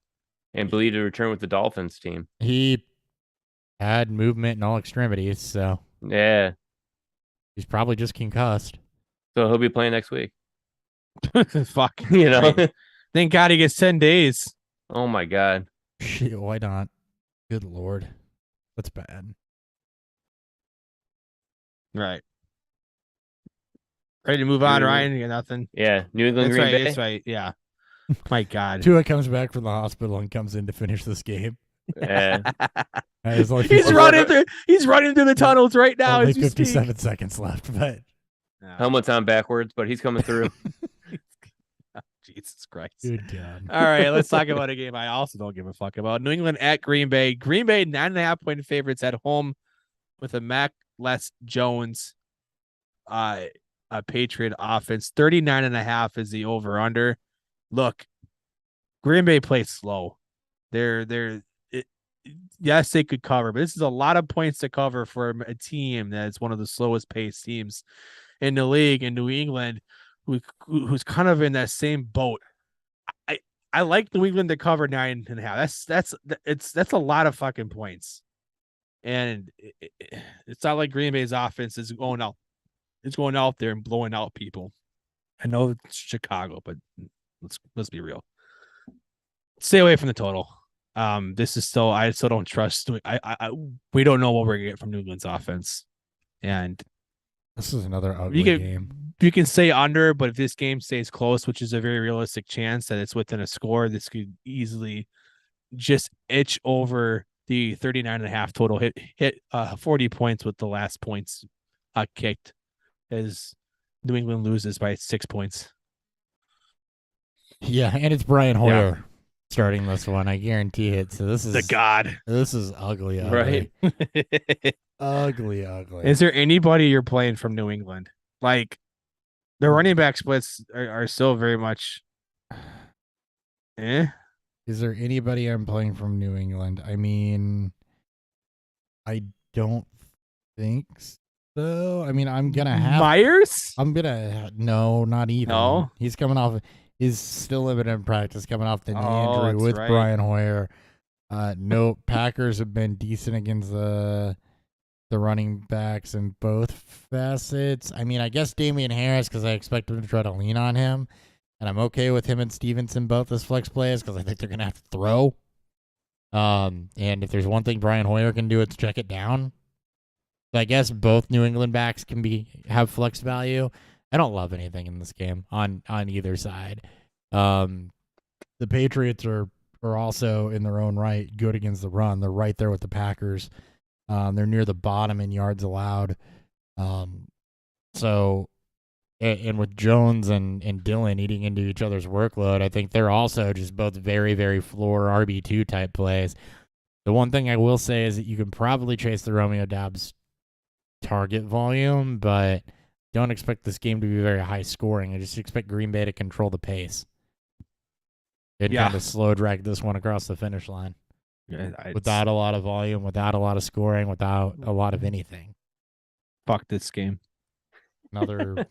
and believed to return with the Dolphins team. He had movement in all extremities, so yeah, he's probably just concussed. So he'll be playing next week. Fuck, Right. Thank God he gets 10 days. Oh my God. Shit, why not? Good Lord, that's bad. Right. Ready to move on, Ryan? You got nothing? Yeah. New England Green Bay. That's right. Yeah. My God. Tua comes back from the hospital and comes in to finish this game. Yeah. He's running through the tunnels right now. Only 57 seconds left, but helmet's on backwards, but he's coming through. Jesus Christ. Good God. All right, let's talk about a game I also don't give a fuck about. New England at Green Bay. Green Bay 9.5-point favorites at home with a Mac less Jones a Patriot offense. 39.5 is the over under. Look, Green Bay plays slow. Yes, they could cover, but this is a lot of points to cover for a team that's one of the slowest paced teams in the league in New England, who's kind of in that same boat. I like New England to cover 9.5. That's a lot of fucking points. And it's not like Green Bay's offense is going out. It's going out there and blowing out people. I know it's Chicago, but let's be real. Stay away from the total. This is still. I still don't trust. We don't know what we're gonna get from New England's offense, and this is another ugly game. You can say under, but if this game stays close, which is a very realistic chance that it's within a score, this could easily just itch over the 39.5 total. Hit 40 points with the last points kicked as New England loses by 6 points. Yeah, and it's Brian Hoyer starting this one. I guarantee it. So this is the God. This is ugly. Right. ugly. Is there anybody you're playing from New England? Like the running back splits are still very much. Is there anybody I'm playing from New England? I mean, I don't think so. I mean, I'm gonna have Myers. No, not even. No, he's coming off. He's still limited in practice, coming off the knee injury with Brian Hoyer. No, Packers have been decent against the running backs in both facets. I mean, I guess Damien Harris, because I expect him to try to lean on him. And I'm okay with him and Stevenson both as flex players because I think they're going to have to throw. And if there's one thing Brian Hoyer can do, it's check it down. So I guess both New England backs can have flex value. I don't love anything in this game on either side. The Patriots are also in their own right good against the run. They're right there with the Packers. They're near the bottom in yards allowed. So, and with Jones and Dillon eating into each other's workload, I think they're also just both very, very floor RB2 type plays. The one thing I will say is that you can probably chase the Romeo Doubs target volume, but don't expect this game to be very high scoring. I just expect Green Bay to control the pace and kind of slow drag this one across the finish line without a lot of volume, without a lot of scoring, without a lot of anything. Fuck this game. Another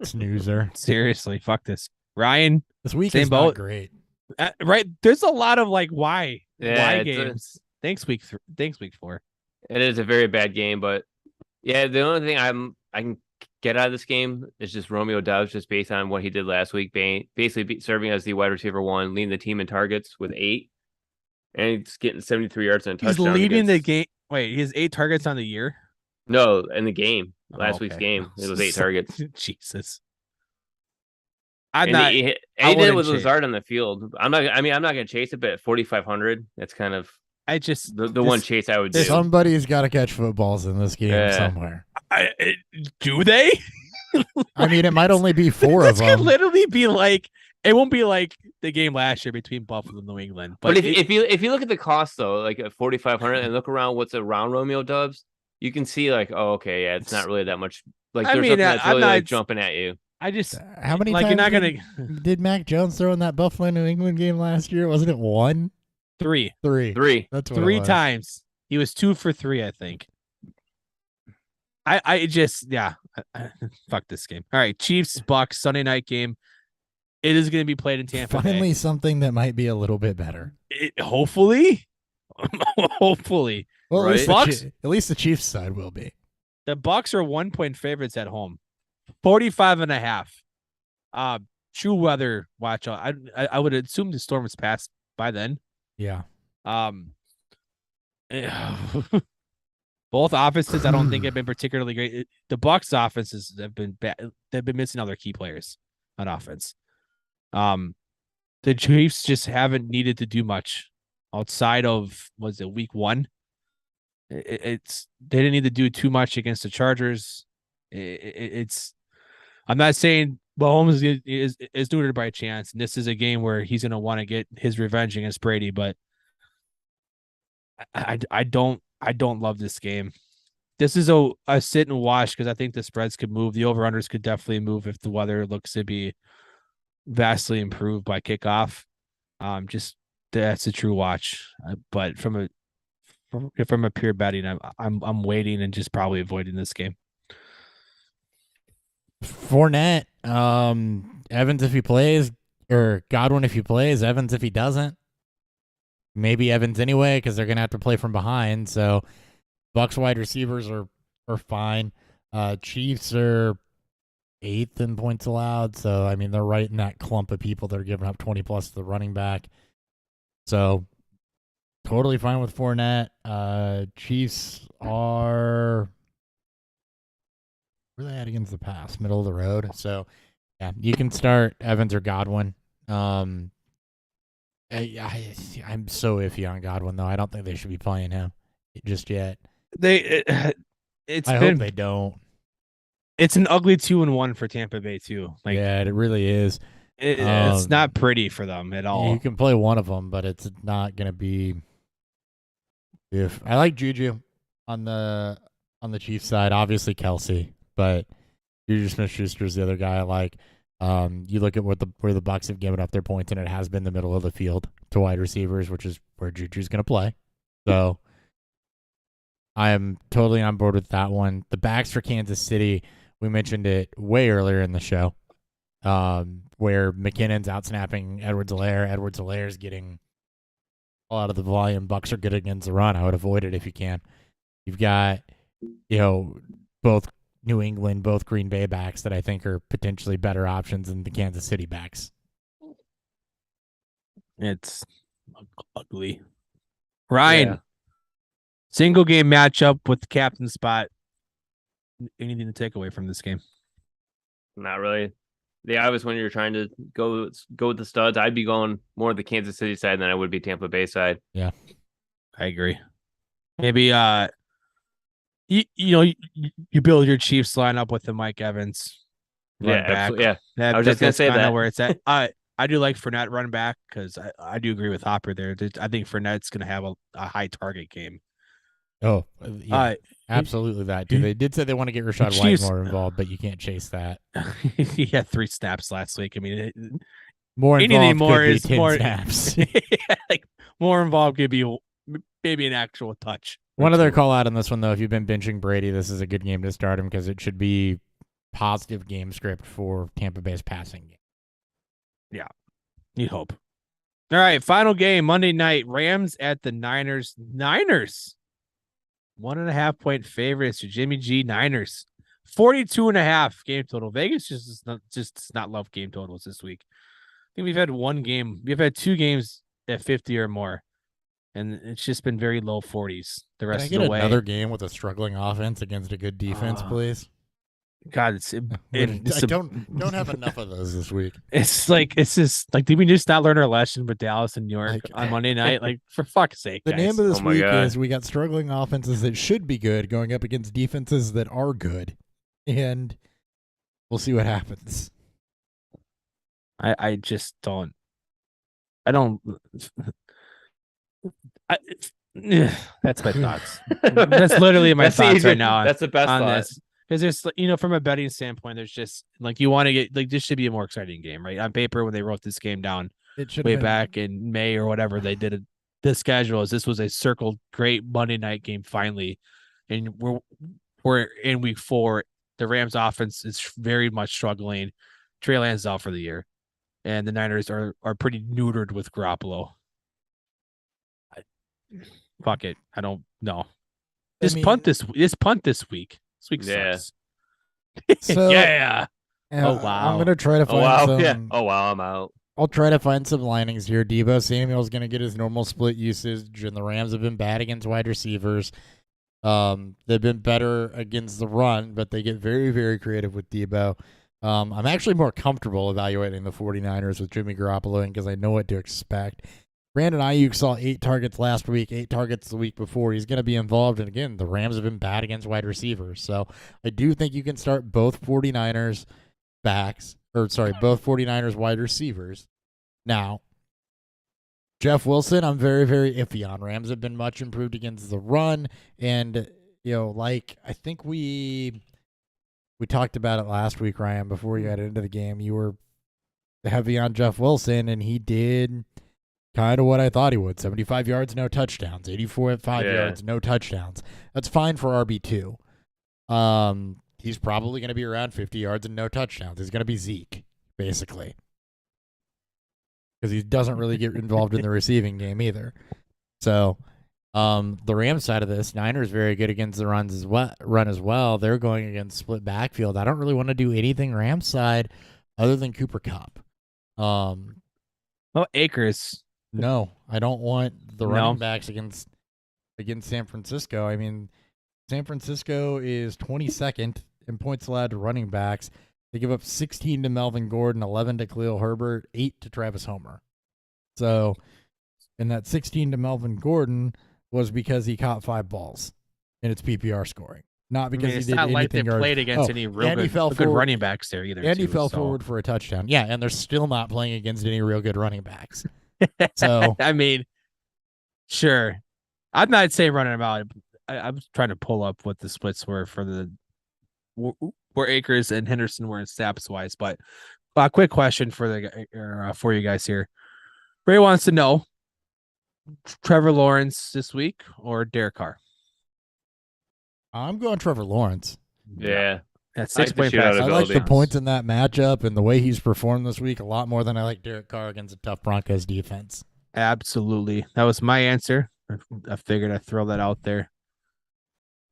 snoozer. Seriously, fuck this. Ryan, this week same is boat. Not great. Right? There's a lot of why games. Thanks week 4. It is a very bad game, but yeah, the only thing I can get out of this game is just Romeo Doubs, just based on what he did last week, basically serving as the wide receiver 1, leading the team in targets with 8, and he's getting 73 yards and a touchdown. He's leading the game. Wait, he has 8 targets on the year? No, in the game. Last week's game, it was 8 targets. Jesus. He did it with Lazard on the field. I'm not going to chase it, but at 4,500, that's kind of the one chase I would do. Somebody's got to catch footballs in this game somewhere. Do they? I mean, it might only be 4 of them. This could literally be like, it won't be like the game last year between Buffalo and New England. But if you look at the cost though, like at 4,500, and look around what's around Romeo Doubs, you can see like, oh, okay, yeah, it's not really that much. Like there's nothing that's really like jumping at you. I just how many times you're not gonna did Mac Jones throw in that Buffalo New England game last year? Wasn't it 1? 3. That's what 3 times. He was 2 for 3, I think. I just fuck this game. All right, Chiefs Bucks Sunday night game. It is going to be played in Tampa. Finally, something that might be a little bit better. Hopefully. Well, right? At least the Chiefs side will be. The Bucks are 1-point favorites at home. 45.5. True weather watch. I would assume the storm was passed by then. Yeah. Both offenses, I don't think have been particularly great. The Bucks offenses have been bad. They've been missing all their key players on offense. The Chiefs just haven't needed to do much outside of week 1. They didn't need to do too much against the Chargers. I'm not saying Mahomes is doing it by chance, and this is a game where he's going to want to get his revenge against Brady. But I don't love this game. This is a sit and watch because I think the spreads could move. The over-unders could definitely move if the weather looks to be vastly improved by kickoff. Just that's a true watch. But from a pure betting, I'm waiting and just probably avoiding this game. Fournette, Evans if he plays, or Godwin if he plays, Evans if he doesn't. Maybe Evans anyway, because they're gonna have to play from behind. So Bucks wide receivers are fine. Chiefs are 8th in points allowed. So I mean they're right in that clump of people that are giving up 20 plus to the running back. So totally fine with Fournette. Chiefs are where are they at against the pass? Middle of the road. So yeah, you can start Evans or Godwin. I'm so iffy on Godwin though. I don't think they should be playing him just yet. I hope they don't. It's an ugly 2-1 for Tampa Bay too. Yeah, it really is. It's not pretty for them at all. You can play one of them, but it's not going to be. If I like Juju on the Chiefs side, obviously Kelsey, but Juju Smith-Schuster is the other guy I like. You look at where the Bucs have given up their points, and it has been the middle of the field to wide receivers, which is where Juju's going to play. So I am totally on board with that one. The backs for Kansas City, we mentioned it way earlier in the show, where McKinnon's out-snapping Edwards-Helaire. Edwards-Helaire is getting a lot of the volume. Bucs are good against the run. I would avoid it if you can. You've got, both New England, both Green Bay backs that I think are potentially better options than the Kansas City backs. It's ugly. Ryan, single game matchup with the captain spot. anything to take away from this game? Not really. The obvious when you're trying to go with the studs, I'd be going more the Kansas City side than I would be Tampa Bay side. Yeah, I agree. Maybe you build your Chiefs lineup with the Mike Evans run back. Absolutely. Yeah, I was just gonna say that. where it's at. I do like Fournette run back because I do agree with Hopper there. I think Fournette's going to have a high target game. Oh, yeah, absolutely that. Dude, they did say they want to get Rashad White more involved, but you can't chase that. He had 3 snaps last week. I mean, more involved more could be is 10 more snaps. like more involved could be maybe an actual touch. One other call out on this one, though. If you've been benching Brady, this is a good game to start him because it should be positive game script for Tampa Bay's passing game. Yeah, you'd hope. All right, final game Monday night. Rams at the Niners. 1.5 point favorites to Jimmy G. Niners. 42.5 game total. Vegas just does not love game totals this week. I think we've had one game. We've had 2 games at 50 or more, and it's just been very low 40s the rest of the way. Can I get another game with a struggling offense against a good defense, please? God, don't have enough of those this week. It's just like, did we just not learn our lesson with Dallas and New York on Monday night? Like, for fuck's sake, the guys. name of this week is we got struggling offenses that should be good going up against defenses that are good, and we'll see what happens. I just don't. I don't. That's my thoughts. That's literally my thoughts right now. That's the best on thought. this. Because there's, from a betting standpoint, there's just like you want to get like this should be a more exciting game, right? On paper, when they wrote this game down way back in May or whatever, they did the schedule as this was a circled great Monday night game finally, and we're in week 4. The Rams offense is very much struggling. Trey Lance is out for the year, and the Niners are pretty neutered with Garoppolo. Fuck it, I don't know. Punt this week. This week sucks. So, yeah. Oh wow! I'm gonna try to find some. Yeah. Oh wow! I'm out. I'll try to find some linings here. Deebo Samuel's gonna get his normal split usage, and the Rams have been bad against wide receivers. They've been better against the run, but they get very, very creative with Deebo. I'm actually more comfortable evaluating the 49ers with Jimmy Garoppolo because I know what to expect. Brandon Ayuk saw 8 targets last week, 8 targets the week before. He's going to be involved. And again, the Rams have been bad against wide receivers. So I do think you can start both 49ers both 49ers wide receivers. Now, Jeff Wilson, I'm very, very iffy on. Rams have been much improved against the run. And, I think we talked about it last week, Ryan, before you got into the game. You were heavy on Jeff Wilson, and he did kind of what I thought he would. 75 yards, no touchdowns. 84.5 yards, no touchdowns. That's fine for RB2. He's probably going to be around 50 yards and no touchdowns. He's going to be Zeke, basically. Because he doesn't really get involved in the receiving game either. So, the Rams side of this, Niners very good against the run as well. They're going against split backfield. I don't really want to do anything Rams side other than Cooper Kupp. Akers. No, I don't want the running backs against San Francisco. I mean, San Francisco is 22nd in points allowed to running backs. They give up 16 to Melvin Gordon, 11 to Khalil Herbert, 8 to Travis Homer. So, and that 16 to Melvin Gordon was because he caught 5 balls in its PPR scoring. Not because he did anything. It's not like they played against any real good running backs there either. And he fell forward for a touchdown. Yeah, and they're still not playing against any real good running backs. So I mean, sure. I'm not saying running them out. I'm trying to pull up what the splits were for where Akers and Henderson were in snaps wise. But a quick question for you guys here. Ray wants to know: Trevor Lawrence this week or Derek Carr? I'm going Trevor Lawrence. Yeah. That's 6 point pass. I like the points in that matchup and the way he's performed this week a lot more than I like Derek Carr against a tough Broncos defense. Absolutely. That was my answer. I figured I'd throw that out there.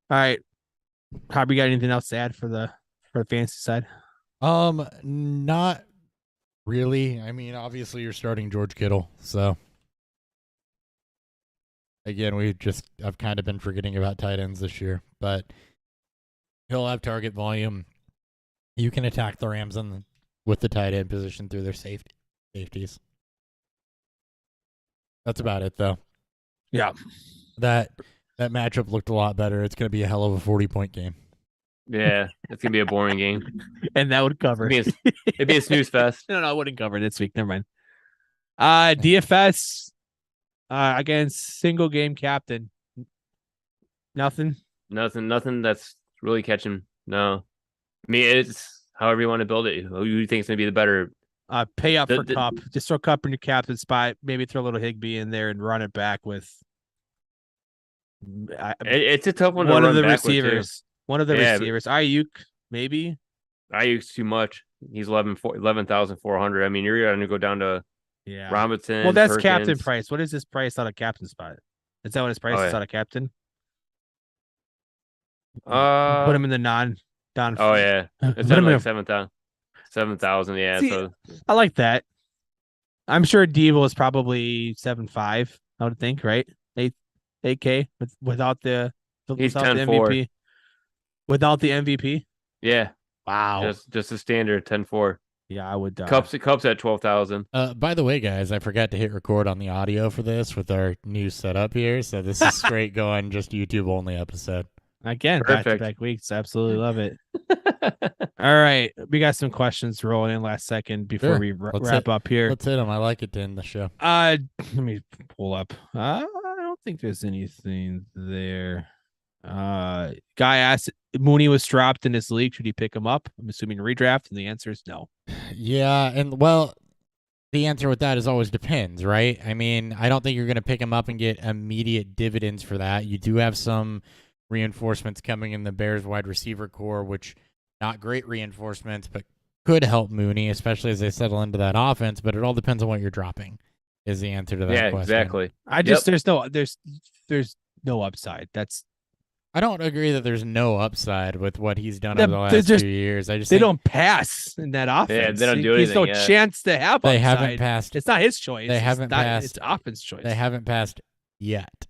All right. Hobby, got anything else to add for the fantasy side? Not really. I mean, obviously you're starting George Kittle, so again, I've kind of been forgetting about tight ends this year, but He'll have target volume. You can attack the Rams with the tight end position through their safeties. That's about it, though. Yeah. That matchup looked a lot better. It's going to be a hell of a 40-point game. Yeah, it's gonna be a boring game. And that would cover. It'd be a snooze fest. No, I wouldn't cover this week. Never mind. DFS against single game captain. Nothing. Nothing that's really catching. No, I mean it's however you want to build it. Who do you think is gonna be the better? Pay up for Cup. Just throw Cup in your captain spot. Maybe throw a little Higbee in there and run it back with. It's a tough one. One to of run the back with, receivers. too. One of the receivers. Ayuk, maybe. Ayuk's too much. He's 11,400. I mean, you're gonna go down to Robinson. Well, that's Perkins. captain price. What is this price out of captain spot? Is that what his price is out of captain? Put him in the non. Oh yeah, it's like 7,000. 7,000. Yeah. See, so I like that. I'm sure Devo is probably 7.5. I would think, right? 8K without the MVP. Without the MVP. Yeah. Wow. Just a standard 10-4. Yeah, I would. Cups at 12,000. By the way, guys, I forgot to hit record on the audio for this with our new setup here, so this is straight going, just YouTube only episode. Again, Perfect. back-to-back weeks. Absolutely love it. All right, we got some questions rolling in last second before we wrap up here. Let's hit them. I like it to end the show. Let me pull up. I don't think there's anything there. Guy asked, Mooney was dropped in this league. Should he pick him up? I'm assuming redraft, and the answer is no. Yeah, and well, the answer with that is always depends, right? I mean, I don't think you're going to pick him up and get immediate dividends for that. You do have some reinforcements coming in the Bears wide receiver core, which not great reinforcements, but could help Mooney, especially as they settle into that offense. But it all depends on what you're dropping. Is the answer to that question? Exactly. There's no upside. I don't agree that there's no upside with what he's done over the last 2 years. They don't pass in that offense. Yeah, they don't do anything. There's no chance to have upside. They haven't passed. It's not his choice. They haven't passed. It's offense choice. They haven't passed yet.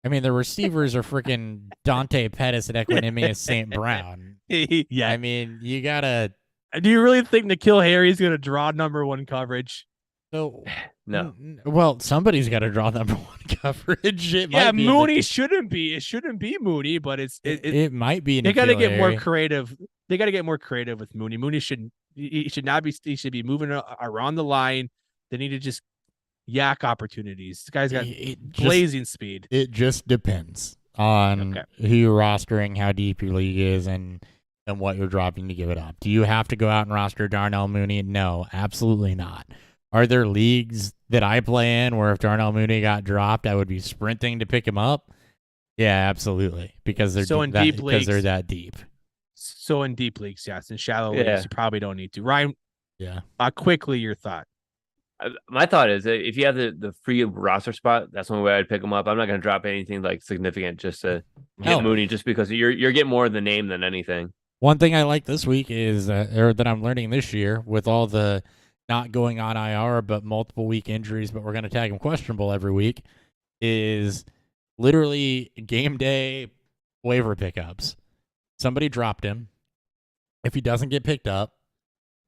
I mean, the receivers are freaking Dante Pettis and Equinemius St. Brown. Yeah. I mean, you gotta. Do you really think N'Keal Harry's gonna draw number one coverage? So, no. Well, somebody's got to draw number one coverage. Mooney shouldn't be. It shouldn't be Mooney, but it might be. They got to get more creative. They got to get more creative with Mooney. Mooney should not be. He should be moving around the line. They need to just yak opportunities. This guy's got blazing speed. It just depends on who you're rostering, how deep your league is, and what you're dropping to give it up. Do you have to go out and roster Darnell Mooney? No, absolutely not. Are there leagues that I play in where if Darnell Mooney got dropped, I would be sprinting to pick him up? Yeah, absolutely, because they're because they're that deep. So in deep leagues, yes. In shallow leagues, you probably don't need to. Ryan, quickly your thought. My thought is that if you have the free roster spot, that's one way I'd pick him up. I'm not going to drop anything like significant just to get Mooney, just because you're getting more of the name than anything. One thing I like this week is, or that I'm learning this year, with all the not going on IR, but multiple week injuries, but we're going to tag him questionable every week, is literally game day waiver pickups. Somebody dropped him. If he doesn't get picked up,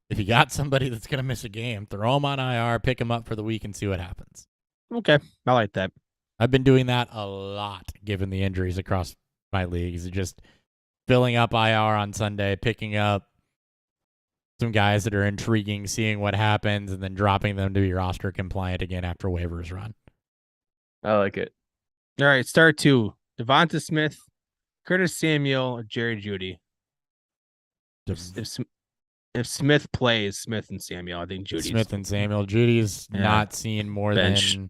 if you got somebody that's going to miss a game, throw him on IR, pick him up for the week, and see what happens. Okay, I like that. I've been doing that a lot, given the injuries across my leagues. Just filling up IR on Sunday, picking up some guys that are intriguing, seeing what happens, and then dropping them to be roster compliant again after waivers run. I like it. All right, start two. Devonta Smith, Curtis Samuel, or Jerry Jeudy. If Smith plays, Smith and Samuel, I think Judy's. Smith and Samuel. Judy's not seeing more than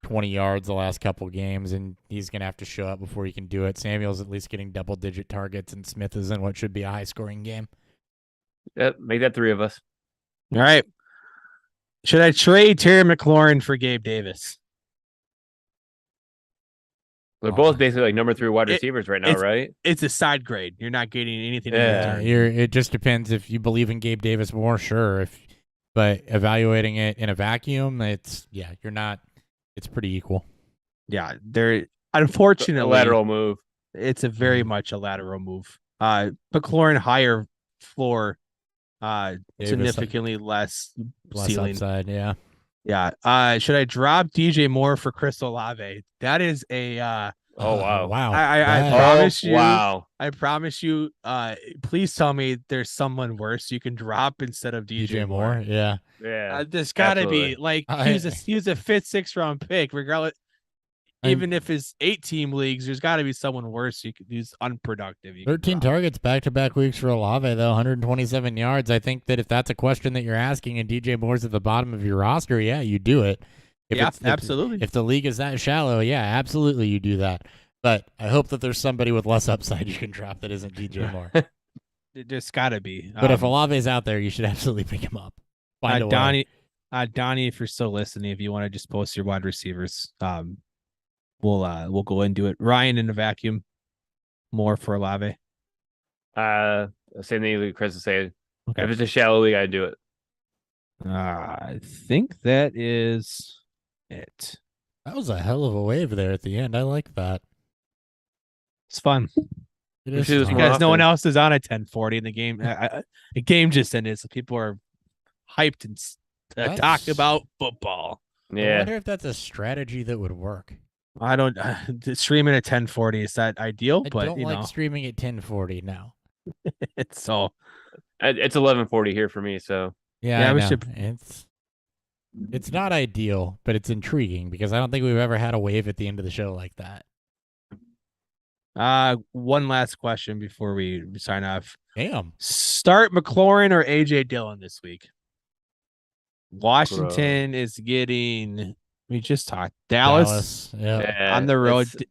20 yards the last couple games, and he's going to have to show up before he can do it. Samuel's at least getting double-digit targets, and Smith is in what should be a high-scoring game. Yep, make that three of us. All right. Should I trade Terry McLaurin for Gabe Davis? They're both basically like number 3 wide receivers right now, right? It's a side grade. You're not getting anything. Yeah, it just depends if you believe in Gabe Davis more, sure. But evaluating it in a vacuum, you're not. It's pretty equal. Yeah, they're unfortunately a lateral move. It's a very much a lateral move. McLaurin higher floor, Davis, significantly less ceiling. upside, yeah. Yeah. Should I drop DJ Moore for Chris Olave? That is a Oh, wow. Wow. I promise you. Wow. I promise you. Please tell me there's someone worse you can drop instead of DJ Moore. Yeah. Yeah. There's got to be absolutely. he was a fifth, sixth round pick, regardless. Even if it's 8-team leagues, there's got to be someone worse you could use unproductive. 13 targets back-to-back weeks for Olave, though, 127 yards. I think that if that's a question that you're asking and DJ Moore's at the bottom of your roster, yeah, you do it. Absolutely. If the league is that shallow, yeah, absolutely you do that. But I hope that there's somebody with less upside you can drop that isn't DJ Moore. There's got to be. But if Olave's out there, you should absolutely pick him up. Find a way. Donnie, if you're still listening, if you want to just post your wide receivers, we'll go and do it. Ryan in a vacuum. More for Olave. Same thing Chris is saying. Okay. If it's a shallow league, I do it. I think that is it. That was a hell of a wave there at the end. I like that. It's fun. It is should just fun. more Because no one often. else is on at 10:40 in the game. The game just ended, so people are hyped and That's- talk about football. I Yeah. wonder if that's a strategy that would work. I don't streaming at 10:40 is that ideal, I but don't you like know, streaming at 10:40 now. it's so It's 11:40 here for me, so Yeah, Yeah, I we know. should- It's not ideal, but it's intriguing because I don't think we've ever had a wave at the end of the show like that. one last question before we sign off. Damn. Start McLaurin or AJ Dillon this week? Washington is getting, we just talked, Dallas. Yeah. yeah, On the road. it's-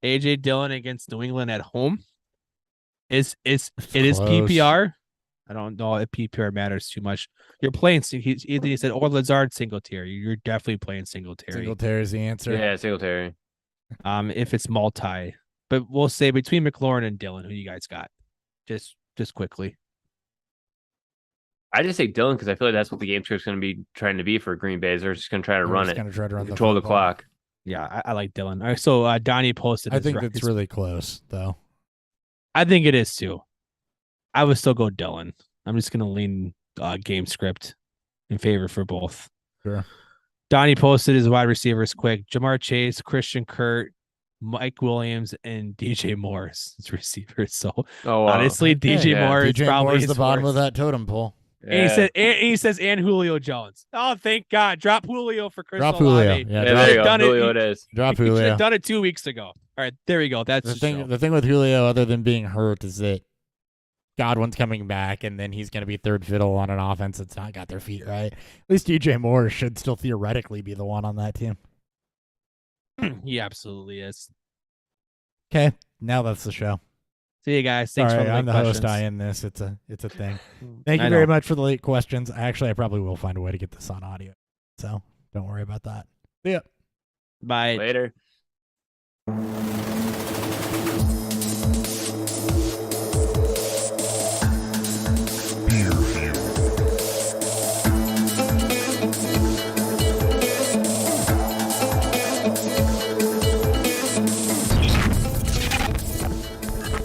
AJ Dillon against New England at home. It is close. PPR. I don't know if PPR matters too much. You're playing. Either he said or Lazard Singletary. You're definitely playing Singletary. Singletary's the answer. Yeah, Singletary. If it's multi, but we'll say between McLaurin and Dillon, who you guys got? Just quickly. I just say Dylan because I feel like that's what the game script's going to be trying to be for Green Bay. They're just going to try to We're run just it, gonna try to run control the football. clock. Yeah, I like Dillon. All right, so Donnie posted. I his think right- that's really close, though. I think it is too. I would still go Dillon. I'm just gonna lean game script in favor for both. Sure. Donnie posted his wide receivers quick. Jamar Chase, Christian Kirk, Mike Williams, and DJ Morris as receivers. So Oh, wow. honestly, DJ yeah. Moore is DJ probably Moore's his the bottom worst. of that totem pole. And he says, and Julio Jones. Oh, thank God. Drop Julio for Chris Drop Olave. Julio. Yeah, Yeah, drop, there you go. done it. Julio it is. drop You should Julio. have done it 2 weeks ago. All right, there we go. That's The the thing, show. the thing with Julio, other than being hurt, is that Godwin's coming back, and then he's going to be third fiddle on an offense that's not got their feet right. At least DJ Moore should still theoretically be the one on that team. He absolutely is. Okay, now that's the show. See you guys. Thanks Sorry, for the I'm the questions. host. I end this. It's a thing. Thank you I very know. much for the late questions. Actually, I probably will find a way to get this on audio, so don't worry about that. See ya. Bye. Later.